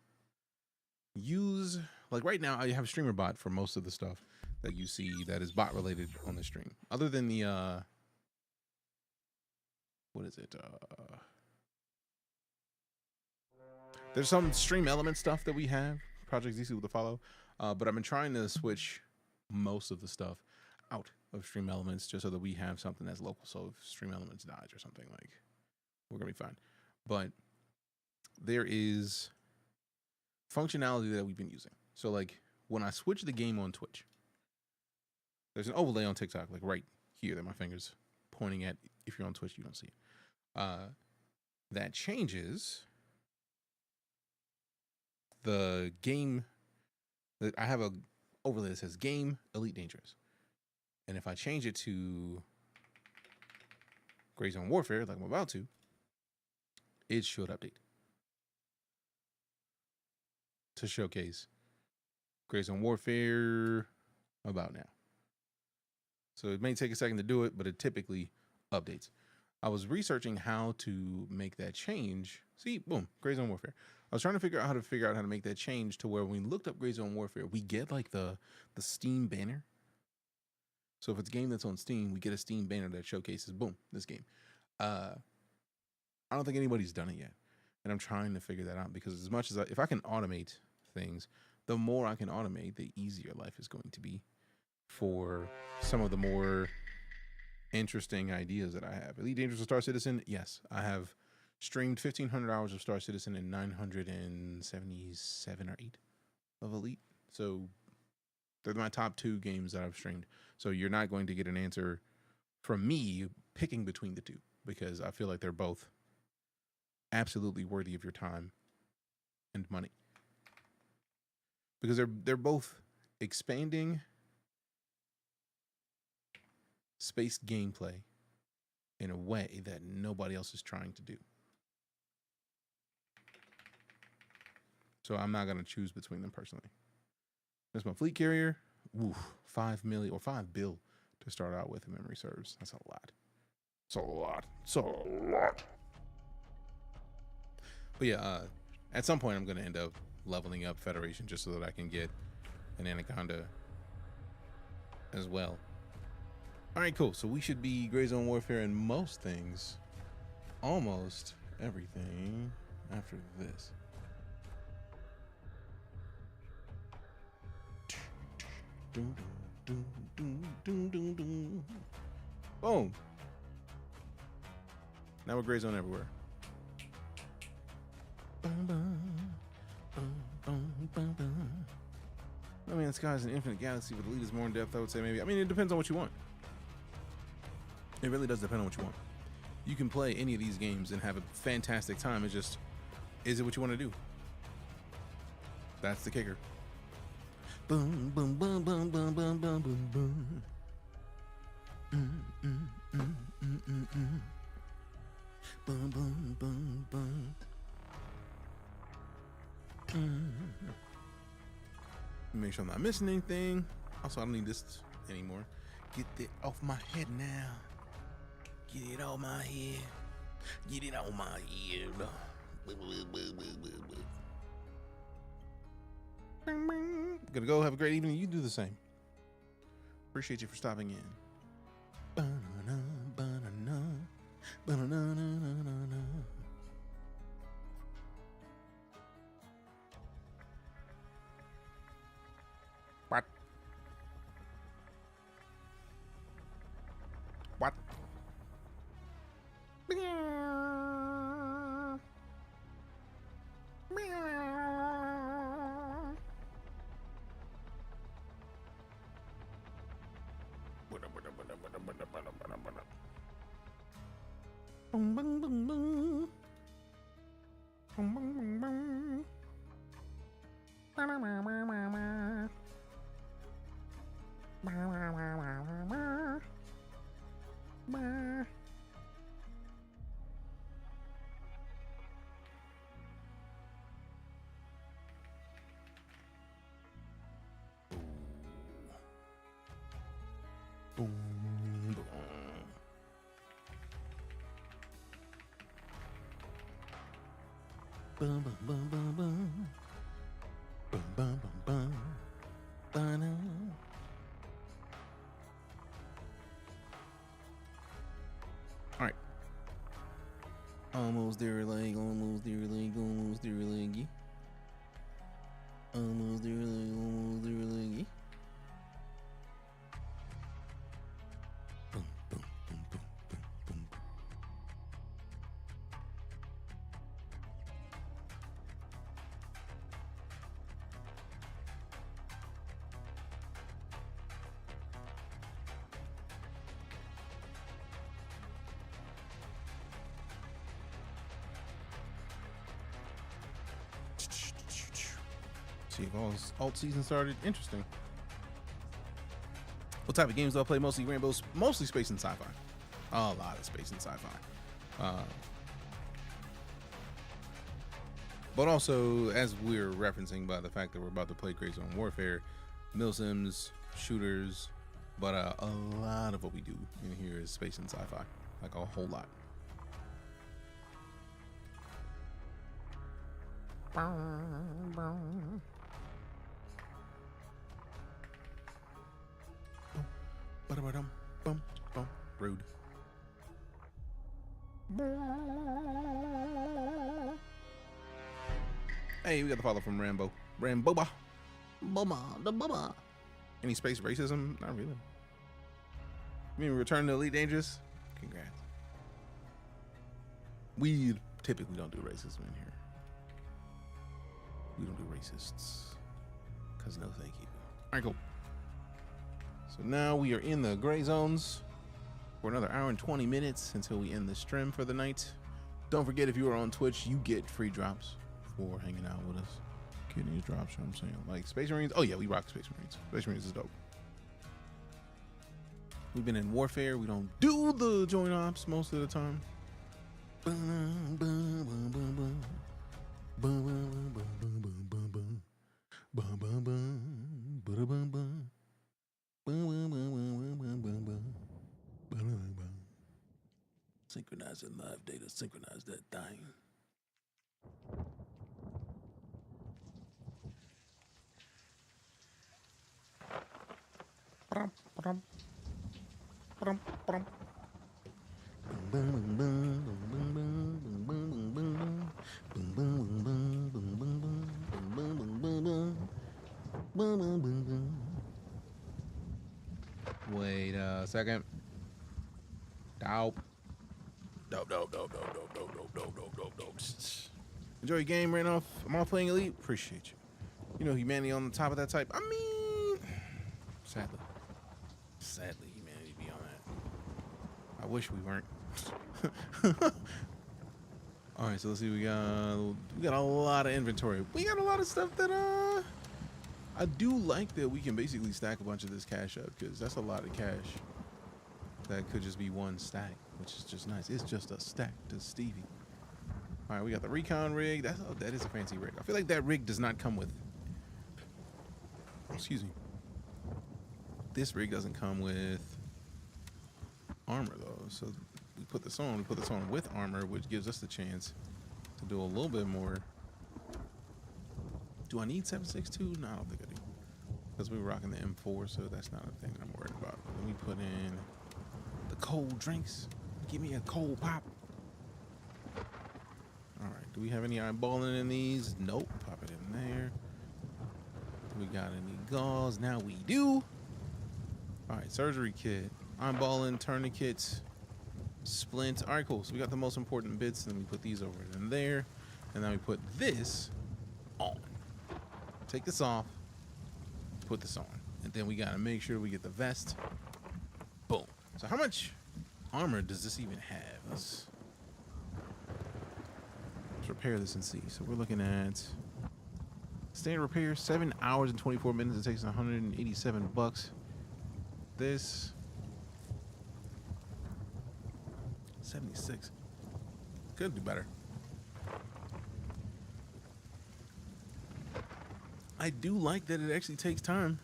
Speaker 2: use, like right now I have a streamer bot for most of the stuff that you see that is bot related on the stream, other than the what is it, there's some stream element stuff that we have Project ZC with the follow, But I've been trying to switch most of the stuff out of Stream Elements just so that we have something that's local. So if Stream Elements dies or something, like, we're gonna be fine. But there is functionality that we've been using. So like when I switch the game on Twitch, there's an overlay on TikTok, like right here that my finger's pointing at. If you're on Twitch, you don't see it. That changes the game. I have a overlay that says game EliteDangerous. And if I change it to GrayZoneWarfare, like I'm about to, it should update to showcase GrayZoneWarfare about now. So it may take a second to do it, but it typically updates. I was researching how to make that change. See, boom, GrayZoneWarfare. I was trying to figure out how to make that change to where when we looked up GrayZoneWarfare, we get like the Steam banner. So if it's a game that's on Steam, we get a Steam banner that showcases, boom, this game. I don't think anybody's done it yet. And I'm trying to figure that out because as much as if I can automate things, the more I can automate, the easier life is going to be for some of the more interesting ideas that I have. EliteDangerous of Star Citizen, yes, I have streamed 1,500 hours of Star Citizen and 977 or 8 of Elite. So they're my top 2 games that I've streamed. So you're not going to get an answer from me picking between the two because I feel like they're both absolutely worthy of your time and money. Because they're both expanding space gameplay in a way that nobody else is trying to do. So I'm not going to choose between them personally. That's my fleet carrier. Oof, 5 million or 5 bill to start out with in memory serves. That's a lot. It's a lot. It's a lot. But yeah, at some point I'm going to end up leveling up Federation just so that I can get an Anaconda as well. All right, cool. So we should be GrayZoneWarfare in most things, almost everything after this. Boom. Now we're GrayZone everywhere. I mean, the sky's an infinite galaxy, but Elite is more in depth, I would say, maybe. I mean, it depends on what you want. It really does depend on what you want. You can play any of these games and have a fantastic time. It's just, is it what you want to do? That's the kicker. Boom, boom, boom, boom, boom, boom, boom, boom, boom. Boom, boom, boom, boom. Make sure I'm not missing anything. Also, I don't need this anymore. Get it off my head now. Get it off my head. Get it off my head. Gonna go. Have a great evening. You do the same. Appreciate you for stopping in. What? What? Bum bum bum bum bum. Bum bum bum bum. Ba-na. All right. Almost there, leg. Almost there, leg. Almost there, leggy. Almost there, leg. Almost there, See if alt season started. Interesting. What type of games do I play? Mostly Rainbows, mostly space and sci-fi. A lot of space and sci-fi. But also, as we're referencing by the fact that we're about to play GrayZoneWarfare, milsims, shooters, but a lot of what we do in here is space and sci-fi, like a whole lot. Rude. Hey, we got the follow from Rambo. Ramboba. Bubba. Any space racism? Not really. You mean return to EliteDangerous? Congrats. We typically don't do racism in here. We don't do racists. Cause no thank you. Alright, cool. So now we are in the gray zones for another hour and 20 minutes until we end the stream for the night. Don't forget, if you are on Twitch, you get free drops for hanging out with us. Getting these drops, you know what I'm saying? Like Space Marines. Oh yeah, we rock Space Marines. Space Marines is dope. We've been in warfare. We don't do the joint ops most of the time. Synchronizing live data. Synchronize that thing. Wait a second. Dope. Enjoy your game, ran off. Am I playing Elite? Appreciate you. You know, humanity on the top of that type. I mean, sadly, humanity be on that. I wish we weren't. All right, so let's see. We got a lot of inventory. We got a lot of stuff that I do like that we can basically stack a bunch of this cash up, because that's a lot of cash. That could just be one stack, which is just nice. It's just a stack to Stevie. All right, we got the recon rig. That is a fancy rig. I feel like that rig does not come with. Excuse me. This rig doesn't come with armor though, so we put this on. We put this on with armor, which gives us the chance to do a little bit more. Do I need 7.62? No, I don't think I do, because we're rocking the M4, so that's not a thing that I'm worried about. Let me put in the cold drinks. Give me a cold pop. All right, do we have any eyeballing in these? Nope. Pop it in there. Do we got any gauze? Now we do. All right, surgery kit, eyeballing, tourniquets, splints. All right, cool. So we got the most important bits, and then we put these over in there, and then we put this on. Take this off, put this on, and then we gotta make sure we get the vest. Boom. So how much armor does this even have? Let's repair this and see. So we're looking at standard repair, 7 hours and 24 minutes. It takes 187 bucks. This 76. Could do better. I do like that it actually takes time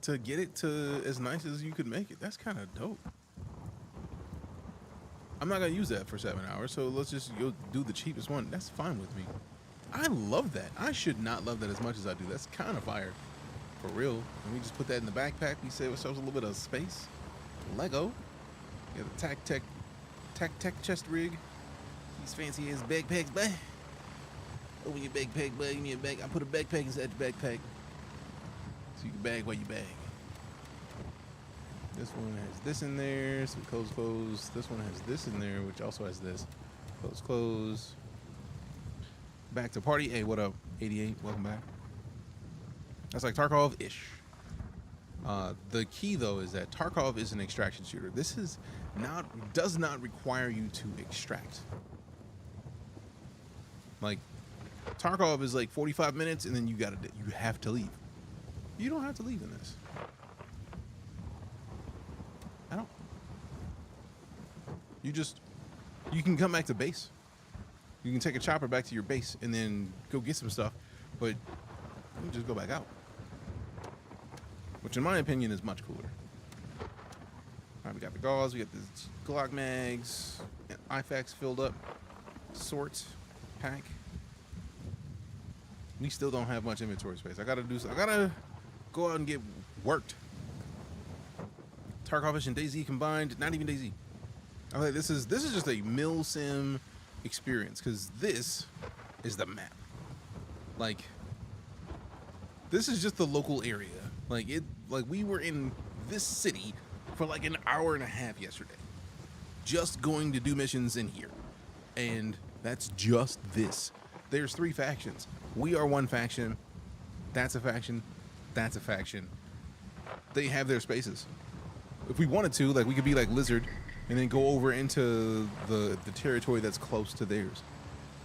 Speaker 2: to get it to as nice as you could make it. That's kind of dope. I'm not gonna use that for 7 hours, so let's just go do the cheapest one. That's fine with me. I love that. I should not love that as much as I do. That's kind of fire. For real. And we just put that in the backpack. We save ourselves a little bit of space. Lego. We got the tac chest rig. These fancy ass backpacks, boy. Open your backpack, boy. Give me a bag. I put a backpack inside your backpack, so you can bag while you bag. This one has this in there, some clothes. This one has this in there, which also has this. Clothes. Back to party. Hey, what up? 88, welcome back. That's like Tarkov-ish. The key though is that Tarkov is an extraction shooter. This does not require you to extract. Like, Tarkov is like 45 minutes, and then you have to leave. You don't have to leave in this. I don't. You can come back to base. You can take a chopper back to your base and then go get some stuff, but you can just go back out. Which in my opinion is much cooler. All right, we got the gauze, we got the Glock mags, IFAKs filled up, sort, pack. We still don't have much inventory space. I gotta go out and get worked. Tarkovish and DayZ combined, not even DayZ. I think this is just a mil sim experience, because this is the map. Like, this is just the local area. Like we were in this city for like an hour and a half yesterday, just going to do missions in here, and that's just this. There's 3 factions. We are one faction. That's a faction. That's a faction. They have their spaces. If we wanted to, like, we could be like Lizard and then go over into the territory that's close to theirs,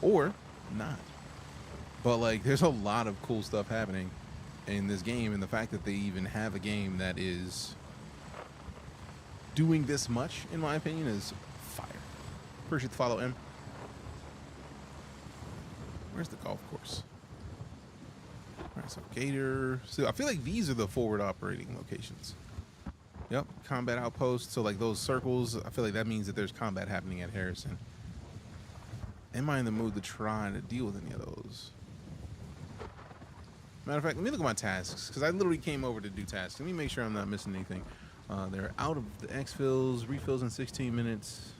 Speaker 2: or not. But like, there's a lot of cool stuff happening in this game, and the fact that they even have a game that is doing this much, in my opinion, is fire. Appreciate the follow, M. Where's the golf course? All right, so Gator. So I feel like these are the forward operating locations. Yep, combat outpost. So like those circles, I feel like that means that there's combat happening at Harrison. Am I in the mood to try to deal with any of those? Matter of fact, let me look at my tasks, because I literally came over to do tasks. Let me make sure I'm not missing anything. They're out of the exfills, refills in 16 minutes.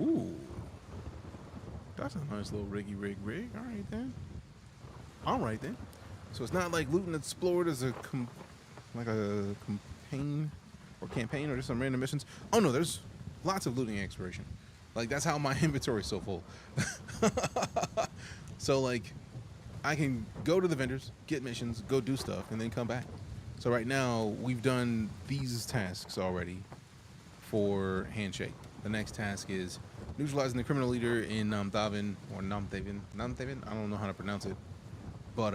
Speaker 2: Ooh. That's a nice little rig. All right then. All right then. So it's not like Loot and Explore as a campaign or just some random missions. Oh no, there's lots of looting and exploration. Like, that's how my inventory is so full. So like, I can go to the vendors, get missions, go do stuff, and then come back. So right now we've done these tasks already for Handshake. The next task is neutralizing the criminal leader in Namthaven. I don't know how to pronounce it, but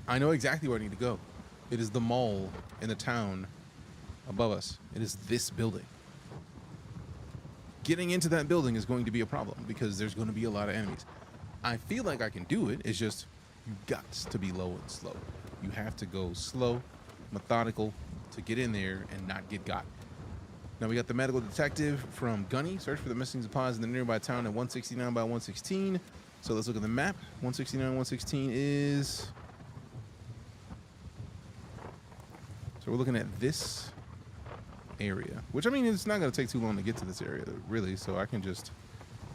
Speaker 2: I know exactly where I need to go. It is the mall in the town above us. It is this building. Getting into that building is going to be a problem because there's going to be a lot of enemies. I feel like I can do it. It's just, you got to be low and slow. You have to go slow, methodical to get in there and not get got. Now we got the medical detective from Gunny. Search for the missing supplies in the nearby town at 169 by 116. So let's look at the map. 169, 116 is... So we're looking at this area, which, I mean, it's not going to take too long to get to this area, really. So I can just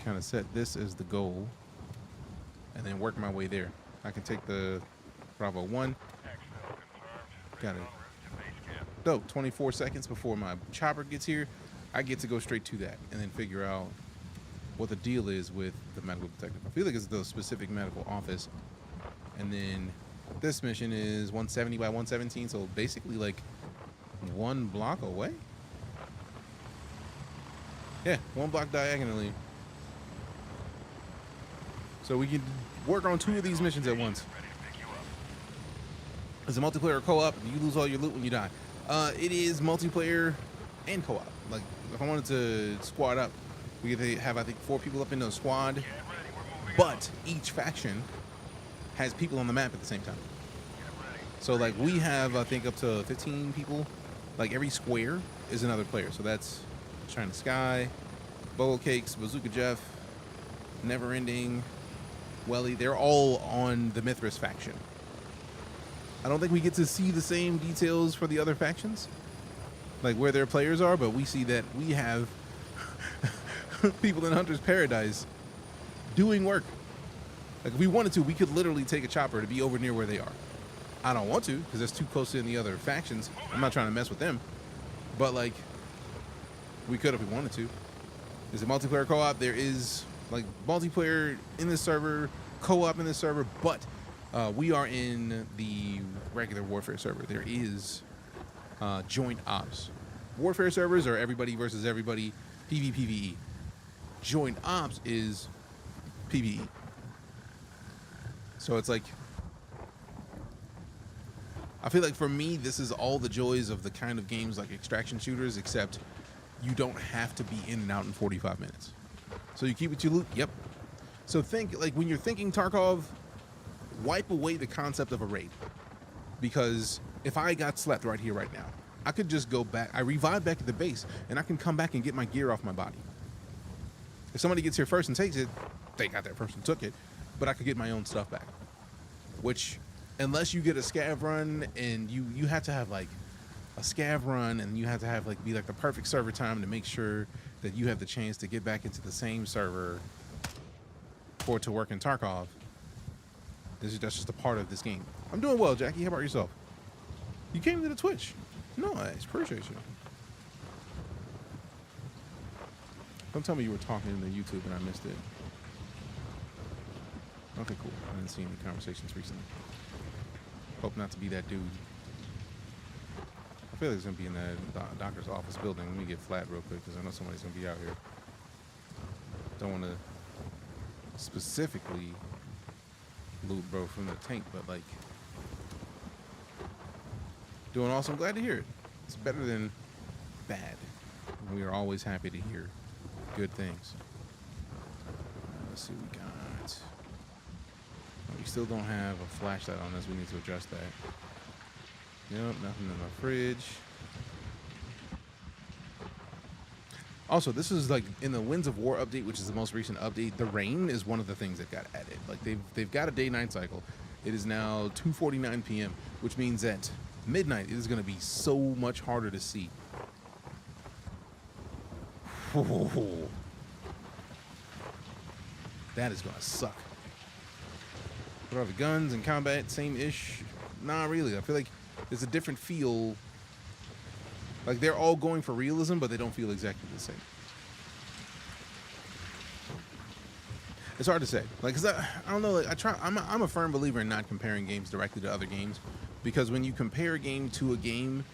Speaker 2: kind of set this as the goal and then work my way there. I can take the Bravo 1. Got it. Dope. 24 seconds before my chopper gets here, I get to go straight to that and then figure out what the deal is with the medical detective. I feel like it's the specific medical office. And then this mission is 170 by 117, so basically like 1 block away. Yeah, 1 block diagonally. So we can work on 2 of these missions at once. It's a multiplayer co-op. You lose all your loot when you die. It is multiplayer and co-op. Like, if I wanted to squad up, we could have, I think, 4 people up in the squad. But each faction has people on the map at the same time. So, like, we have, I think, up to 15 people. Like, every square is another player. So that's China Sky, Bogo Cakes, Bazooka Jeff, Never Ending, Welly. They're all on the Mithras faction. I don't think we get to see the same details for the other factions, like where their players are, but we see that we have people in Hunter's Paradise doing work. Like, if we wanted to, we could literally take a chopper to be over near where they are. I don't want to, because that's too close to the other factions. I'm not trying to mess with them. But, like, we could if we wanted to. There's a multiplayer co-op. There is, like, multiplayer in this server, co-op in this server, but we are in the regular Warfare server. There is joint ops. Warfare servers are everybody versus everybody, PvPvE. Joint ops is PvE. So it's like, I feel like for me, this is all the joys of the kind of games like extraction shooters, except you don't have to be in and out in 45 minutes. So you keep what you loot. Yep. So think, like, when you're thinking Tarkov, wipe away the concept of a raid. Because if I got slept right here, right now, I could just go back. I revive back at the base, and I can come back and get my gear off my body. If somebody gets here first and takes it, they got that person took it, but I could get my own stuff back. Which, unless you get a scav run, and you have to have like a scav run, and you have to have like be like the perfect server time to make sure that you have the chance to get back into the same server for it to work in Tarkov. That's just a part of this game. I'm doing well, Jackie. How about yourself? You came to the Twitch. Nice, appreciate you. Don't tell me you were talking in the YouTube and I missed it. Okay, cool. I didn't see any conversations recently. Hope not to be that dude. I feel like it's gonna be in that doctor's office building. Let me get flat real quick because I know somebody's gonna be out here. Don't want to specifically loot bro from the tank, but like doing awesome. Glad to hear it. It's better than bad. We are always happy to hear good things. Let's see what we got. We still don't have a flashlight on us. We need to adjust that. Yep, nothing in the fridge. Also, this is like in the Winds of War update, which is the most recent update. The rain is one of the things that got added. Like they've got a day-night cycle. It is now 2:49 p.m., which means that midnight it is going to be so much harder to see. That is going to suck. What are the guns and combat? Same-ish? Nah, really. I feel like there's a different feel. Like they're all going for realism, but they don't feel exactly the same. It's hard to say. Like, 'cause I don't know. Like, I'm a firm believer in not comparing games directly to other games, because when you compare a game to a game,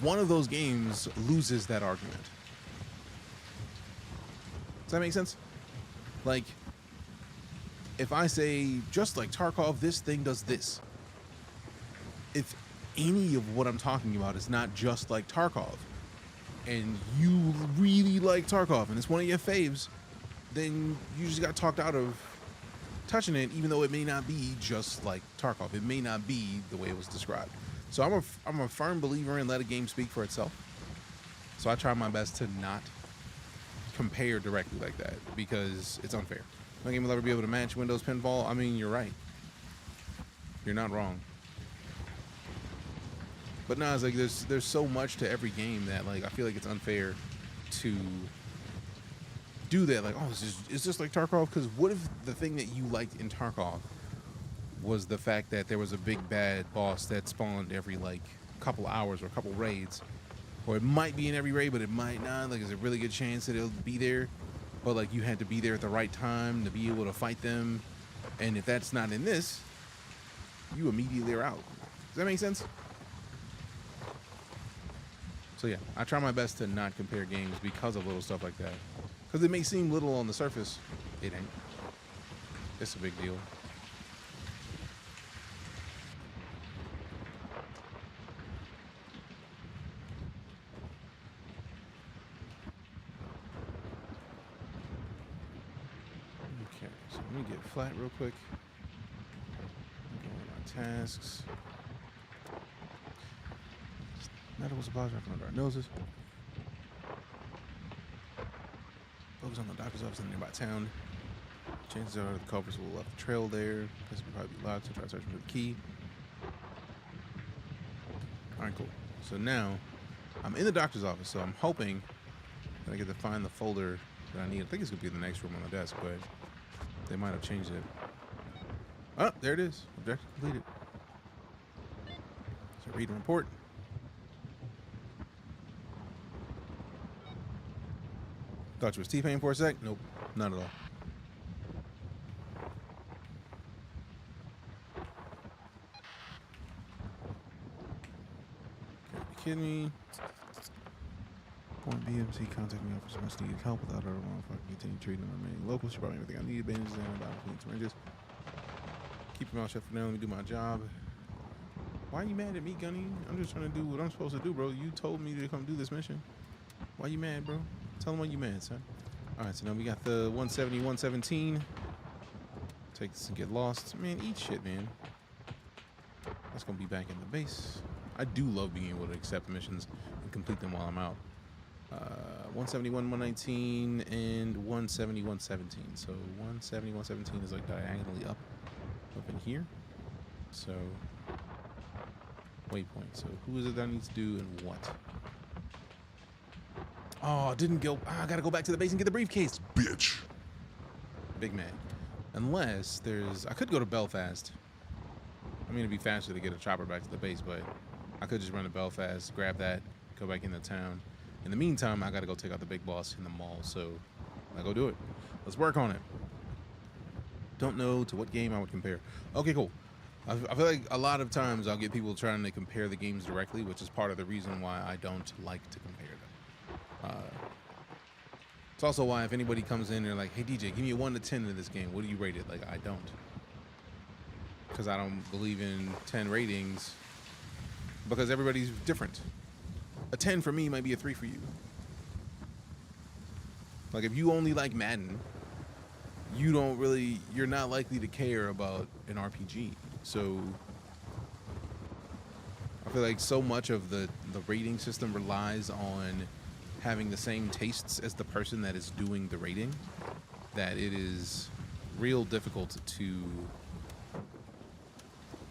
Speaker 2: one of those games loses that argument. Does that make sense? Like, if I say, just like Tarkov, this thing does this. If any of what I'm talking about is not just like Tarkov, and you really like Tarkov, and it's one of your faves, then you just got talked out of touching it, even though it may not be just like Tarkov. It may not be the way it was described. So I'm a firm believer in let a game speak for itself. So I try my best to not compare directly like that, because it's unfair. No game will ever be able to match Windows pinball. I mean, you're right. You're not wrong. But no, it's like there's so much to every game that like I feel like it's unfair to do that. Like, oh, it's just like Tarkov. Because what if the thing that you liked in Tarkov was the fact that there was a big bad boss that spawned every like couple hours or a couple raids, or it might be in every raid, but it might not. Like, there's a really good chance that it'll be there. But like you had to be there at the right time to be able to fight them, and if that's not in this, you immediately are out. Does that make sense? So yeah, I try my best to not compare games because of little stuff like that. Because it may seem little on the surface, it ain't. It's a big deal. So let me get flat real quick. Go on my tasks. Medical supplies right under our noses. Focus on the doctor's office in a nearby town. Chances are the culprits will have left a trail there. This will probably be locked, so try to search for the key. Alright, cool. So now I'm in the doctor's office, so I'm hoping that I get to find the folder that I need. I think it's gonna be in the next room on the desk, but they might have changed it. Oh, there it is. Objective completed. So read and report. Thought you was T-Pain for a sec? Nope, not at all. Are you kidding me? Point BMC contact me for some much needed help without her wrong. If I can continue treating the remaining locals, she brought me everything I needed, bandages and antibiotics, syringes. Keep your mouth shut for now. Let me do my job. Why are you mad at me, Gunny? I'm just trying to do what I'm supposed to do, bro. You told me to come do this mission. Why you mad, bro? Tell them why you mad, son. All right, so now we got the 170, 117. Take this and get lost. Man, eat shit, man. That's going to be back in the base. I do love being able to accept missions and complete them while I'm out. 171, 119, and 170, 117. So 170, 117 is like diagonally up in here. So waypoint. So who is it that I need to do and what? Oh, didn't go. I gotta go back to the base and get the briefcase.
Speaker 10: Bitch.
Speaker 2: Big man. Unless there's, I could go to Belfast. I mean, it'd be faster to get a chopper back to the base, but I could just run to Belfast, grab that, go back into town. In the meantime, I gotta go take out the big boss in the mall, so I go do it. Let's work on it. Don't know to what game I would compare. Okay, cool. I feel like a lot of times I'll get people trying to compare the games directly, which is part of the reason why I don't like to compare them. It's also why if anybody comes in and they're like, hey DJ, give me a 1 to 10 in this game, what do you rate it? Like, I don't. Because I don't believe in 10 ratings, because everybody's different. A 10 for me might be a 3 for you. Like, if you only like Madden, you're not likely to care about an RPG. So I feel like so much of the rating system relies on having the same tastes as the person that is doing the rating, that it is real difficult to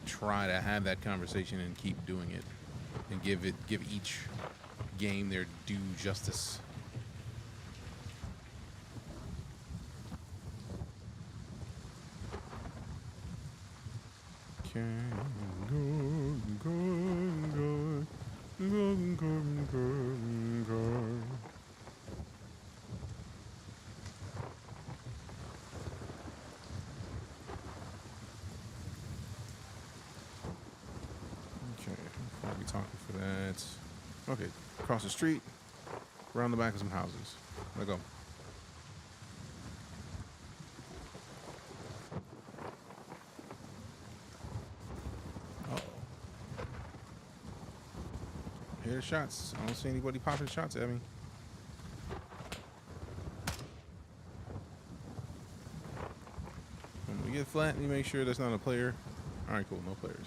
Speaker 2: try to have that conversation and keep doing it and give each game their due justice. Okay, across the street, around the back of some houses. Let go. Uh-oh. Hear the shots. I don't see anybody popping shots at me. When we get flat, you make sure that's not a player. All right, cool. No players.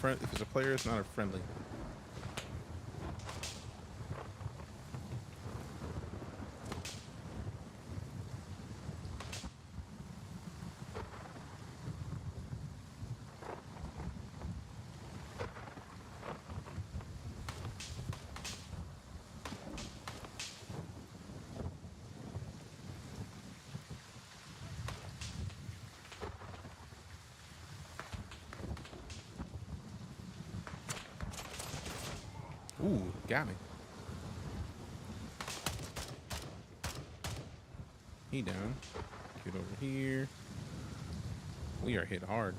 Speaker 2: If it's a player, it's not a friendly. Ooh, got me. He down. Get over here. We are hit hard.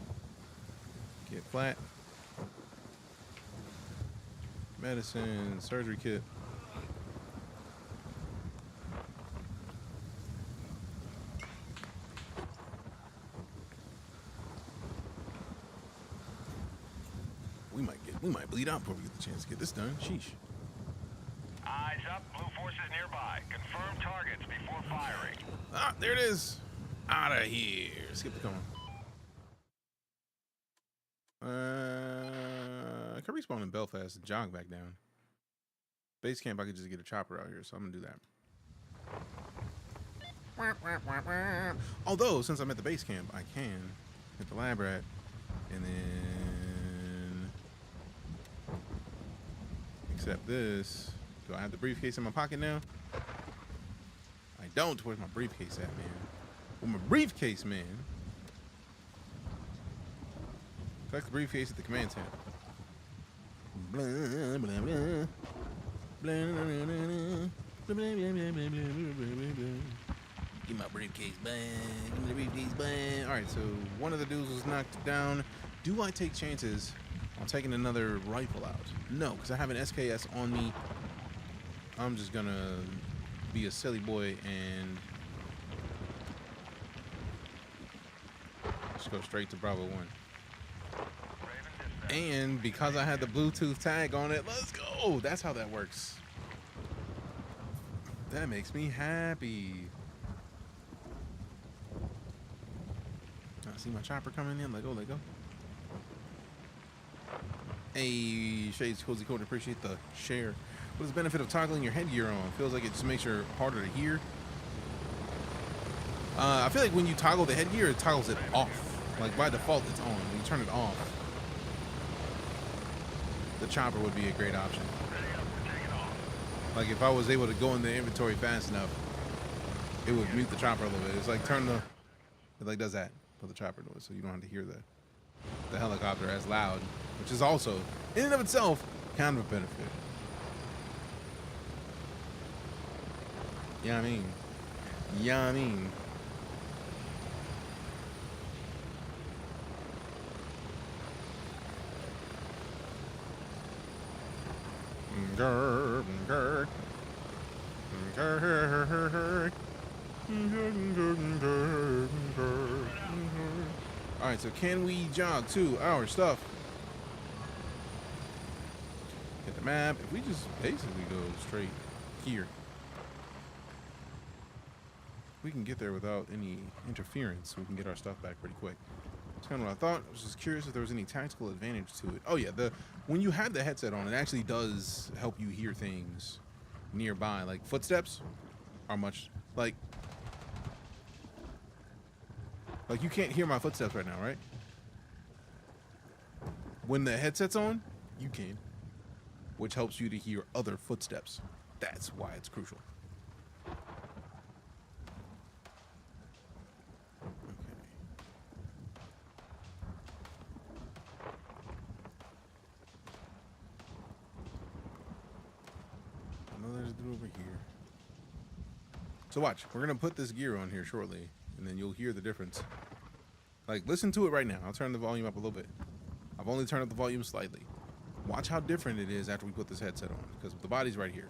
Speaker 2: Get flat. Medicine, surgery kit. We might bleed out before we get the chance to get this done. Sheesh.
Speaker 14: Eyes up. Blue forces nearby. Confirm targets before firing.
Speaker 2: Ah, there it is. Out of here. Skip the cone. I can respawn in Belfast and jog back down. Base camp, I could just get a chopper out here, so I'm gonna do that. Although, since I'm at the base camp, I can hit the lab rat and then accept this. Do I have the briefcase in my pocket now? I don't. Where's my briefcase at, man? Where's my briefcase, man? Collect the briefcase at the command tent. Blah, blah, blah, blah. Blah, blah, blah, blah. Blah, blah, blah, blah, blah, blah, blah. Give my briefcase back. Give me the briefcase back. All right, so one of the dudes was knocked down. Do I take chances on taking another rifle out? No, because I have an SKS on me. I'm just gonna be a silly boy and go straight to Bravo 1. And because I had the Bluetooth tag on it, let's go. That's how that works. That makes me happy. I see my chopper coming in. Let go, let go. Hey, Shades Cozy Code, appreciate the share. What is the benefit of toggling your headgear on? Feels like it just makes it harder to hear. I feel like when you toggle the headgear, it toggles it off. Like by default, it's on. When you turn it off, the chopper would be a great option. Like if I was able to go in the inventory fast enough, it would mute the chopper a little bit. It's like turn the, it like does that for the chopper noise, so you don't have to hear the helicopter as loud, which is also in and of itself kind of a benefit. Yeah, I mean, yeah, I mean. All right, so can we jog to our stuff? Hit the map. If we just basically go straight here, we can get there without any interference. We can get our stuff back pretty quick. That's kind of what I thought. I was just curious if there was any tactical advantage to it. Oh yeah, when you have the headset on, it actually does help you hear things nearby. Like footsteps are much like you can't hear my footsteps right now, right? When the headset's on, you can, which helps you to hear other footsteps. That's why it's crucial. Over here. So watch, we're gonna put this gear on here shortly, and then you'll hear the difference. Like, listen to it right now. I'll turn the volume up a little bit. I've only turned up the volume slightly. Watch how different it is after we put this headset on, because the body's right here.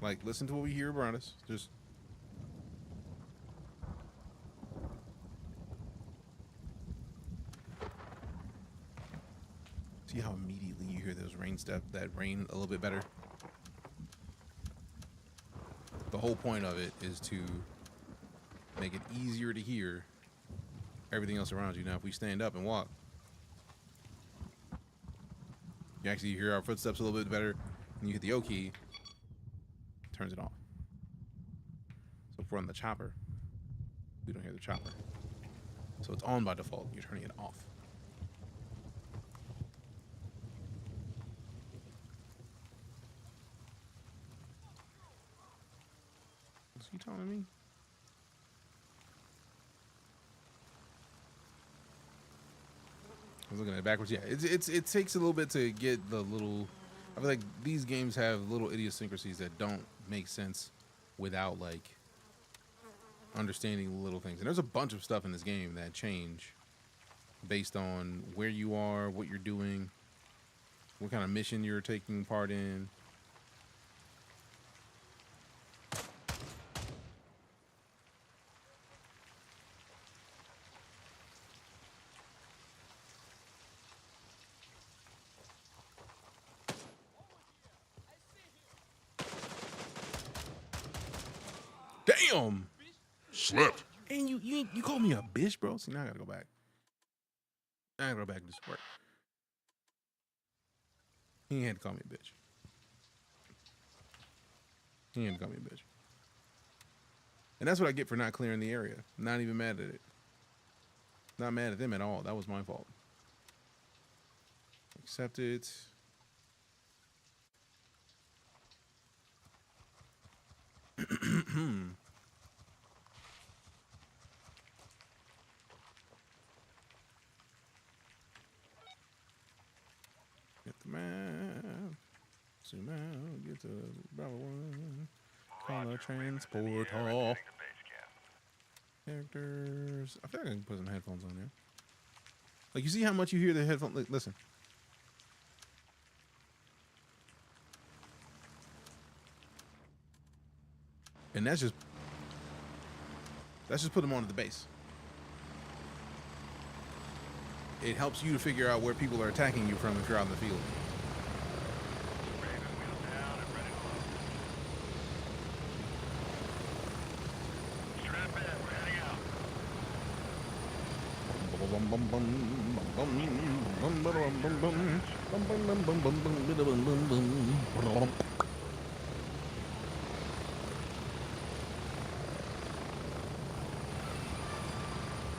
Speaker 2: Like, listen to what we hear around us. Just see how immediately you hear those that rain a little bit better. The whole point of it is to make it easier to hear everything else around you. Now, if we stand up and walk, you actually hear our footsteps a little bit better. And you hit the O key, turns it off. So if we're on the chopper, we don't hear the chopper. So it's on by default. You're turning it off. What's he telling me? I was looking at it backwards. Yeah, it takes a little bit to get the little. I feel like these games have little idiosyncrasies that don't make sense without like understanding the little things. And there's a bunch of stuff in this game that change based on where you are, what you're doing, what kind of mission you're taking part in. Damn!
Speaker 10: Slept.
Speaker 2: And you called me a bitch, bro. See, now I gotta go back. I gotta go back and do some work. He ain't had to call me a bitch. He ain't had to call me a bitch. And that's what I get for not clearing the area. Not even mad at it. Not mad at them at all. That was my fault. Accept it. Get the map. Zoom out. Get to Bravo 1. Color transport hall. Characters. I feel like I can put some headphones on there. Like, you see how much you hear the headphones? Like, listen. And that's just put them onto the base. it helps you to figure out where people are attacking you from if you're out in the field.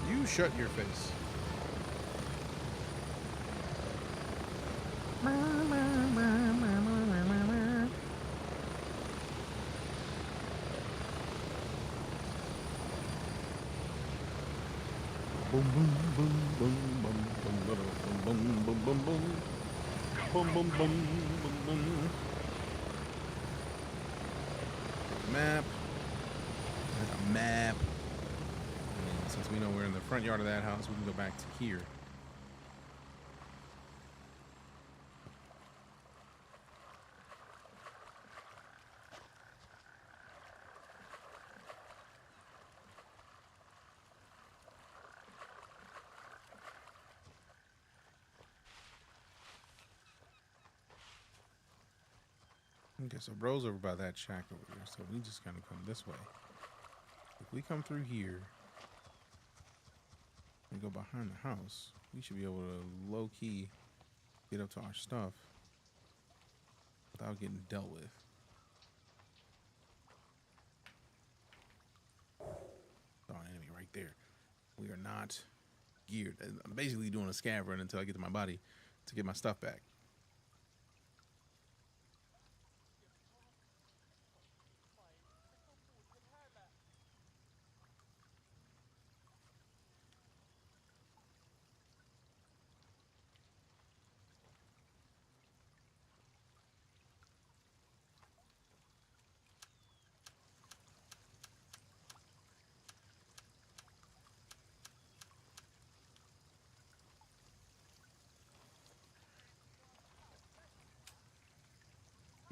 Speaker 2: You shut your face. Boom boom boom boom boom boom boom boom boom boom boom boom boom boom boom. Map. A map. And since we know we're in the front yard of that house, we can go back to here. Okay, so bro's over by that shack over there, so we just gotta come this way. If we come through here and go behind the house, we should be able to low-key get up to our stuff without getting dealt with. Oh, an enemy right there. We are not geared. I'm basically doing a scav run until I get to my body to get my stuff back.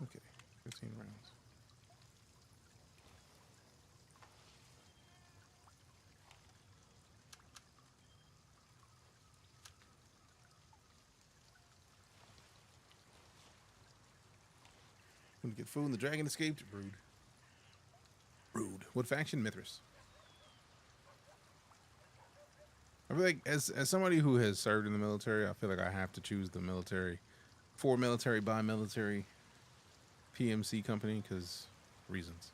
Speaker 2: Okay, 15 rounds. When you get food and the dragon escaped, rude. Rude. What faction? Mithras. I feel like as somebody who has served in the military, I feel like I have to choose the military, for military, by military, PMC company, because reasons.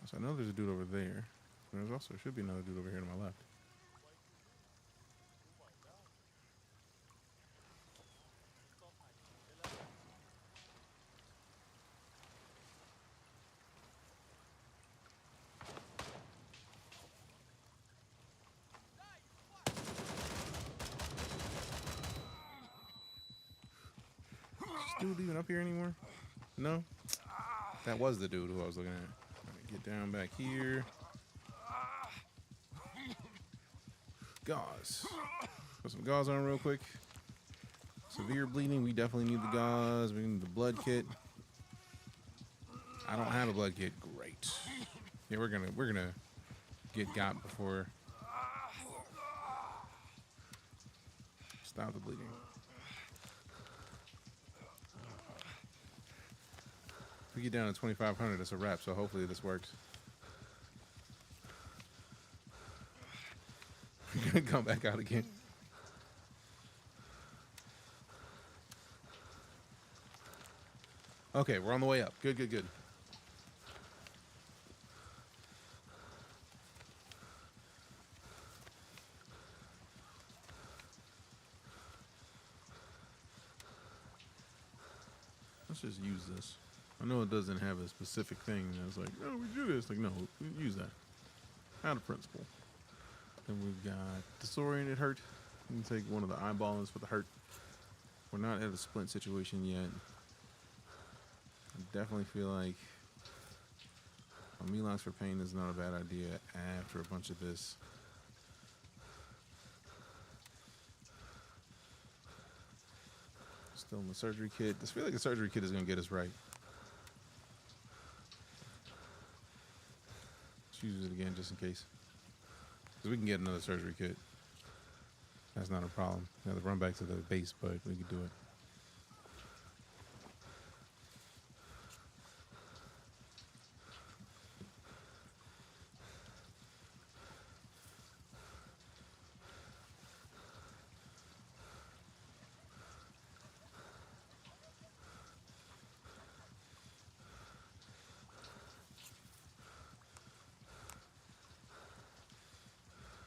Speaker 2: So I know there's a dude over there. There's also should be another dude over here to my left. Dude even up here anymore? No? That was the dude who I was looking at. Right, get down back here. Gauze. Put some gauze on real quick. Severe bleeding, we definitely need the gauze. We need the blood kit. I don't have a blood kit. Great. Yeah, we're gonna get got before. Stop the bleeding. If we get down to 2,500, it's a wrap, so hopefully this works. We're gonna come back out again. Okay, we're on the way up. Good, good, good. Let's just use this. I know it doesn't have a specific thing. I was like, oh, we do this. Like, no, we use that. Out of principle. Then we've got disoriented hurt. We can take one of the eyeballers for the hurt. We're not at a splint situation yet. I definitely feel like a Melox for pain is not a bad idea after a bunch of this. Still in the surgery kit. I feel like the surgery kit is going to get us right. Let's use it again just in case. Because we can get another surgery kit. That's not a problem. We have to run back to the base, but we could do it.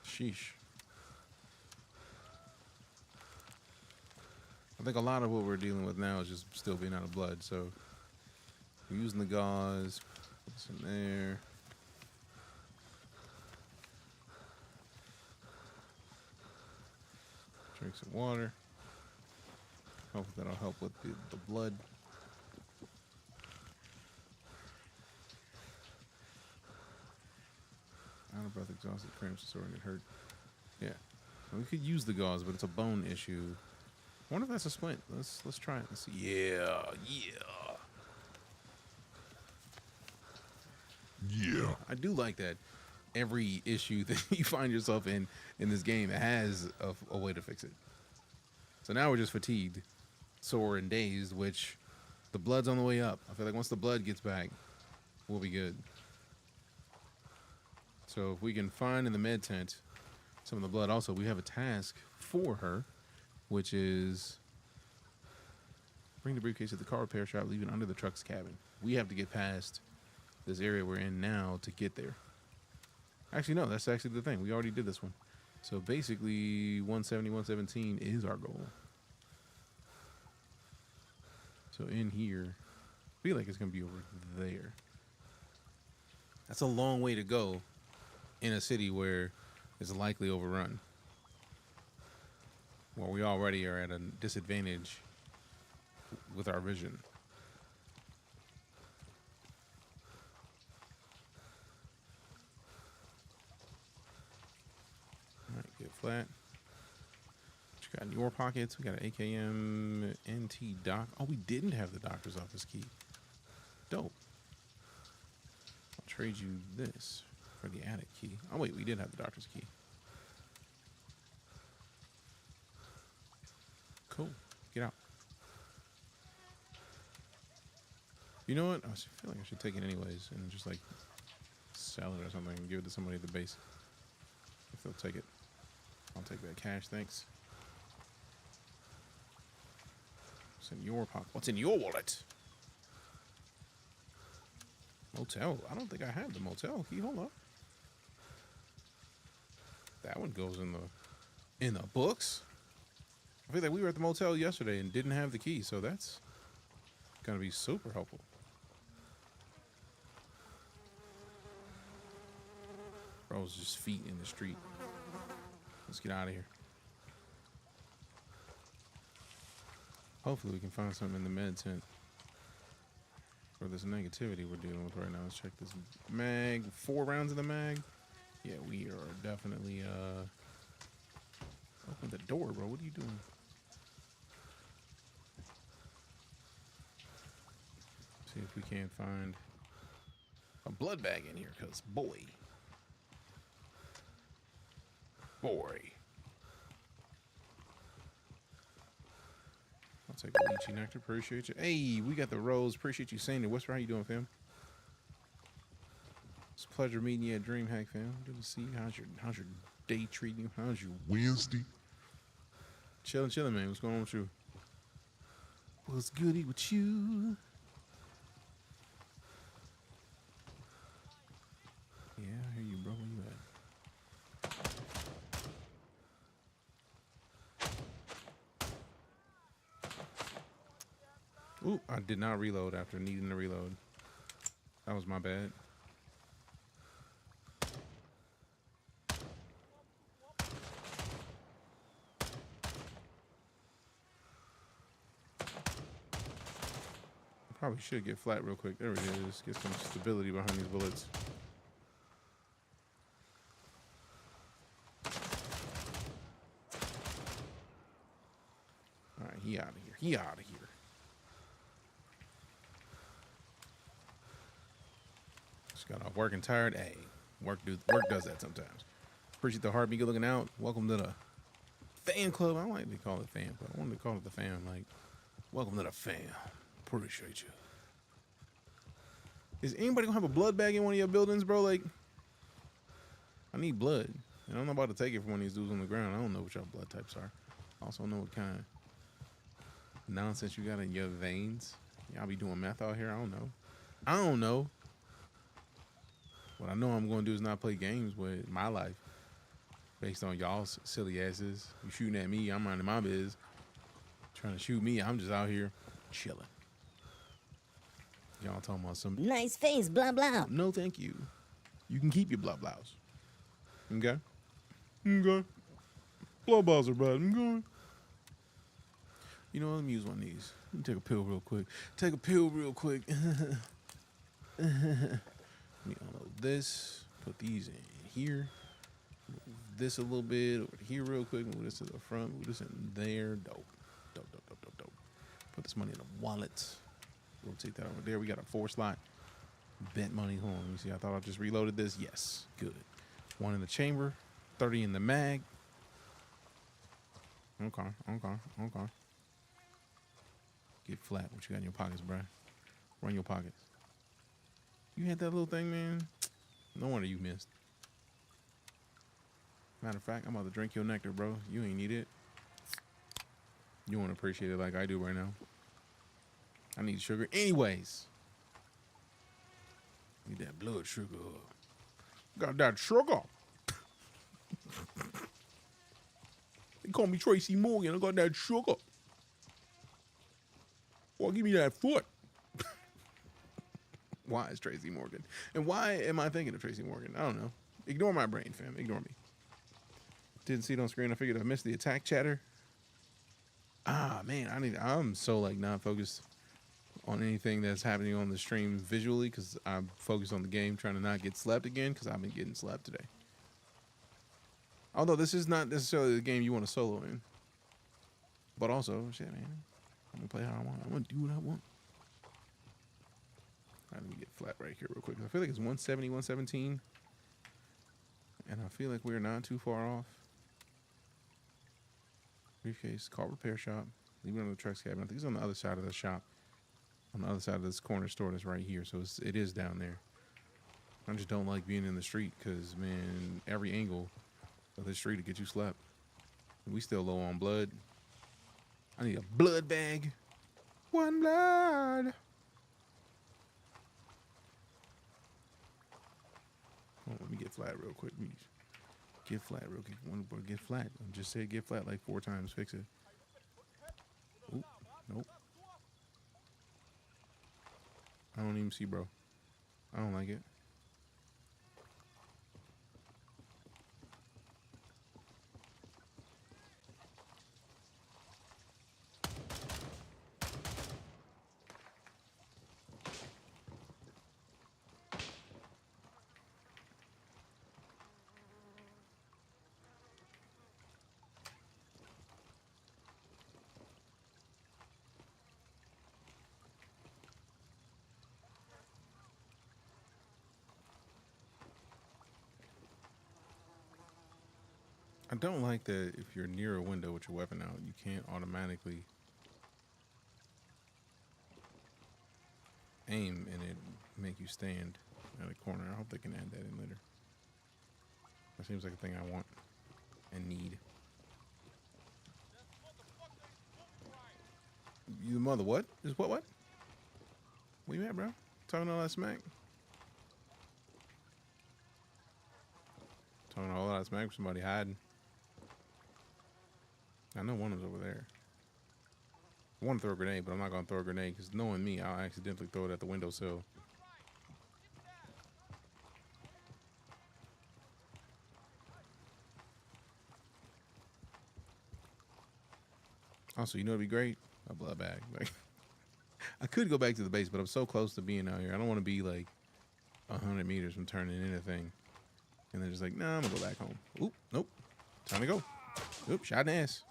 Speaker 2: Sheesh. I think a lot of what we're dealing with now is just still being out of blood. So we're using the gauze. Put this in there. Drink some water. Hopefully that'll help with the blood. Out of breath, exhausted, cramps, sore, and it hurt. Yeah, we could use the gauze, but it's a bone issue. I wonder if that's a splint. Let's try it. Let's see. Yeah. I do like that. Every issue that you find yourself in this game has a way to fix it. So now we're just fatigued, sore, and dazed, which the blood's on the way up. I feel like once the blood gets back, we'll be good. So if we can find in the med tent some of the blood. Also, we have a task for her, which is bring the briefcase to the car repair shop, leave it under the truck's cabin. We have to get past this area we're in now to get there. Actually, no, that's actually the thing. We already did this one. So basically, 170, 117 is our goal. So in here, I feel like it's going to be over there. That's a long way to go in a city where it's likely overrun. Well, we already are at a disadvantage with our vision. All right, get flat. What you got in your pockets? We got an AKM NT doc. Oh, we didn't have the doctor's office key. Dope. I'll trade you this for the attic key. Oh, wait, we did have the doctor's key. Cool. Get out. You know what? I feel like I should take it anyways and just like sell it or something and give it to somebody at the base. If they'll take it. I'll take that cash, thanks. What's in your pocket? What's in your wallet? Motel. I don't think I have the motel key. Hold up. That one goes in the books. I feel like we were at the motel yesterday and didn't have the key, so that's gonna be super helpful. Bro's just feet in the street. Let's get out of here. Hopefully we can find something in the med tent for this negativity we're dealing with right now. Let's check this mag. 4 rounds of the mag. Yeah, we are definitely open the door, bro. What are you doing? See if we can't find a blood bag in here, cause boy. I'll take a lychee nectar. Appreciate you. Hey, we got the rose. Appreciate you saying it. What's right? How you doing, fam? It's a pleasure meeting you at DreamHack, fam. Good to see you. How's your day treating you? How's your
Speaker 10: Wednesday?
Speaker 2: Chilling, man. What's going on with you? What's goody with you? Yeah, I hear you, bro. Where you at? Ooh, I did not reload after needing to reload. That was my bad. Probably should get flat real quick. There it is. Get some stability behind these bullets. All right, he out of here. He out of here. Just got off working tired. Hey, work does that sometimes. Appreciate the heartbeat. Good looking out. Welcome to the fan club. I don't like to call it fan club. I wanted to call it the fam. Like, welcome to the fam. Appreciate you. Is anybody gonna have a blood bag in one of your buildings, bro? Like, I need blood. And I'm not about to take it from one of these dudes on the ground. I don't know what your blood types are. I also know what kind of nonsense you got in your veins. Y'all be doing meth out here. I don't know. I don't know. What I know I'm going to do is not play games with my life based on y'all's silly asses. You shooting at me, I'm minding my biz. Trying to shoot me, I'm just out here chilling. Y'all talking about some
Speaker 16: nice face, blah blah.
Speaker 2: No, thank you. You can keep your blah blahs. Okay? Okay. Blah blahs are bad. Okay. You know what? Let me use one of these. Let me take a pill real quick. Take a pill real quick. Let me unload this. Put these in here. Move this a little bit over here real quick. Move this to the front. Move this in there. Dope. Dope, dope, dope, dope, dope. Put this money in the wallet. Rotate that over there. We got a 4-slot. Bet money. Hold on. Let me see. I thought I just reloaded this. Yes. Good. 1 in the chamber. 30 in the mag. Okay. Get flat. What you got in your pockets, bruh? Run your pockets. You had that little thing, man? No wonder you missed. Matter of fact, I'm about to drink your nectar, bro. You ain't need it. You won't appreciate it like I do right now. I need sugar anyways. Need that blood sugar. Got that sugar. They call me Tracy Morgan. I got that sugar. Well, give me that foot. Why is Tracy Morgan? And why am I thinking of Tracy Morgan? I don't know. Ignore my brain, fam. Ignore me. Didn't see it on screen. I figured I missed the attack chatter. Ah, man. I'm so, like, not focused on anything that's happening on the stream visually because I'm focused on the game, trying to not get slept again because I've been getting slept today. Although this is not necessarily the game you want to solo in. But also, shit, man. I'm going to play how I want. I want to do what I want. All right, let me get flat right here real quick. I feel like it's 170, 117. And I feel like we're not too far off. Briefcase, car repair shop. Leave it on the truck's cabin. I think it's on the other side of the shop. On the other side of this corner store that's right here. So it is down there. I just don't like being in the street because, man, every angle of the street to get you slept. We still low on blood. I need a blood bag. One blood. Oh, let me get flat real quick. Get flat real quick. One boy, get flat. I just said get flat like 4 times. Fix it. Oop, nope. I don't even see, bro. I don't like it. I don't like that if you're near a window with your weapon out, you can't automatically aim and it make you stand at a corner. I hope they can add that in later. That seems like a thing I want and need. You the mother what? Is what? Where you at, bro? Talking all that smack? Talking all that smack with somebody hiding. I know one is over there. I want to throw a grenade, but I'm not going to throw a grenade because knowing me, I'll accidentally throw it at the windowsill. Also, you know what'd be great? A blood bag. Like, I could go back to the base, but I'm so close to being out here. I don't want to be like 100 meters from turning anything. And they're just like, nah, I'm going to go back home. Oop, nope. Time to go. Oop, shot in the ass.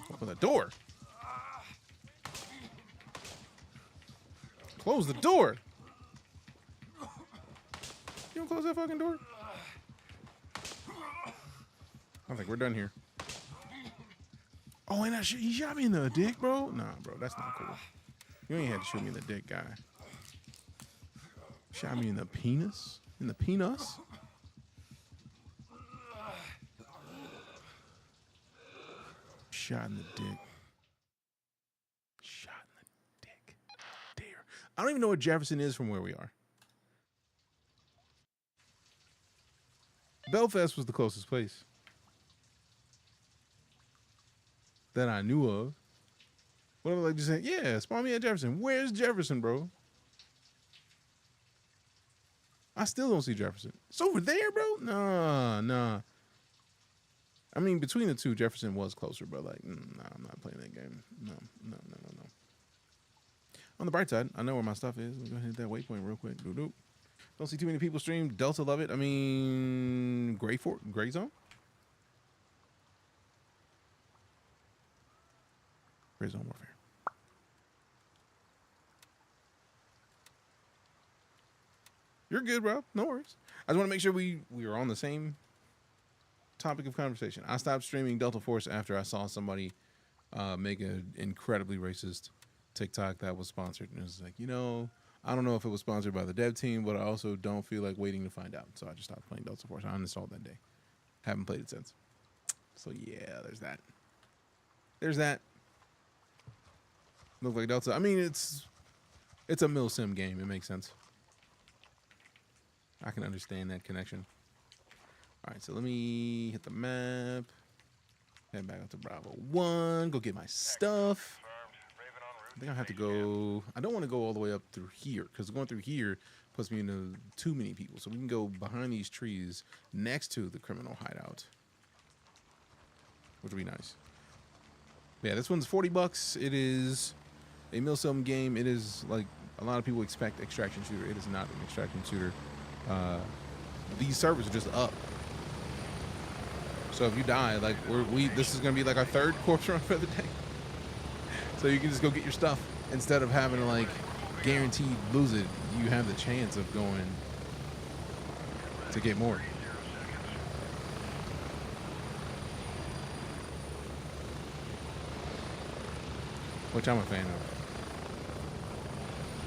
Speaker 2: Open the door. Close the door. You don't close that fucking door. I think we're done here. Oh, and he shot me in the dick, bro. Nah, bro, that's not cool. You ain't had to shoot me in the dick, guy. Shot me in the penis? In the penis? Shot in the dick. Shot in the dick. Dear. I don't even know what Jefferson is from where we are. Belfast was the closest place that I knew of. What am I like just saying? Yeah, spawn me at Jefferson. Where's Jefferson, bro? I still don't see Jefferson. It's over there, bro? Nah. I mean, between the two, Jefferson was closer, but like, nah, I'm not playing that game. No. On the bright side, I know where my stuff is. Let me go ahead and hit that waypoint real quick. Doop. Don't see too many people stream. Delta love it. I mean, GrayZone? GrayZoneWarfare. You're good, bro. No worries. I just want to make sure we are on the same topic of conversation. I stopped streaming Delta Force after I saw somebody make an incredibly racist TikTok that was sponsored. And it was like, you know, I don't know if it was sponsored by the dev team, but I also don't feel like waiting to find out. So I just stopped playing Delta Force. I uninstalled that day. Haven't played it since. So yeah, there's that. There's that. Look like Delta. I mean, it's a mil sim game. It makes sense. I can understand that connection. All right, so let me hit the map. Head back up to Bravo 1. Go get my stuff. I think I have to go. I don't want to go all the way up through here because going through here puts me into too many people. So we can go behind these trees next to the criminal hideout, which would be nice. Yeah, this one's $40. It is a milsim game. It is like a lot of people expect extraction shooter. It is not an extraction shooter. These servers are just up. So if you die, like this is gonna be like our third corpse run for the day. So you can just go get your stuff instead of having to like guaranteed lose it. You have the chance of going to get more. Which I'm a fan of.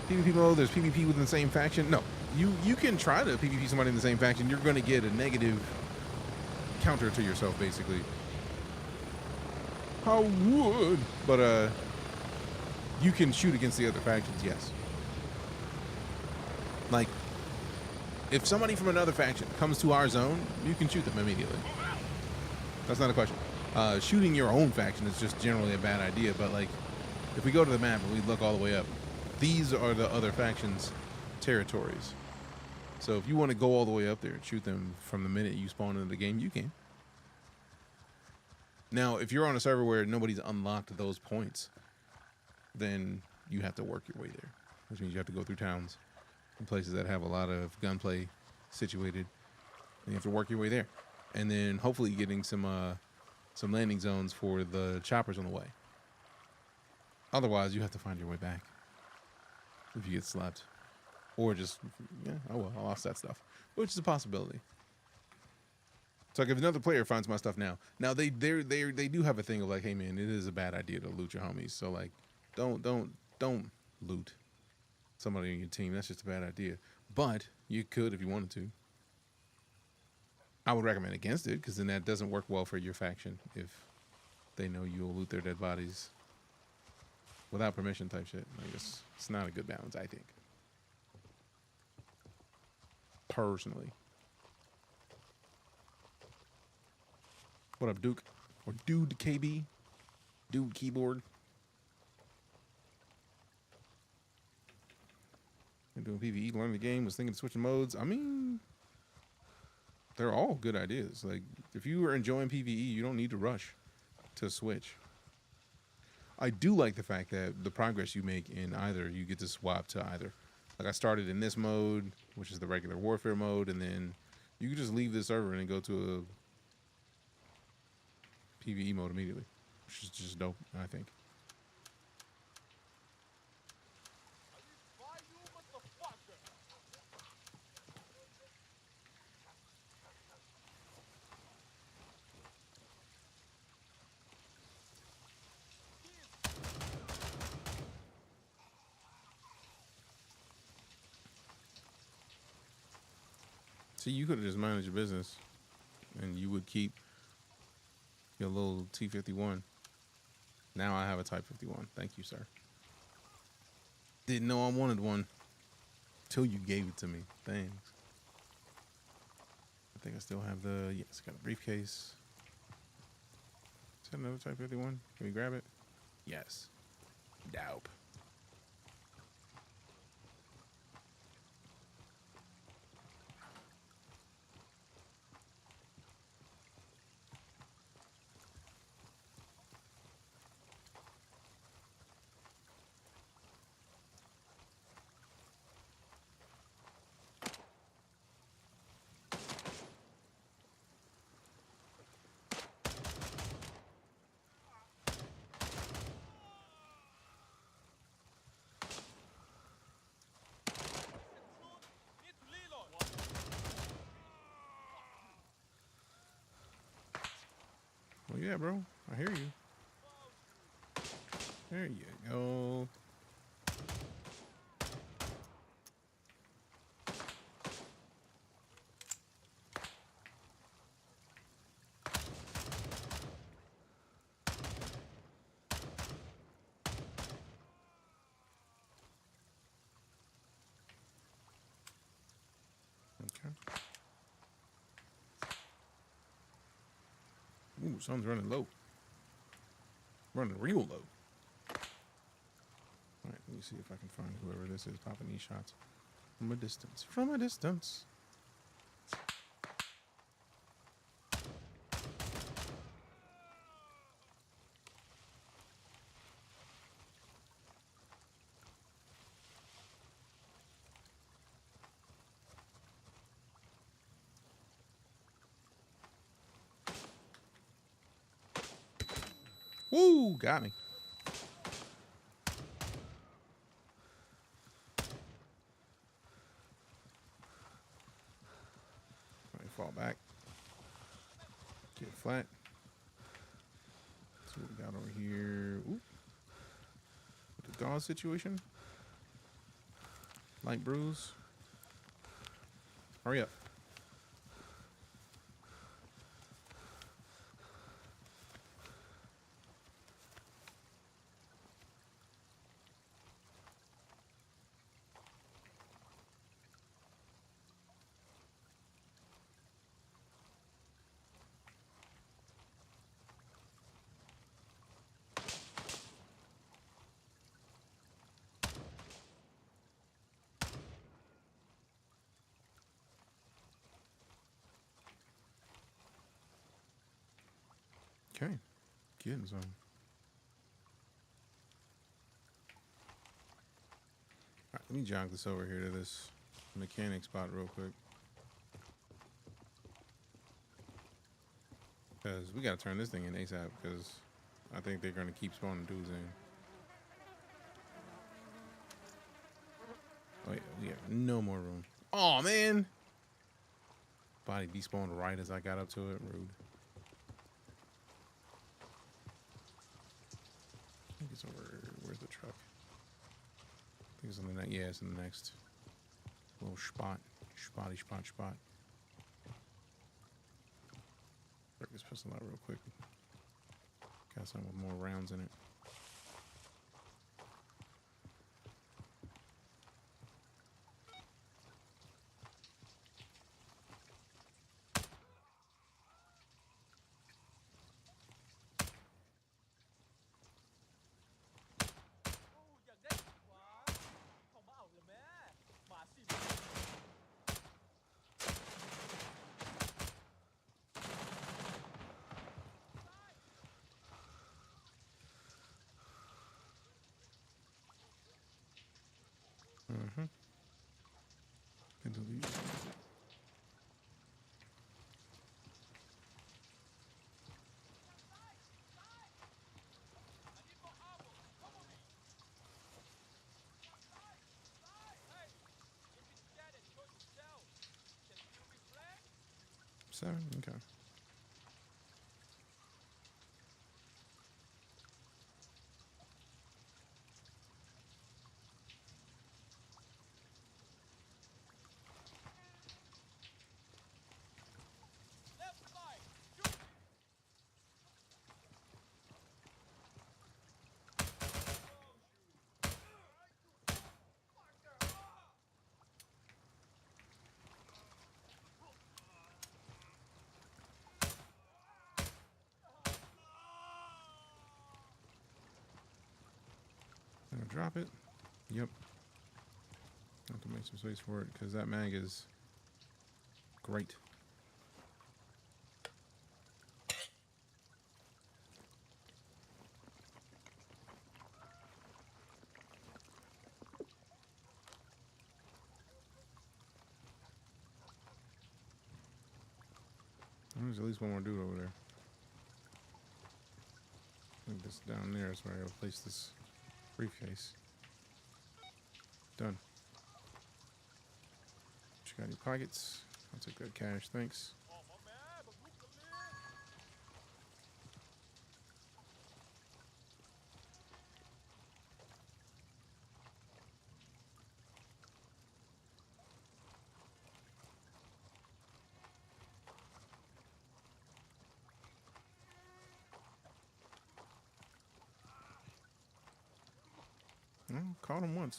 Speaker 2: PvP mode, there's PvP within the same faction. No, you can try to PvP somebody in the same faction. You're going to get a negative counter to yourself, basically. I would, but you can shoot against the other factions, yes. Like, if somebody from another faction comes to our zone, you can shoot them immediately. That's not a question. Shooting your own faction is just generally a bad idea, but like, if we go to the map and we look all the way up, these are the other factions' territories. So if you want to go all the way up there and shoot them from the minute you spawn into the game, you can. Now, if you're on a server where nobody's unlocked those points, then you have to work your way there, which means you have to go through towns and places that have a lot of gunplay situated, and you have to work your way there, and then hopefully getting some landing zones for the choppers on the way. Otherwise, you have to find your way back if you get slapped, or just oh well, I lost that stuff, which is a possibility. So like if another player finds my stuff now they do have a thing of like, hey man, it is a bad idea to loot your homies. So like, don't loot somebody on your team. That's just a bad idea. But you could if you wanted to. I would recommend against it because then that doesn't work well for your faction if they know you'll loot their dead bodies without permission type shit. Like it's not a good balance, I think. Personally. What up, Duke? Or Dude KB? Dude Keyboard? Been doing PvE, learning the game, was thinking of switching modes. I mean, they're all good ideas. Like, if you are enjoying PvE, you don't need to rush to switch. I do like the fact that the progress you make in either, you get to swap to either. Like, I started in this mode, which is the regular warfare mode, and then you can just leave this server and go to a PvE mode immediately, which is just dope, I think. See, you could have just managed your business, and you would keep your little T-51. Now I have a Type 51. Thank you, sir. Didn't know I wanted one till you gave it to me. Thanks. I think I still have the, yes, got a briefcase. Is that another Type 51? Can we grab it? Yes. Dope. Well, yeah, bro. I hear you. There you go. Okay. Ooh, sun's running low. Running real low. All right, let me see if I can find whoever this is popping these shots from a distance. From a distance. Woo, got me. All right, fall back. Get flat. Let's see what we got over here. Ooh. The gauze situation. Light bruise. Hurry up. Okay, getting some. All right, let me jog this over here to this mechanic spot real quick. Because we got to turn this thing in ASAP, because I think they're going to keep spawning dudes in. Oh, yeah, we have no more room. Oh, man. Body despawned right as I got up to it. Rude. I think it's over. Where's the truck? I think it's in the next. Yeah, it's in the next little spot. Spotty spot spot. Break this pistol out real quick. Got some with more rounds in it. Mm-hmm. Can delete. Seven? Okay. I'm gonna drop it. Yep. Have to make some space for it because that mag is great. There's at least one more dude over there. I think this down there is where I gotta place this briefcase. Done. You got any pockets? That's a good cash, thanks. Well, caught him once.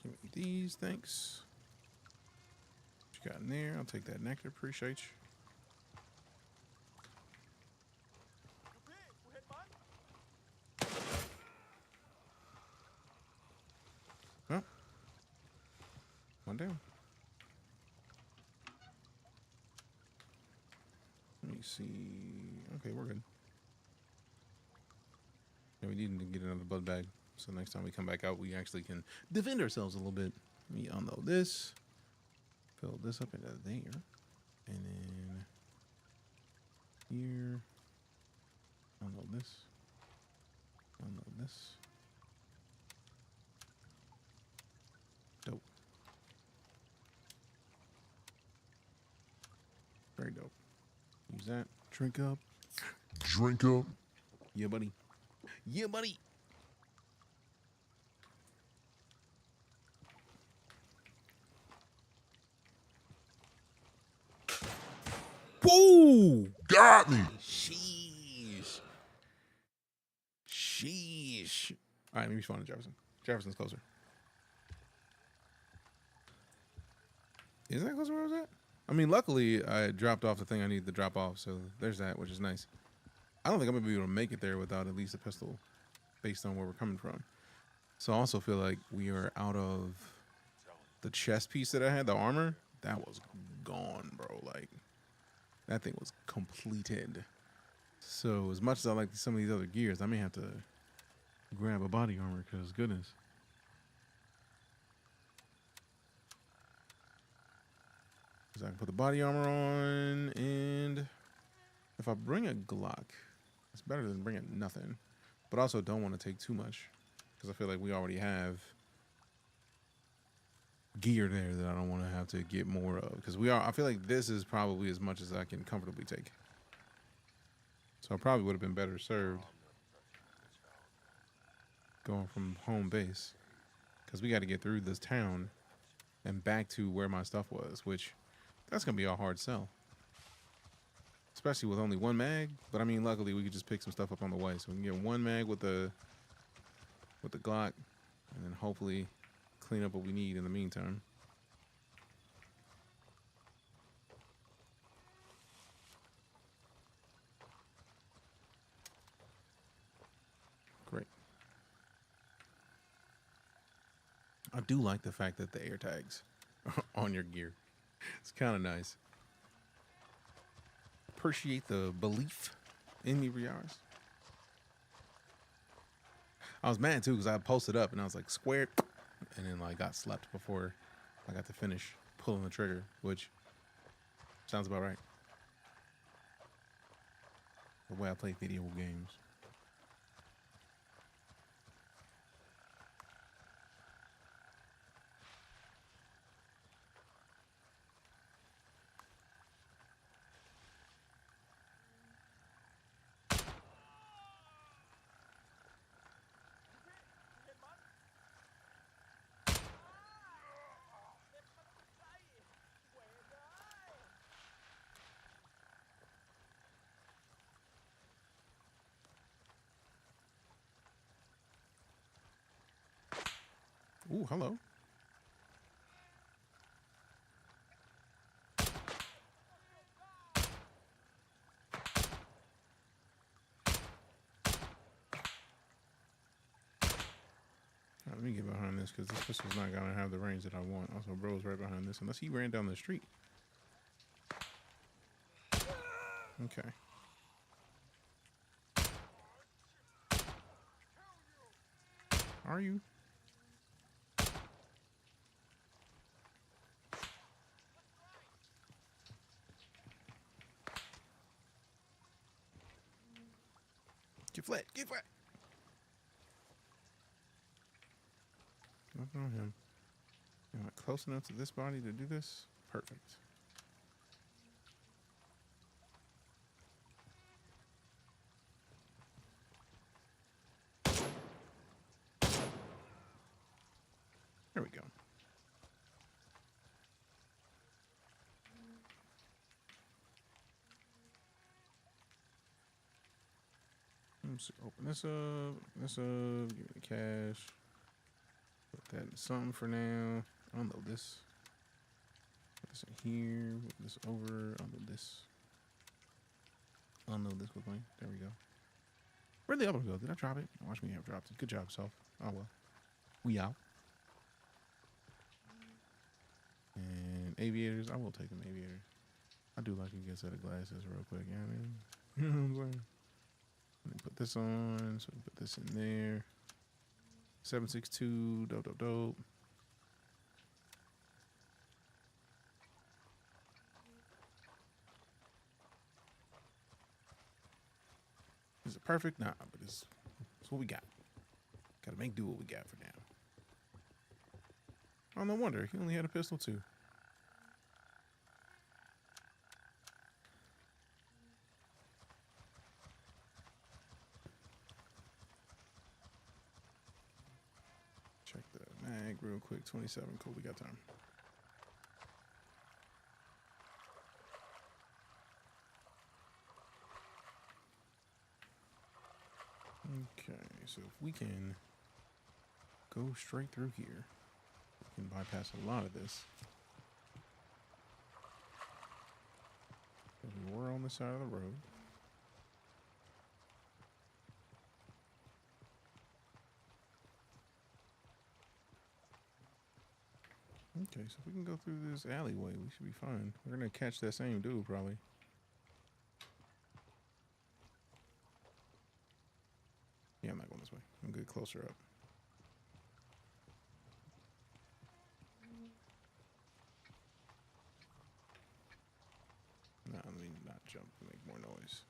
Speaker 2: Give me these, thanks. What you got in there? I'll take that nectar, appreciate you. Well, one down. Let me see. Okay, we're good. Yeah, we need to get another blood bag. So next time we come back out, we actually can defend ourselves a little bit. Let me unload this. Fill this up into there. And then here. Unload this. Unload this. Dope. Very dope. Use that. Drink up.
Speaker 10: Drink up.
Speaker 2: Yeah, buddy. Yeah, buddy. Whoa!
Speaker 10: Got me.
Speaker 2: Sheesh. Sheesh. All right, maybe spawn in Jefferson. Jefferson's closer. Is that closer where I was at? I mean, luckily, I dropped off the thing I needed to drop off, so there's that, which is nice. I don't think I'm going to be able to make it there without at least a pistol based on where we're coming from. So I also feel like we are out of the chest piece that I had, the armor. That was gone, bro. Like, that thing was completed. So as much as I like some of these other gears, I may have to grab a body armor because goodness. So I can put the body armor on, and if I bring a Glock, it's better than bringing nothing. But I also don't want to take too much because I feel like we already have gear there that I don't want to have to get more of. Because I feel like this is probably as much as I can comfortably take. So I probably would have been better served going from home base. Because we got to get through this town and back to where my stuff was, which that's going to be a hard sell. Especially with only one mag. But I mean, luckily we could just pick some stuff up on the way. So we can get one mag with the Glock and then hopefully clean up what we need in the meantime. Great. I do like the fact that the air tags are on your gear. It's kind of nice. Appreciate the belief in me, Riars. I was mad too because I posted up and I was like squared, and then like got slept before I got to finish pulling the trigger, which sounds about right. The way I play video games. Ooh, hello. Let me get behind this because this pistol's not gonna have the range that I want. Also, bro's right behind this, unless he ran down the street. Okay. Are you? Get flat. Get flat. Nothing on him. Am I close enough to this body to do this? Perfect. There we go. Let's open this up. Give me the cash. Put that in something for now. Unload this. Put this in here. Move this over. Unload this. Unload this with me. There we go. Where'd the other one go? Did I drop it? Watch me have dropped it. Good job, self. Oh well. We out. And aviators. I will take them aviators. I do like a good set of glasses real quick. You know what I mean? You know what I'm saying? Let me put this on. So we put this in there. 762. Dope, dope, dope. Is it perfect? Nah, but it's what we got. Gotta make do what we got for now. Oh, no wonder. He only had a pistol too. Check the mag real quick. 27. Cool, we got time. Okay, so if we can go straight through here, we can bypass a lot of this. We were on the side of the road. Okay, so if we can go through this alleyway, we should be fine. We're gonna catch that same dude probably. Yeah, I'm not going this way. I'm good closer up. No, let me not jump and make more noise.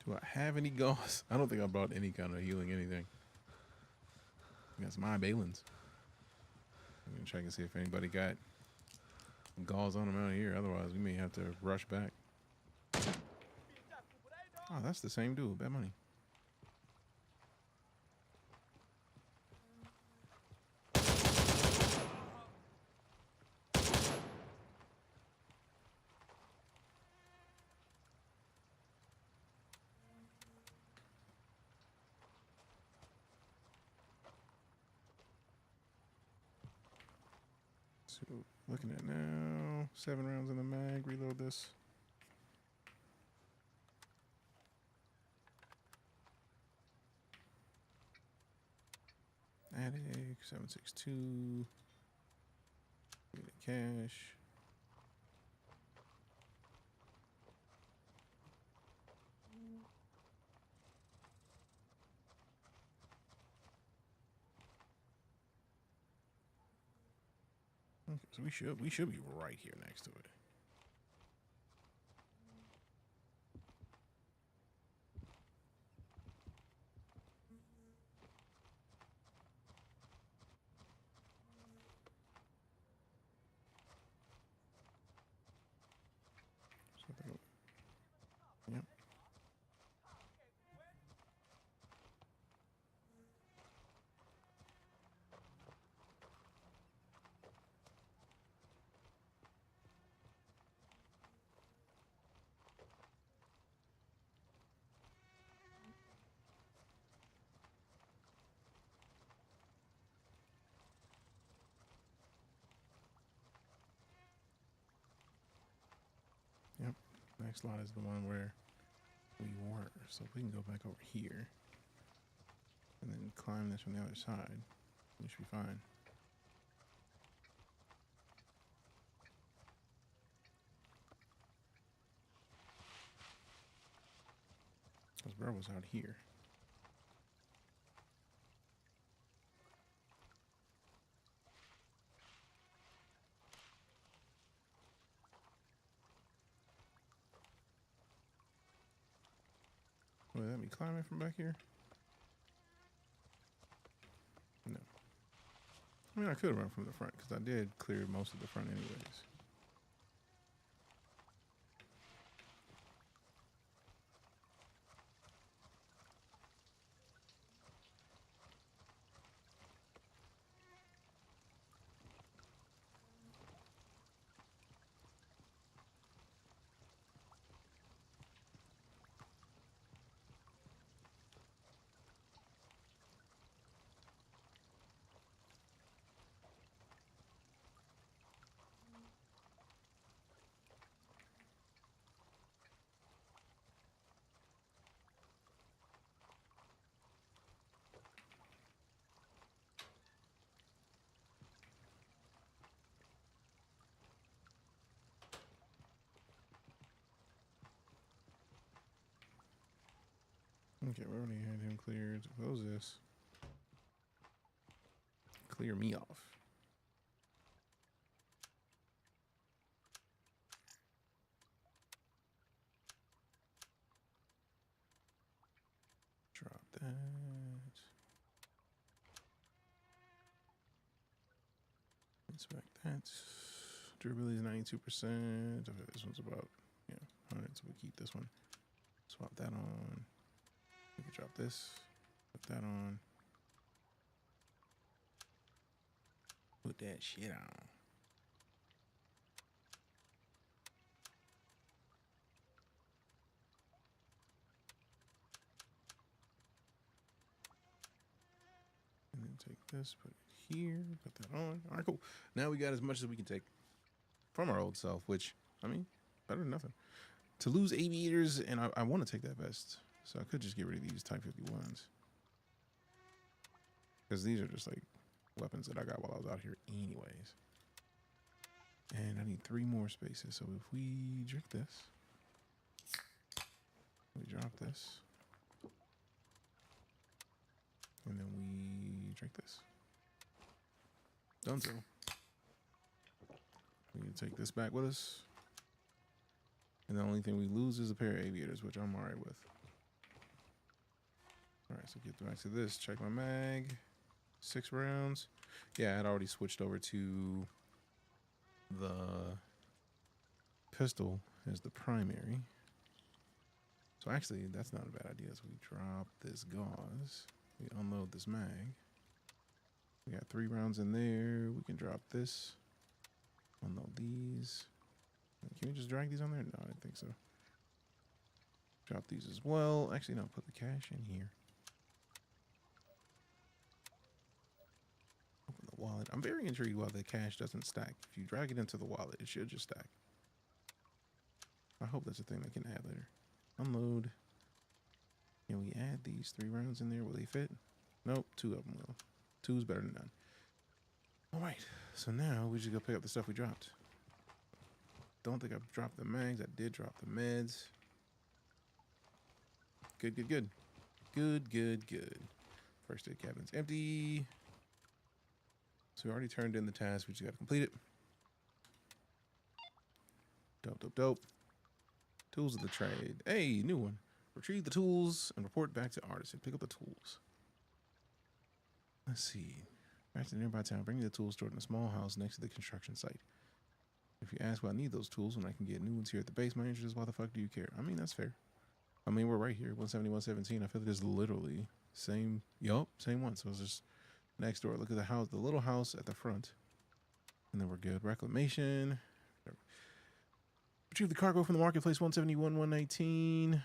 Speaker 2: Do I have any gauze? I don't think I brought any kind of healing anything. I got some Balins. I'm gonna check and see if anybody got gauze on them out here. Otherwise, we may have to rush back. Oh, that's the same dude. Bet money. So, looking at now, 7 rounds in the mag. Reload this. Attic, 762. Get a cash. Okay, so we should be right here next to it. Yep. Next lot is the one where we were. So if we can go back over here and then climb this from the other side, we should be fine. Because bro was out here. Would that be climbing from back here? No. I mean, I could run from the front because I did clear most of the front anyways. Okay, we already had him cleared. Close this. Clear me off. Drop that. Inspect that. Durability is 92%. Okay, this one's about, 100, so we keep this one. Swap that on. We can drop this. Put that on. Put that shit on. And then take this, put it here, put that on. All right, cool. Now we got as much as we can take from our old self, which, I mean, better than nothing. To lose aviators, and I want to take that vest. So I could just get rid of these Type 51s. Because these are just like weapons that I got while I was out here anyways. And I need 3 more spaces. So if we drink this, we drop this, and then we drink this. Donezo. We can take this back with us. And the only thing we lose is a pair of aviators, which I'm alright with. Alright, so get back to this. Check my mag. 6 rounds. Yeah, I had already switched over to the pistol as the primary. So actually, that's not a bad idea. So we drop this gauze. We unload this mag. We got 3 rounds in there. We can drop this. Unload these. Can we just drag these on there? No, I don't think so. Drop these as well. Actually, no, put the cash in here. Open the wallet. I'm very intrigued why the cash doesn't stack. If you drag it into the wallet, it should just stack. I hope that's a thing they can add later. Unload. Can we add these 3 rounds in there? Will they fit? Nope, 2 of them will. 2 is better than none. All right, so now we just go pick up the stuff we dropped. Don't think I've dropped the mags. I did drop the meds. Good, good, good. Good, good, good. First aid cabin's empty. So we already turned in the task. We just got to complete it. Dope, dope, dope. Tools of the trade. Hey, new one. Retrieve the tools and report back to artisan. Pick up the tools. Let's see. Back to the nearby town. Bring the tools stored in a small house next to the construction site. If you ask why I need those tools when I can get new ones here at the base, my answer is, why the fuck do you care? I mean, that's fair. I mean, we're right here, 170, 117. I feel like it's literally same, same one. So it's just next door. Look at the house, the little house at the front. And then we're good. Reclamation. Retrieve the cargo from the marketplace, 171, 119.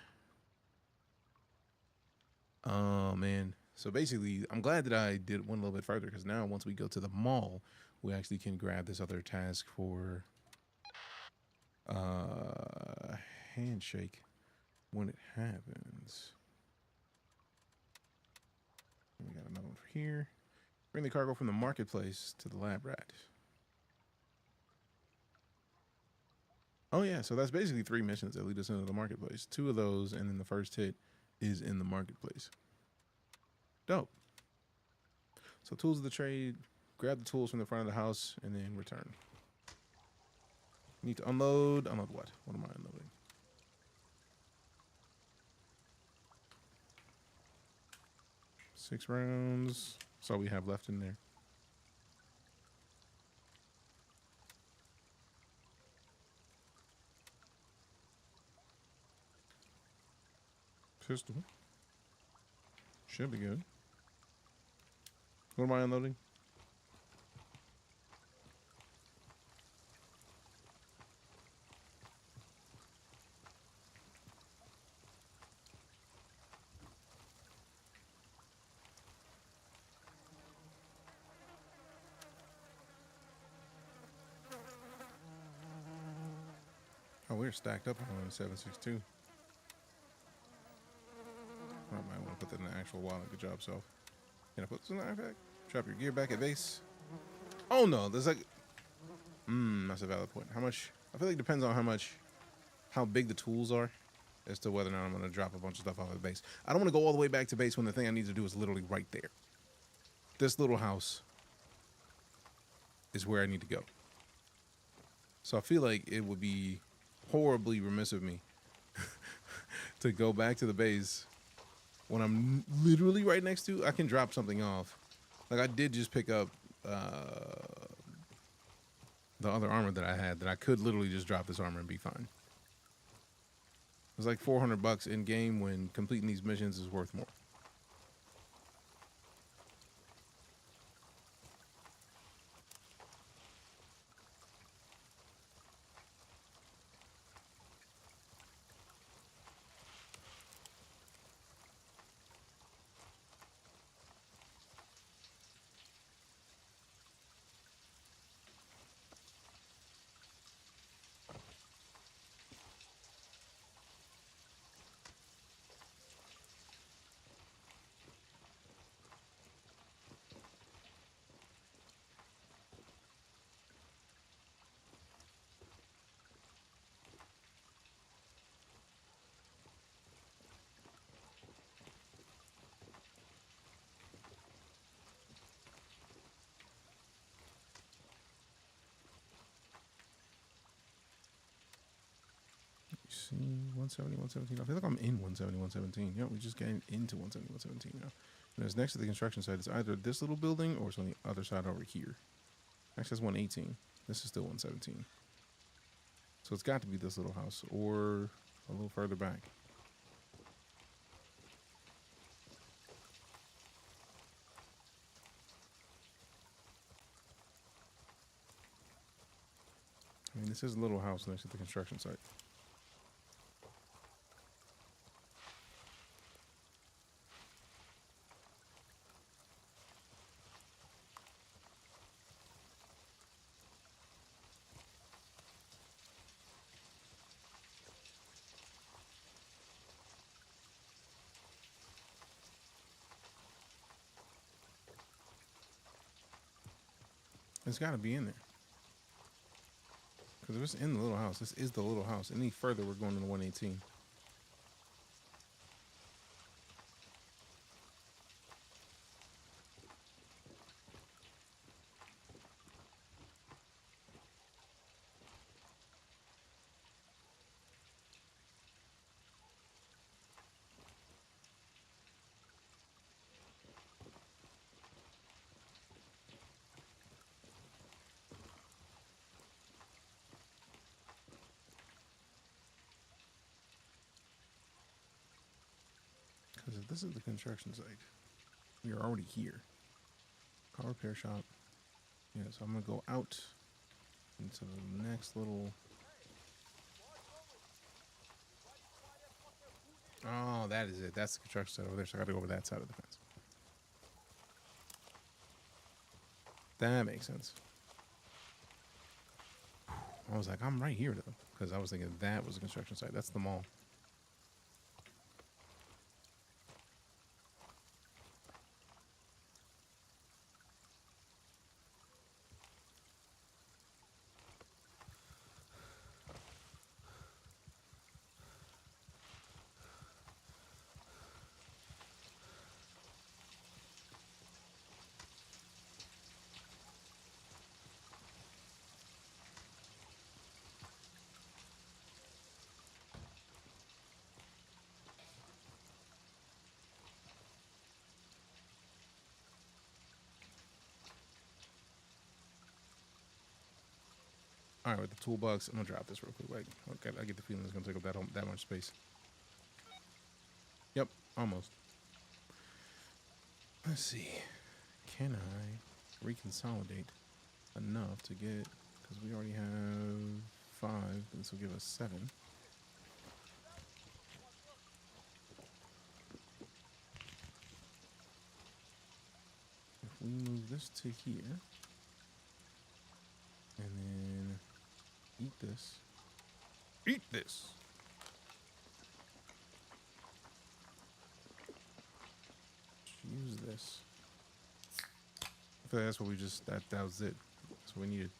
Speaker 2: Oh, man. So basically, I'm glad that I did one a little bit further, because now once we go to the mall, we actually can grab this other task for handshake when it happens. We got another one for here. Bring the cargo from the marketplace to the lab rat. Oh yeah, so that's basically 3 missions that lead us into the marketplace. 2 of those, and then the first hit is in the marketplace. Dope. So tools of the trade, grab the tools from the front of the house, and then return. Need to unload. Unload what? What am I unloading? Six rounds. That's all we have left in there. Pistol. Should be good. What am I unloading? Oh, we're stacked up on 762. I might want to put that in the actual wallet. Good job, self. Can I put this in the iPad? Drop your gear back at base. Oh no, there's like, that's a valid point. How much? I feel like it depends on how big the tools are, as to whether or not I'm gonna drop a bunch of stuff off at base. I don't want to go all the way back to base when the thing I need to do is literally right there. This little house is where I need to go. So I feel like it would be horribly remiss of me to go back to the base when I'm literally right next to. I can drop something off. Like I did just pick up the other armor that I had, that I could literally just drop this armor and be fine. It was like $400 in game, when completing these missions is worth more. See, 170, 117. I feel like I'm in 170, 117. Yeah, we're just getting into 170, 117 now. And it's next to the construction site. It's either this little building or it's on the other side over here. Actually, that's 118. This is still 117. So it's got to be this little house or a little further back. I mean, this is a little house next to the construction site. It's got to be in there. Because if it's in the little house, this is the little house. Any further, we're going to the 118. Because if this is the construction site, we are already here. Car repair shop. Yeah, so I'm going to go out into the next little... Oh, that is it. That's the construction site over there, so I got to go over that side of the fence. That makes sense. I was like, I'm right here though, because I was thinking that was a construction site. That's the mall. All right, with the toolbox, I'm gonna drop this real quick. Like, okay, I get the feeling it's gonna take up that much space. Yep, almost. Let's see. Can I reconsolidate enough to get? Because we already have 5. This will give us 7. If we move this to here, and then eat this. Eat this. Use this. I feel like that's what we just, that was it. That's what we needed.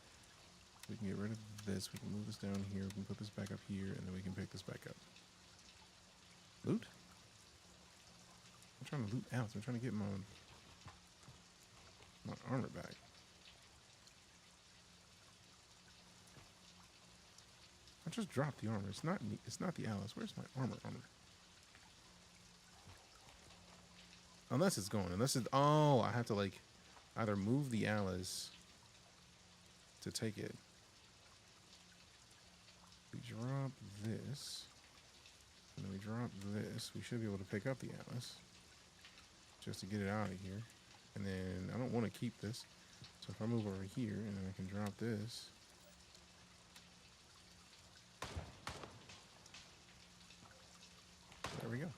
Speaker 2: We can get rid of this. We can move this down here. We can put this back up here, and then we can pick this back up. Loot? I'm trying to loot out. I'm trying to get my armor back. I just dropped the armor. It's not the Alice. Where's my armor? Unless it's going. Unless it's, oh, I have to like either move the Alice to take it. We drop this, and then we drop this. We should be able to pick up the Alice just to get it out of here. And then I don't want to keep this, so if I move over here and then I can drop this. There we go.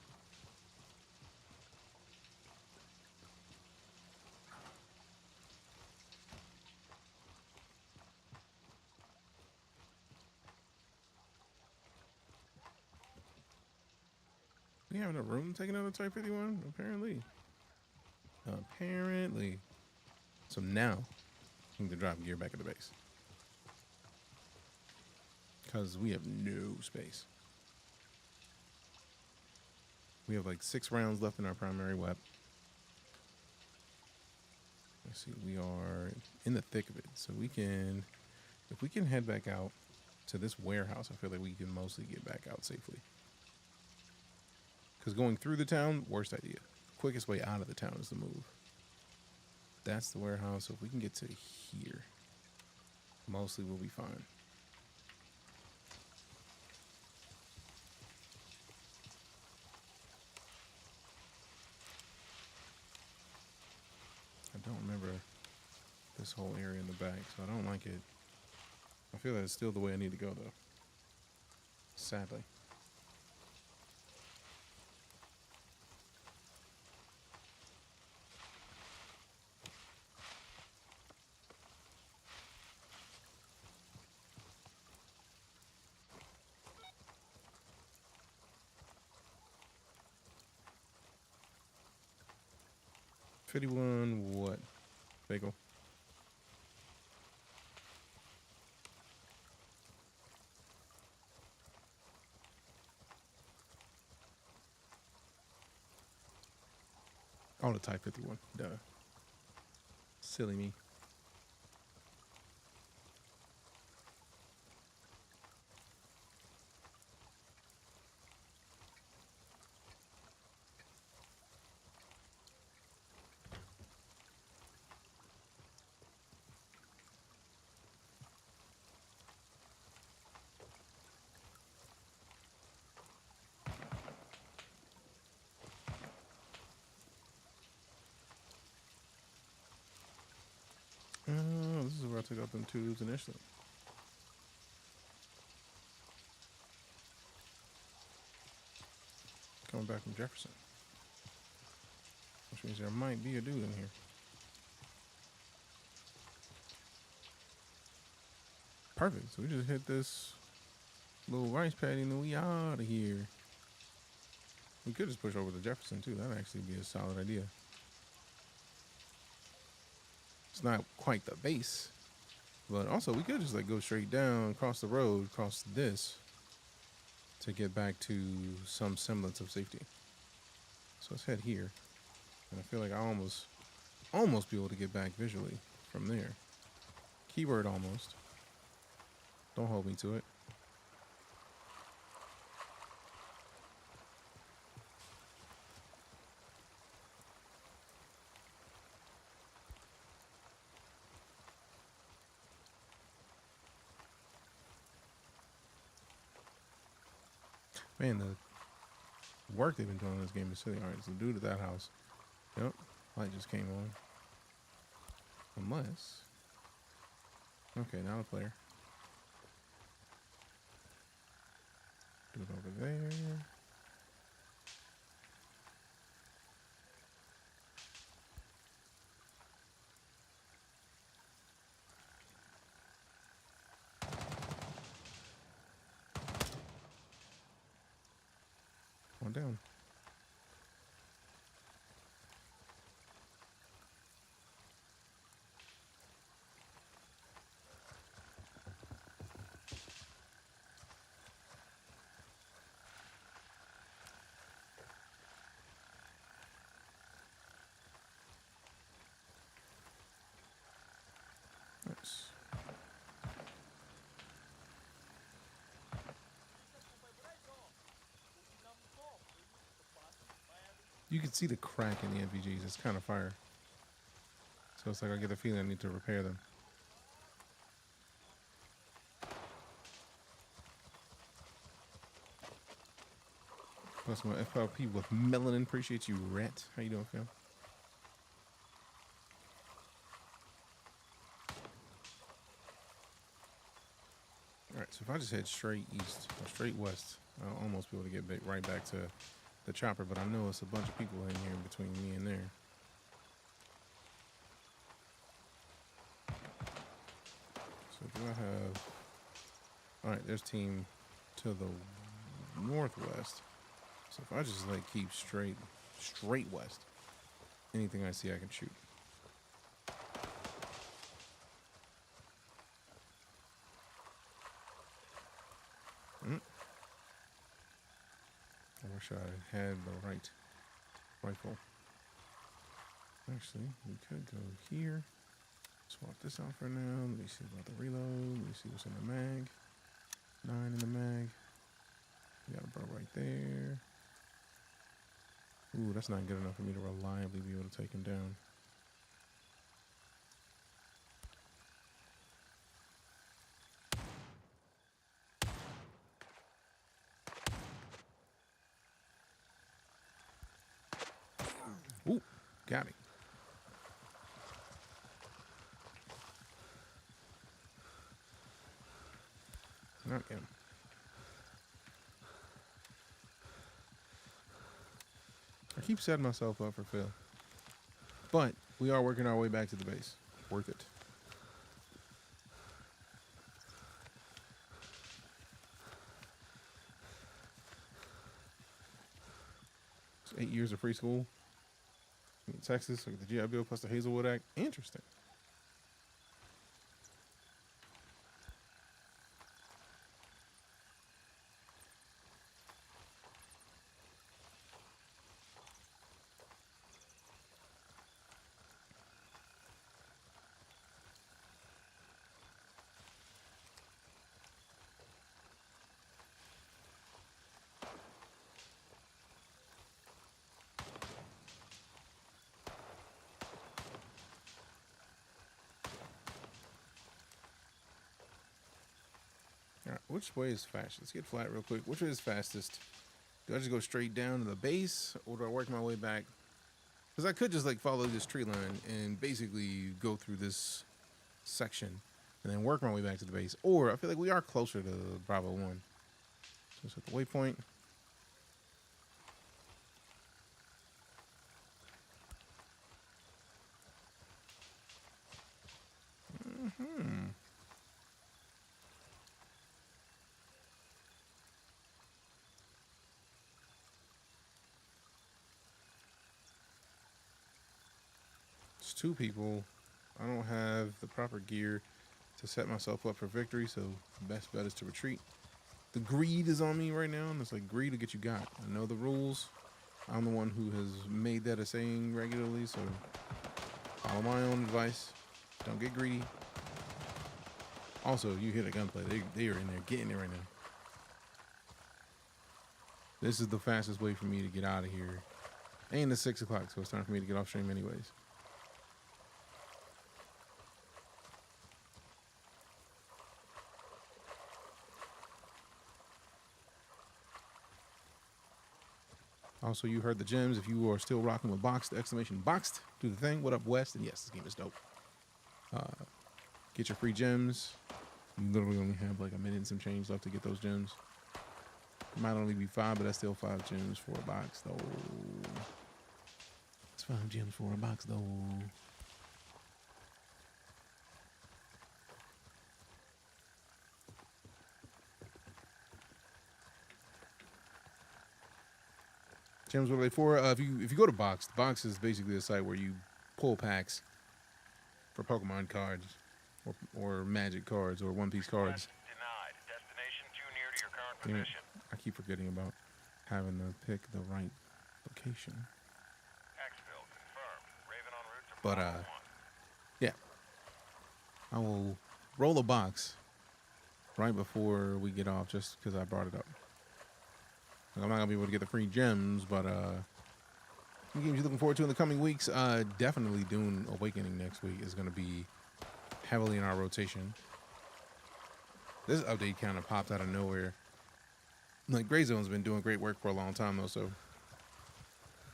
Speaker 2: We have enough room to take another Type 51? Apparently. Apparently. So now, I need to drop gear back at the base. Because we have no space. We have like 6 rounds left in our primary weapon. Let's see, we are in the thick of it. So we can, if we can head back out to this warehouse, I feel like we can mostly get back out safely. Because going through the town, worst idea. Quickest way out of the town is to move. That's the warehouse. So if we can get to here, mostly we'll be fine. I don't remember this whole area in the back, so I don't like it. I feel that it's still the way I need to go, though. Sadly. $51 what? Bagel. Oh, the Type 51. Duh. Silly me. This is where I took out them tubes initially. Coming back from Jefferson. Which means there might be a dude in here. Perfect. So we just hit this little rice paddy and we out of here. We could just push over to Jefferson too. That'd actually be a solid idea. It's not quite the base, but also we could just like go straight down, cross the road, cross this to get back to some semblance of safety. So let's head here. And I feel like I almost be able to get back visually from there. Keyword almost. Don't hold me to it. Man, the work they've been doing in this game is silly. All right, so dude at that house. Yep, light just came on. Unless... Okay, now the player. Do it over there. One down. Nice. You can see the crack in the MPGs. It's kind of fire. So it's like I get the feeling I need to repair them. Plus my FLP with melanin. Appreciate you, Rat. How you doing, fam? Alright, so if I just head straight east or straight west, I'll almost be able to get right back to the chopper, but I know it's a bunch of people in here in between me and there. So do I have... Alright, there's team to the northwest. So if I just like keep straight west, anything I see I can shoot. I wish I had the right rifle. Actually, we could go here. Swap this out for now. Let me see about the reload. Let me see what's in the mag. 9 in the mag. We got a bro right there. Ooh, that's not good enough for me to reliably be able to take him down. Ooh, got me. Not him. I keep setting myself up for fail. But we are working our way back to the base. Worth it. It's 8 years of free school in Texas, like the GI Bill plus the Hazelwood Act. Interesting. Alright, which way is fastest? Let's get flat real quick. Which way is fastest? Do I just go straight down to the base, or do I work my way back? Because I could just like follow this tree line and basically go through this section and then work my way back to the base. Or I feel like we are closer to Bravo 1. So let's hit the waypoint. It's 2 people. I don't have the proper gear to set myself up for victory, so the best bet is to retreat. The greed is on me right now, and it's like, greed will get you got. I know the rules. I'm the one who has made that a saying regularly, so follow my own advice. Don't get greedy. Also, you hear the gunplay. They are in there getting it right now. This is the fastest way for me to get out of here. And it's 6 o'clock, so it's time for me to get off stream anyways. Also, you heard the gems. If you are still rocking with Boxed, exclamation Boxed, do the thing. What up, West? And yes, this game is dope. Get your free gems. You literally only have like a minute and some change left to get those gems. It might only be 5, but that's still 5 gems for a box, though. It's 5 gems for a box, though. Gems, what are they for? If you go to Boxed, Box is basically a site where you pull packs for Pokemon cards or Magic cards or One Piece cards.
Speaker 14: Denied. Destination too near to your current
Speaker 2: Yeah,
Speaker 14: position.
Speaker 2: I keep forgetting about having to pick the right location.
Speaker 14: Exfil confirmed. Raven en route to
Speaker 2: But
Speaker 14: Bravo 1.
Speaker 2: yeah, I will roll a box right before we get off, just because I brought it up. Like, I'm not gonna be able to get the free gems, but some games you're looking forward to in the coming weeks. Definitely Dune Awakening next week is gonna be heavily in our rotation. This update kind of popped out of nowhere. Like, GrayZone's been doing great work for a long time though, so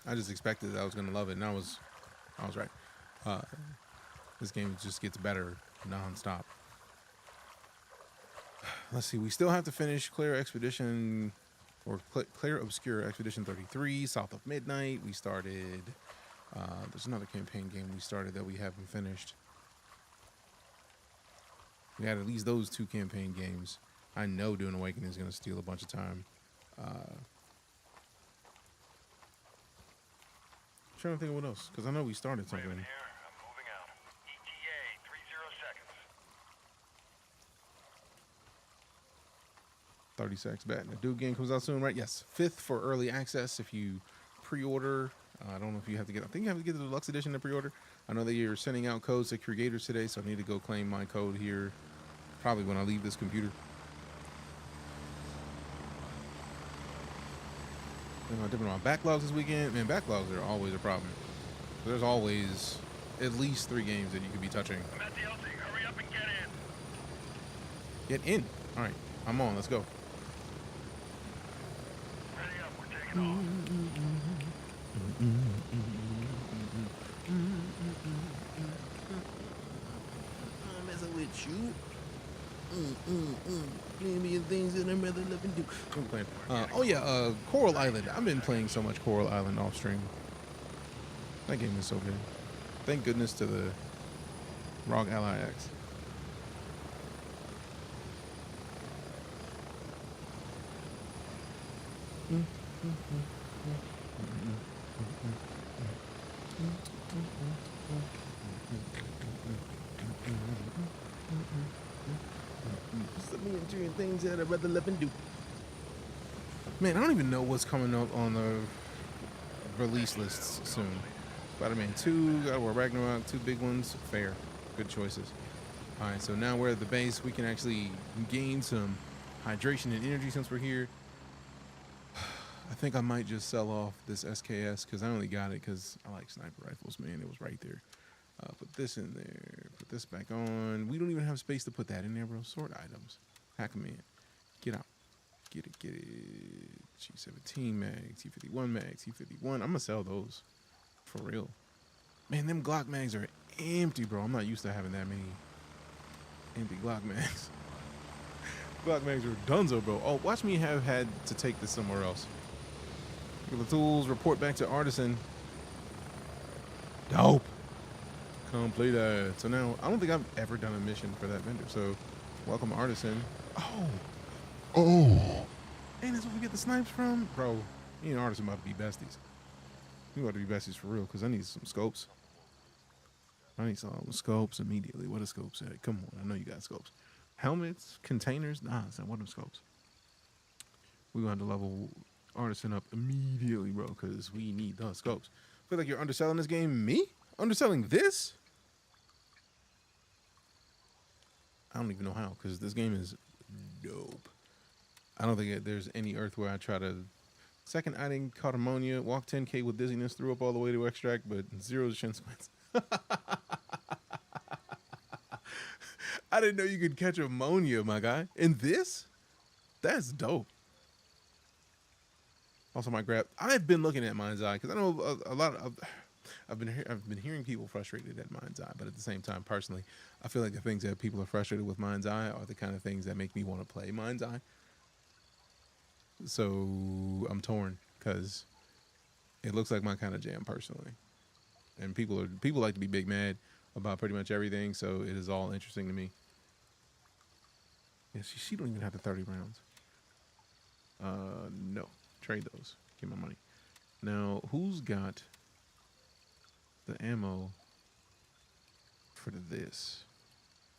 Speaker 2: I just expected that I was gonna love it, and I was right. This game just gets better non-stop. Let's see, we still have to finish Clear Expedition, or Clear Obscure Expedition 33, South of Midnight. We started, there's another campaign game we started that we haven't finished. We had at least those 2 campaign games. I know Dune Awakening is going to steal a bunch of time. Trying to think of what else, because I know we started something.
Speaker 14: Raven here. I'm moving out. ETA 30 seconds.
Speaker 2: 30 seconds back. The Dude game comes out soon, right? Yes. 5th for early access if you pre-order. I don't know if you have to get, I think you have to get the deluxe edition to pre-order. I know that you're sending out codes to creators today, so I need to go claim my code here probably when I leave this computer. Am I dipping on backlogs this weekend? Man, backlogs are always a problem. There's always at least 3 games that you could be touching.
Speaker 14: I'm at the LT. Hurry up and get in.
Speaker 2: Get in. All right, I'm on. Let's go.
Speaker 14: Ready up. We're taking off.
Speaker 4: I'm messing with you. Million things that I'm rather love and do.
Speaker 2: I'm playing. Oh yeah, Coral Island. I've been playing so much Coral Island off stream. That game is so good. Thank goodness to the ROG Ally X.
Speaker 4: Some million things that I'd rather love and do.
Speaker 2: Man, I don't even know what's coming up on the release lists soon. Spider-Man 2, God of War Ragnarok, 2 big ones. Fair. Good choices. All right, so now we're at the base. We can actually gain some hydration and energy since we're here. I think I might just sell off this SKS because I only got it because I like sniper rifles, man. It was right there. Put this in there. Put this back on. We don't even have space to put that in there, bro. Sort items. Hack them in. Get out. Get it. Get it. G17 mag. T51 mag. T51. I'm going to sell those. For real. Man, them Glock mags are empty, bro. I'm not used to having that many empty Glock mags. Glock mags are dunzo, bro. Oh, watch me have had to take this somewhere else. Look at the tools. Report back to Artisan. Dope. Completed. So now, I don't think I've ever done a mission for that vendor. So, welcome Artisan. Oh. Ain't this where we get the snipes from? Bro, me and Artisan about to be besties. We about to be besties for real, because I need some scopes. I need some scopes immediately. What are scopes at? Come on, I know you got scopes. Helmets, containers. Nah, it's not one of them scopes. We're going to have to level Artisan up immediately, bro, because we need those scopes. I feel like you're underselling this game. Me? Underselling this? I don't even know how, because this game is dope. I don't think there's any Earth where I try to... Second outing, caught ammonia, walk 10K with dizziness, threw up all the way to extract, but 0 shin splints. I didn't know you could catch ammonia, my guy. In this? That's dope. Also, my grab. I've been looking at Mind's Eye because I know a lot of. I've been hearing people frustrated at Mind's Eye, but at the same time, personally, I feel like the things that people are frustrated with Mind's Eye are the kind of things that make me want to play Mind's Eye. So I'm torn because it looks like my kind of jam personally, and people like to be big mad about pretty much everything. So it is all interesting to me. Yeah, she don't even have the 30 rounds. No. Trade those. Get my money. Now, who's got the ammo for this?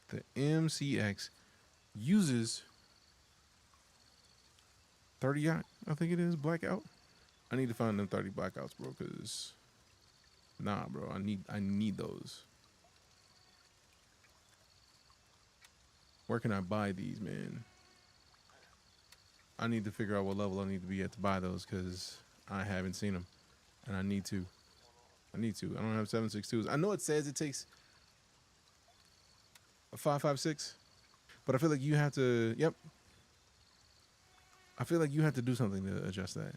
Speaker 2: The MCX uses 30 I think it is blackout. I need to find them 30 blackouts, bro, because nah, bro, I need those. Where can I buy these, man? I need to figure out what level I need to be at to buy those because I haven't seen them, and I need to. I don't have 7.62s. I know it says it takes a 5.56, but I feel like you have to. Yep. I feel like you have to do something to adjust that.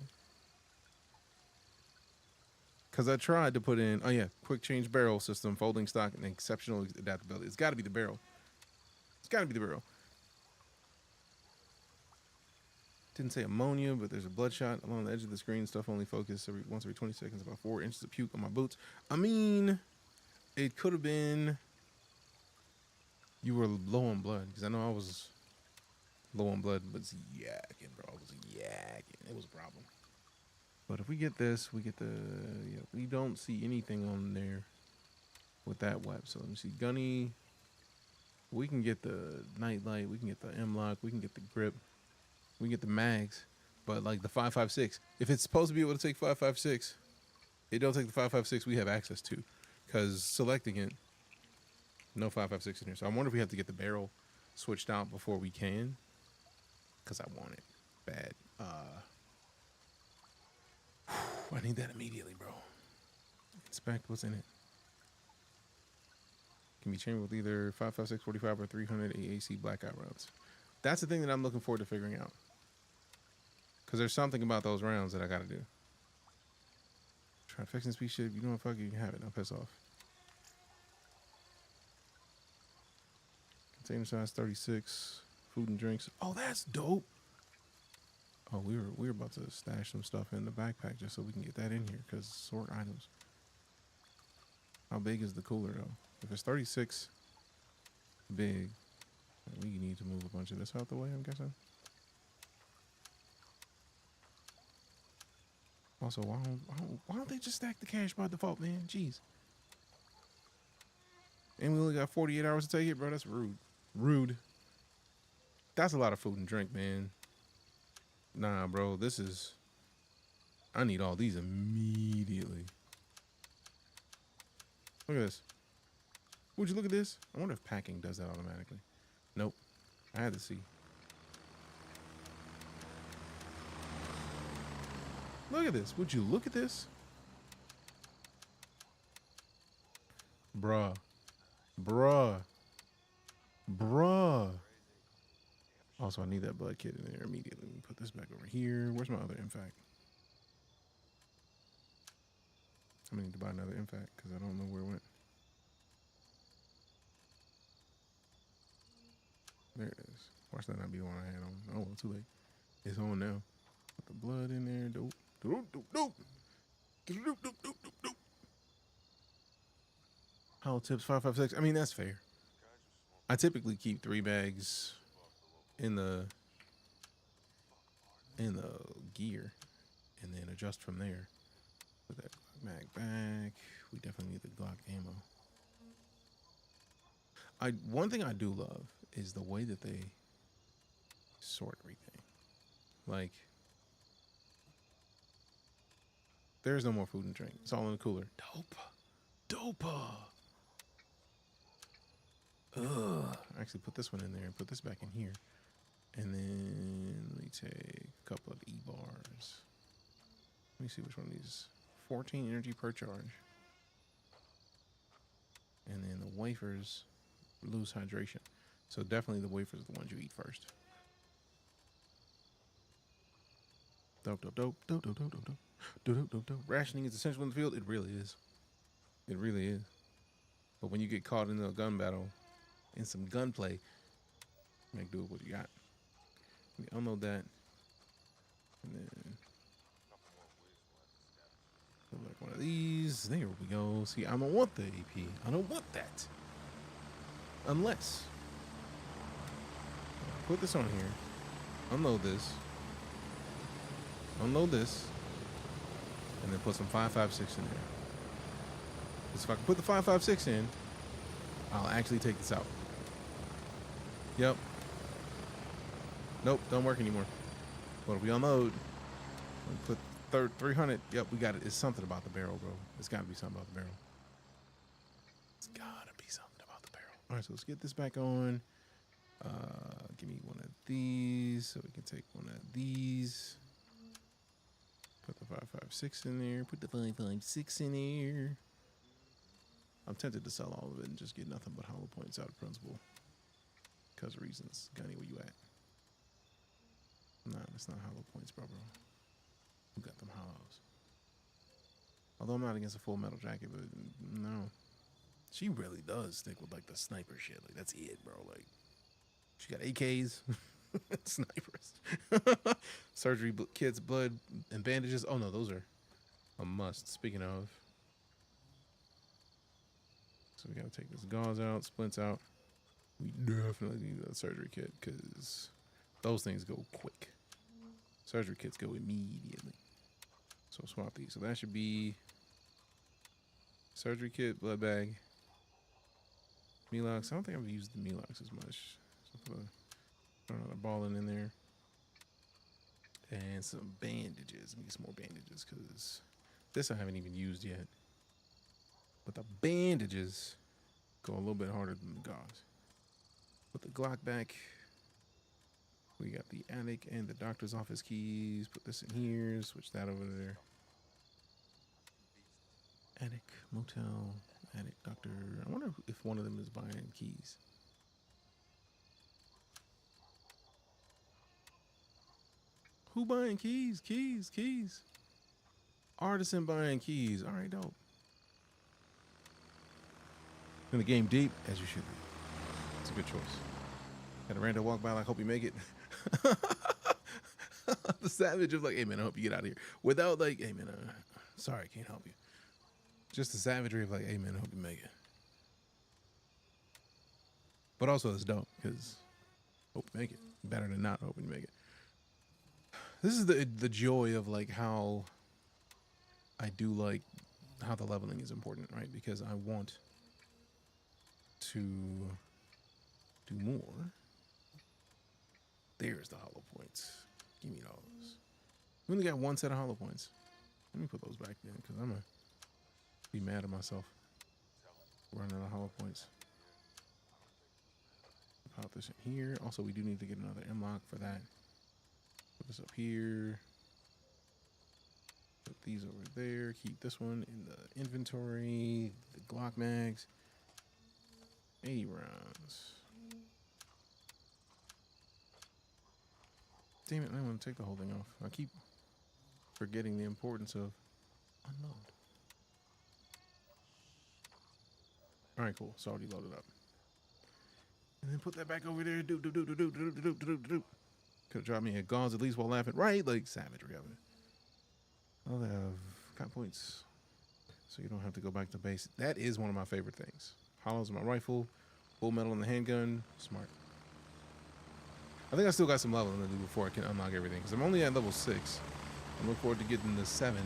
Speaker 2: Because I tried to put in, oh yeah, quick change barrel system, folding stock, and exceptional adaptability. It's got to be the barrel. It's got to be the barrel. Didn't say ammonia, but there's a bloodshot along the edge of the screen. Stuff only focus once every 20 seconds. About 4 inches of puke on my boots. I mean, it could have been you were low on blood because I know I was low on blood, but it's yakking, bro. I was yakking. It was a problem. But if we get this, we get the. Yeah, we don't see anything on there with that web. So let me see, Gunny. We can get the Nightlight. We can get the M-Lock. We can get the grip. We can get the mags, but like the 5.56, if it's supposed to be able to take 5.56, it don't take the 5.56 we have access to, because selecting it, no 5.56 in here. So I wonder if we have to get the barrel switched out before we can, because I want it bad. I need that immediately, bro. Inspect what's in it. Can be chambered with either 5.56, 45, or 300 AAC blackout rounds. That's the thing that I'm looking forward to figuring out. Because there's something about those rounds that I got to do. Try fixing speed shit. If you don't fuck it, you can have it. Now piss off. Container size 36. Food and drinks. Oh, that's dope. Oh, we were about to stash some stuff in the backpack just so we can get that in here. Because sort items. How big is the cooler, though? If it's 36 big, we need to move a bunch of this out the way, I'm guessing. Also, why don't they just stack the cash by default, man? Jeez. And we only got 48 hours to take it, bro. That's rude. Rude. That's a lot of food and drink, man. Nah, bro. This is... I need all these immediately. Look at this. Would you look at this? I wonder if packing does that automatically. Nope. I had to see. Look at this. Would you look at this? Bruh. Bruh. Bruh. Also, I need that blood kit in there immediately. Let me put this back over here. Where's my other infact? I'm gonna need to buy another infact because I don't know where it went. There it is. Watch that not be the one I had on. Oh, well, too late. It's on now. Put the blood in there. Dope. Dope, dope, dope. Dope, dope, dope, dope, dope. Hollow tips 5.56. I mean, that's fair. I typically keep 3 bags in the gear and then adjust from there. Put that mag back. We definitely need the Glock ammo. One thing I do love is the way that they sort everything. Like, there's no more food and drink. It's all in the cooler. Dopa. Ugh. Actually, put this one in there and put this back in here. And then let me take a couple of E-bars. Let me see which one of these. 14 energy per charge. And then the wafers lose hydration. So definitely the wafers are the ones you eat first. Dope. Rationing is essential in the field. It really is. It really is. But when you get caught in a gun battle, in some gunplay, make do with what you got. Let me unload that. And then put like one of these. There we go. See, I don't want the AP. I don't want that. Unless put this on here. Unload this. Unload this. And then put some 5.56 in there. Because if I can put the 5.56 in, I'll actually take this out. Yep. Nope, don't work anymore. But if we unload, we put 300. Yep, we got it. It's something about the barrel, bro. It's got to be something about the barrel. It's got to be something about the barrel. All right, so let's get this back on. Give me one of these so we can take one of these. Put the 5.56 in there. Put the 5.56 in there. I'm tempted to sell all of it and just get nothing but hollow points out of principle. Because of reasons. Gunny, where you at? Nah, that's not hollow points, bro. Who got them hollows? Although I'm not against a full metal jacket, but no. She really does stick with like the sniper shit. Like that's it, bro. Like she got AKs, snipers, surgery kits, blood, and bandages. Oh no, those are a must. Speaking of. So we gotta take this gauze out, splints out. We definitely need a surgery kit because those things go quick. Surgery kits go immediately. So swap these. So that should be surgery kit, blood bag, Melox. I don't think I've used the Melox as much. So put another ball in there. And some bandages. Let me get some more bandages because this I haven't even used yet. But the bandages go a little bit harder than the gauze. Put the Glock back. We got the attic and the doctor's office keys. Put this in here. Switch that over there. Attic, motel, attic, doctor. I wonder if one of them is buying keys. Who buying keys? Keys. Artisan buying keys. All right, dope. In the game deep, as you should be. It's a good choice. Had a random walk by like, hope you make it. The savage of like, hey man, I hope you get out of here. Without like, hey man, sorry, I can't help you. Just the savagery of like, hey man, I hope you make it. But also it's dope because hope you make it. Better than not hoping you make it. This is the joy of like how I do like how the leveling is important, right? Because I want to do more. There's the hollow points. Give me those. We only got one set of hollow points. Let me put those back then because I'm going to be mad at myself. Running out of hollow points. Pop this in here. Also, we do need to get another M-lock for that. Put this up here. Put these over there. Keep this one in the inventory. The Glock mags. 80 rounds. Damn it, I want to take the whole thing off. I keep forgetting the importance of unload. All right, cool. It's already loaded up. And then put that back over there. Could have dropped me a gauze at least while laughing. Right? Like savagery of it. I'll have cop points. So you don't have to go back to base. That is one of my favorite things. Hollows in my rifle. Full metal in the handgun. Smart. I think I still got some leveling to do before I can unlock everything. Because I'm only at level 6. I look forward to getting to 7.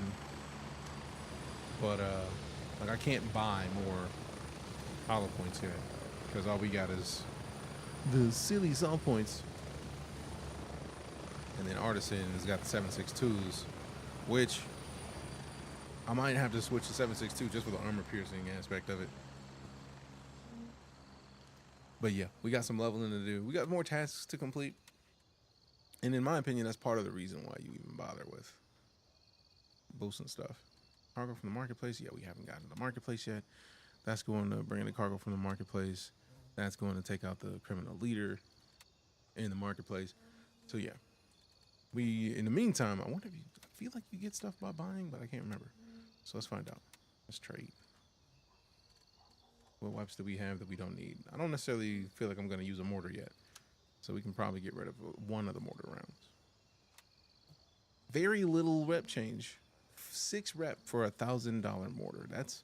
Speaker 2: But like I can't buy more hollow points here. because all we got is the silly salt points. And then Artisan has got the 7.62s, which I might have to switch to 7.62 just for the armor piercing aspect of it. But yeah, we got some leveling to do. We got more tasks to complete. And in my opinion, that's part of the reason why you even bother with boosting stuff. Cargo from the marketplace. Yeah, we haven't gotten to the marketplace yet. That's going to bring in the cargo from the marketplace. That's going to take out the criminal leader in the marketplace. So yeah, in the meantime, I wonder if I feel like you get stuff by buying, but I can't remember. So let's find out. Let's trade. What wipes do we have that we don't need? I don't necessarily feel like I'm going to use a mortar yet. So we can probably get rid of one of the mortar rounds. Very little rep change. 6 rep for $1,000 mortar. That's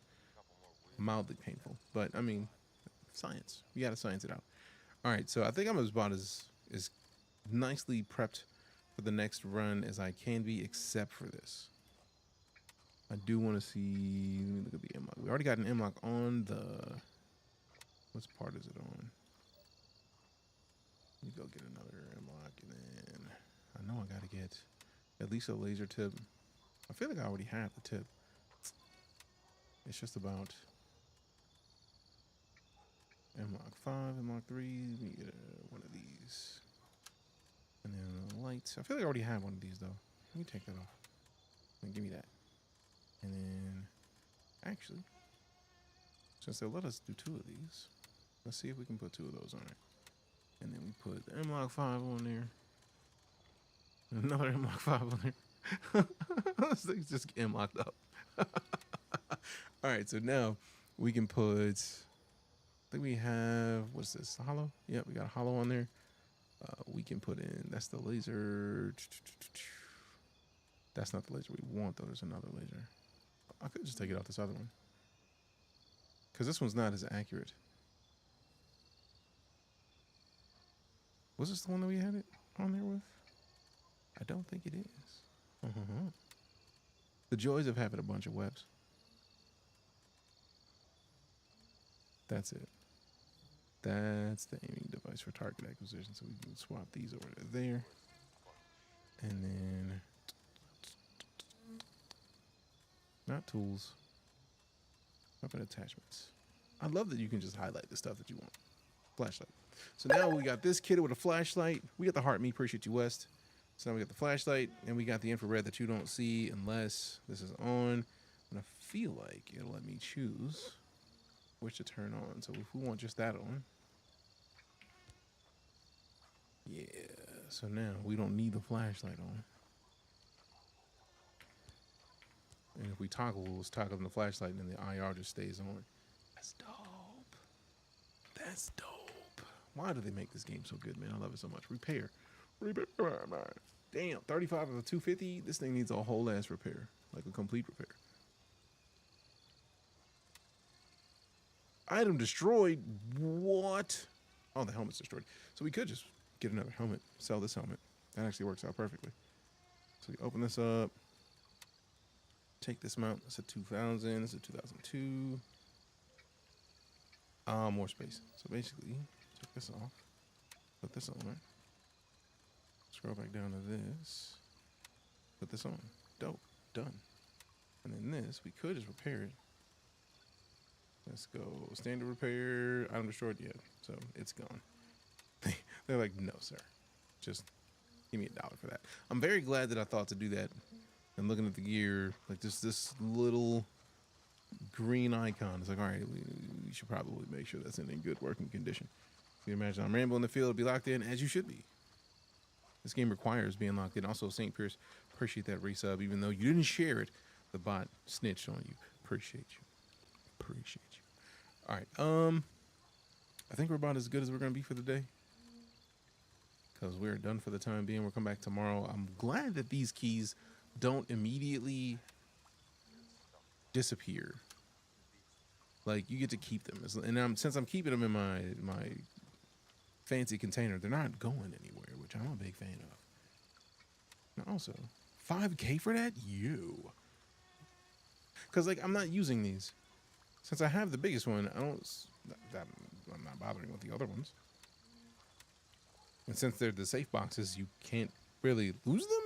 Speaker 2: mildly painful. But, I mean, science. You got to science it out. All right, so I think I'm about as nicely prepped for the next run as I can be, except for this. I do want to see, let me look at the M-lock. We already got an M-lock on the, what part is it on? Let me go get another M-lock, and then I know I got to get at least a laser tip. I feel like I already have the tip. It's just about M-lock 5, M-lock 3, let me get one of these. And then the lights. I feel like I already have one of these, though. Let me take that off. Give me that. And then, actually, since they'll let us do 2 of these, let's see if we can put 2 of those on it. And then we put the M-lock 5 on there. Another M-lock 5 on there. Those things just get M-locked up. All right, so now we can put, I think we have, what's this, a hollow? Yep, we got a hollow on there. We can put in, that's the laser. That's not the laser we want, though. There's another laser. I could just take it off this other one, because this one's not as accurate. Was this the one that we had it on there with? I don't think it is. The joys of having a bunch of webs. That's it. That's the aiming device for target acquisition. So we can swap these over to there. And then, not tools, weapon attachments. I love that you can just highlight the stuff that you want. Flashlight. So now we got this kit with a flashlight. We got the heart. Me, appreciate you, West. So now we got the flashlight, and we got the infrared that you don't see unless this is on. And I feel like it'll let me choose which to turn on. So if we want just that on. Yeah, so now we don't need the flashlight on. And if we toggle, we'll toggle the flashlight and then the IR just stays on. That's dope. That's dope. Why do they make this game so good, man? I love it so much. Repair. Damn, 35 of the 250. This thing needs a whole ass repair, like a complete repair. Item destroyed. What? Oh, the helmet's destroyed. So we could just get another helmet, sell this helmet. That actually works out perfectly. So we open this up. Take this mount. It's a 2000. It's a 2002. More space. So basically, take this off. Put this on there. Scroll back down to this. Put this on. Dope. Done. And then this, we could just repair it. Let's go. Standard repair. Item destroyed yet. So it's gone. They're like, no, sir. Just give me $1 for that. I'm very glad that I thought to do that. And looking at the gear, like this little green icon. It's like, all right, we should probably make sure that's in good working condition. You can imagine I'm Rambo in the field, be locked in as you should be. This game requires being locked in. Also, St. Pierce, appreciate that resub. Even though you didn't share it, the bot snitched on you. Appreciate you. Appreciate you. All right. I think we're about as good as we're going to be for the day. Because we're done for the time being. We'll come back tomorrow. I'm glad that these keys don't immediately disappear. Like, you get to keep them. And since I'm keeping them in my fancy container, they're not going anywhere, which I'm a big fan of. And also, $5K for that? You. Because, like, I'm not using these. Since I have the biggest one, I'm not bothering with the other ones. And since they're the safe boxes, you can't really lose them.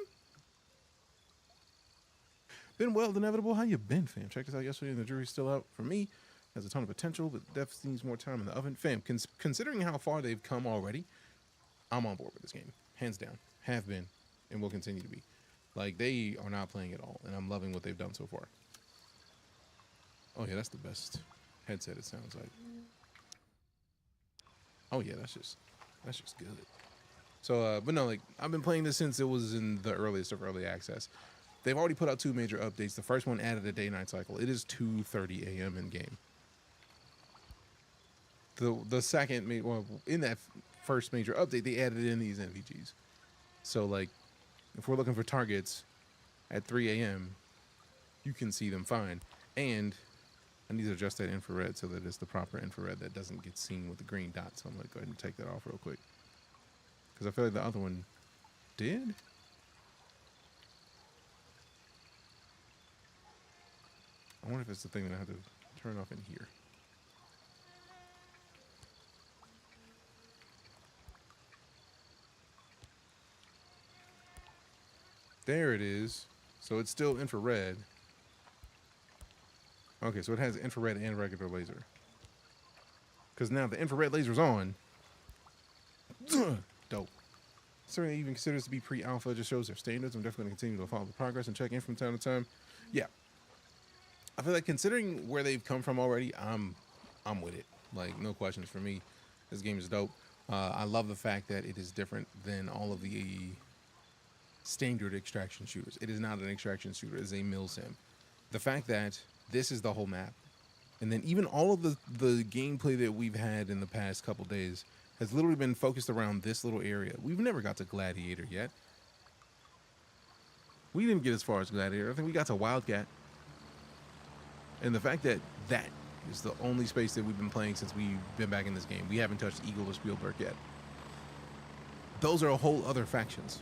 Speaker 2: Been well, inevitable. How you been, fam? Checked this out yesterday, and the jury's still out. For me, has a ton of potential, but definitely needs more time in the oven. Fam, considering how far they've come already, I'm on board with this game, hands down. Have been, and will continue to be. Like, they are not playing at all, and I'm loving what they've done so far. Oh yeah, that's the best headset. It sounds like. Oh yeah, that's just good. So, but no, like, I've been playing this since it was in the earliest of early access. They've already put out 2 major updates. The first one added a day-night cycle. It is 2:30 a.m. in game. The second, well, in that first major update, they added in these NVGs. So, like, if we're looking for targets at 3 a.m., you can see them fine. And I need to adjust that infrared so that it's the proper infrared that doesn't get seen with the green dot. So I'm going to go ahead and take that off real quick. Because I feel like the other one did. I wonder if it's the thing that I have to turn off in here. There it is. So it's still infrared. Okay, so it has infrared and regular laser. Because now the infrared laser's on. Dope. Certainly even considers to be pre-alpha. Just shows their standards. I'm definitely going to continue to follow the progress and check in from time to time. Yeah. I feel like considering where they've come from already, I'm with it. Like, no questions for me. This game is dope. I love the fact that it is different than all of the standard extraction shooters. It is not an extraction shooter. It is a mill sim. The fact that this is the whole map, and then even all of the gameplay that we've had in the past couple days has literally been focused around this little area. We've never got to Gladiator yet. We didn't get as far as Gladiator. I think we got to Wildcat. And the fact that that is the only space that we've been playing since we've been back in this game. We haven't touched Eagle or Spielberg yet. Those are a whole other factions.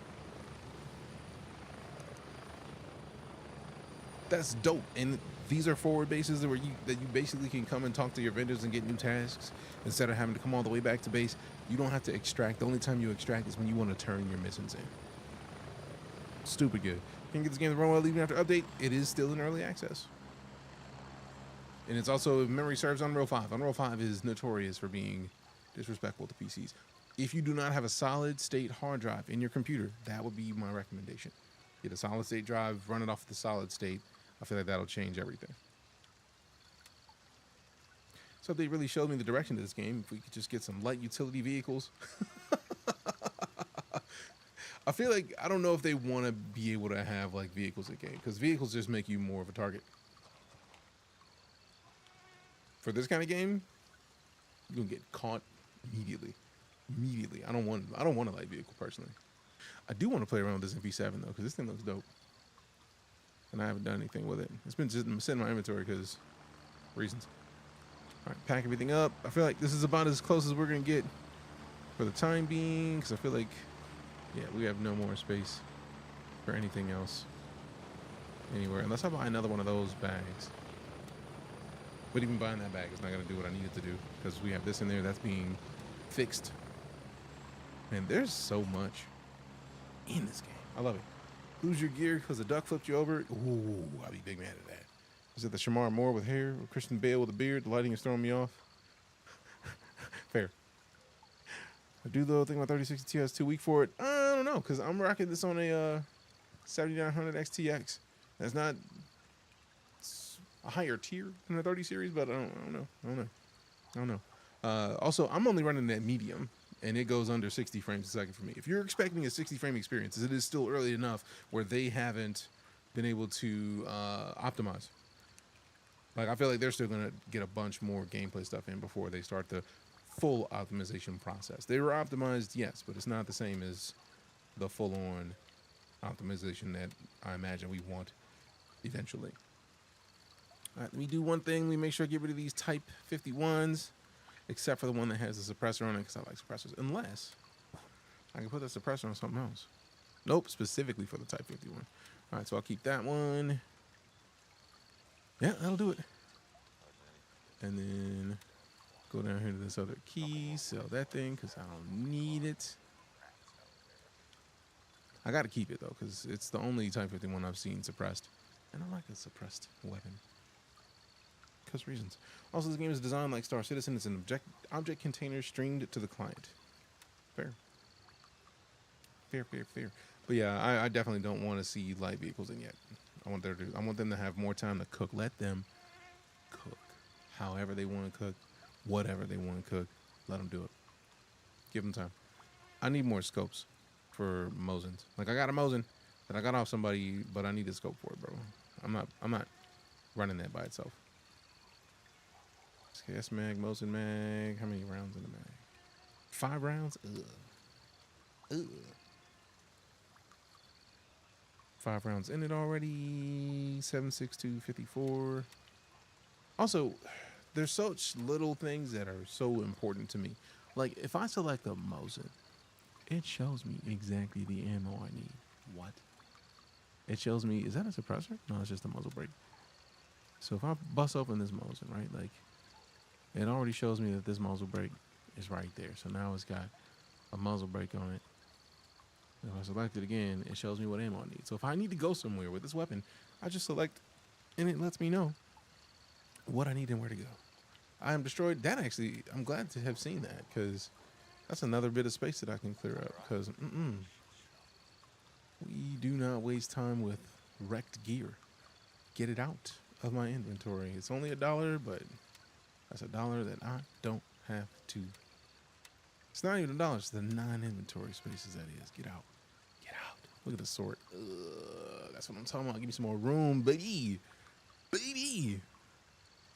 Speaker 2: That's dope. And these are forward bases where you basically can come and talk to your vendors and get new tasks instead of having to come all the way back to base. You don't have to extract. The only time you extract is when you want to turn your missions in. Stupid good. Can't get this game to run well even after update. It is still in early access. And it's also, if memory serves, Unreal 5. Unreal 5 is notorious for being disrespectful to PCs. If you do not have a solid state hard drive in your computer, that would be my recommendation. Get a solid state drive, run it off the solid state. I feel like that'll change everything. So they really showed me the direction of this game. If we could just get some light utility vehicles. I feel like, I don't know if they want to be able to have like vehicles in game, because vehicles just make you more of a target. For this kind of game, you're gonna get caught immediately. Immediately. I don't want a light vehicle personally. I do want to play around with this MP7 though, because this thing looks dope. And I haven't done anything with it. It's been just sitting in my inventory because reasons. All right, pack everything up. I feel like this is about as close as we're gonna get for the time being, because I feel like, yeah, we have no more space for anything else anywhere, unless I buy another one of those bags. But even buying that bag is not going to do what I need it to do, because we have this in there that's being fixed. Man, there's so much in this game. I love it. Lose your gear because the duck flipped you over. Ooh, I'd be big mad at that. Is it the Shamar Moore with hair, or Christian Bale with a beard? The lighting is throwing me off. Fair. I do the thing about 3060 Ti is too weak for it. I don't know, because I'm rocking this on a 7900 XTX. That's not a higher tier than the 30 series, but I don't know. Also, I'm only running that medium, and it goes under 60 frames a second for me. If you're expecting a 60 frame experience, it is still early enough where they haven't been able to optimize. Like, I feel like they're still going to get a bunch more gameplay stuff in before they start the full optimization process. They were optimized, yes, but it's not the same as the full-on optimization that I imagine we want eventually. All right, let me do one thing. We make sure I get rid of these Type 51s, except for the one that has the suppressor on it, because I like suppressors. Unless I can put that suppressor on something else. Nope, specifically for the Type 51. All right, so I'll keep that one. Yeah, that'll do it. And then Go down here to this other key, sell that thing because I don't need it. I got to keep it though because it's the only Type 51 I've seen suppressed. And I like a suppressed weapon. Because reasons. Also, this game is designed like Star Citizen. It's an object container streamed to the client. Fair. Fair. But yeah, I definitely don't want to see light vehicles in yet. I want them to have more time to cook. Let them cook however they want to cook, whatever they want to cook. Let them do it. Give them time. I need more scopes for Mosins. Like I got a Mosin that I got off somebody, but I need a scope for it, bro. I'm not running that by itself. SKS mag, Mosin mag. How many rounds in the mag? 5 rounds? Ugh. 5 rounds in it already. 7.62, 54. Also, there's such little things that are so important to me. Like, if I select a Mosin, it shows me exactly the ammo I need. What? It shows me, is that a suppressor? No, it's just a muzzle brake. So if I bust open this Mosin, right, like, it already shows me that this muzzle brake is right there. So now it's got a muzzle brake on it. If I select it again, it shows me what ammo I need. So if I need to go somewhere with this weapon, I just select, and it lets me know what I need and where to go. I am destroyed. That actually, I'm glad to have seen that, because that's another bit of space that I can clear up, because we do not waste time with wrecked gear. Get it out of my inventory. It's only $1, but that's $1 that I don't have to. It's not even $1, it's the non-inventory spaces that is. Get out. Get out. Look at the sort. That's what I'm talking about. Give me some more room, baby. Baby.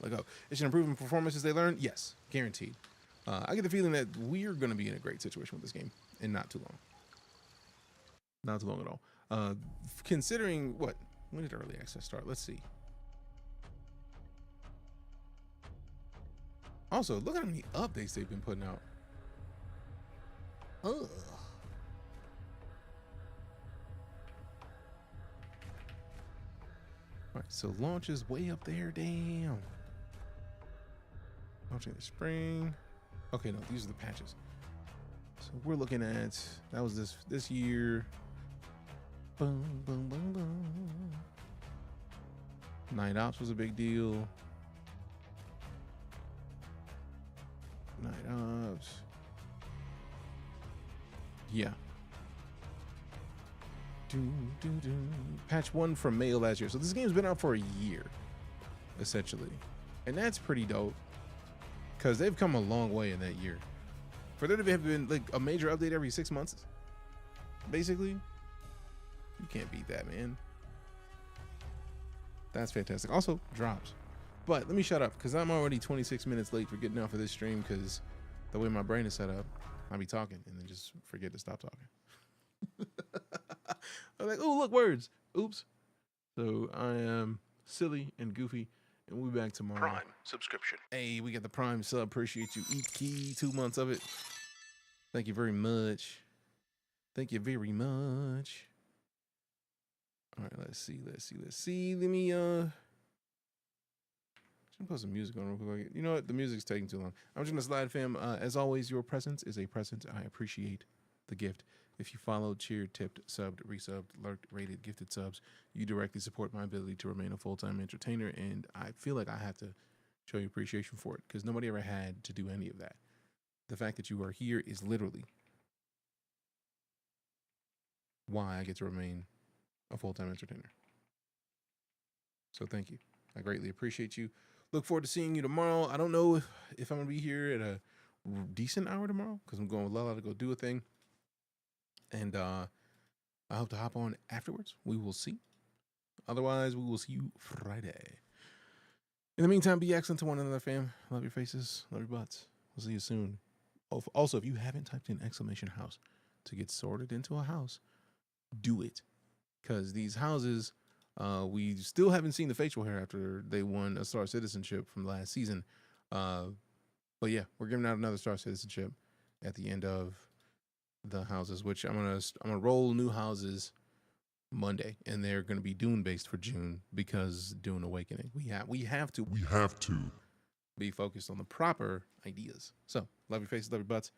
Speaker 2: Like, oh, it should improve in performance as they learn? Yes, guaranteed. I get the feeling that we're going to be in a great situation with this game, and not too long. Not too long at all. Considering what? When did early access start? Let's see. Also, look at how many updates they've been putting out. Ugh. All right, so launch is way up there. Damn. Launching the spring. Okay, no, these are the patches. So we're looking at, that was this year. Boom, boom, boom, boom. Night Ops was a big deal. Night Ops. Yeah. Patch 1 from May of last year. So this game's been out for a year, essentially. And that's pretty dope, because they've come a long way in that year. For there to have been like a major update every 6 months, basically, you can't beat that, man. That's fantastic. Also, drops. But let me shut up, because I'm already 26 minutes late for getting out for this stream, because the way my brain is set up, I'll be talking and then just forget to stop talking. I'm like, oh, look, words. Oops. So I am silly and goofy, and we'll be back tomorrow.
Speaker 1: Prime subscription.
Speaker 2: Hey, we got the Prime sub. Appreciate you. Eat key, 2 months of it. Thank you very much. Thank you very much. All right, let's see. Let me just put some music on real quick. You know what? The music's taking too long. I'm just gonna slide, fam. As always, your presence is a present. I appreciate the gift. If you followed, cheered, tipped, subbed, resubbed, lurked, rated, gifted subs, you directly support my ability to remain a full-time entertainer, and I feel like I have to show you appreciation for it, because nobody ever had to do any of that. The fact that you are here is literally why I get to remain a full-time entertainer. So thank you. I greatly appreciate you. Look forward to seeing you tomorrow. I don't know if I'm going to be here at a decent hour tomorrow, because I'm going with Lala to go do a thing. And I hope to hop on afterwards. We will see. Otherwise, we will see you Friday. In the meantime, be excellent to one another, fam. Love your faces. Love your butts. We'll see you soon. Also, if you haven't typed in !house to get sorted into a house, do it. Because these houses, we still haven't seen the facial hair after they won a Star Citizenship from last season. But yeah, we're giving out another Star Citizenship at the end of the houses, which I'm gonna roll new houses Monday, and they're gonna be Dune based for June, because Dune Awakening. We have to. be focused on the proper ideas. So, love your faces, love your butts.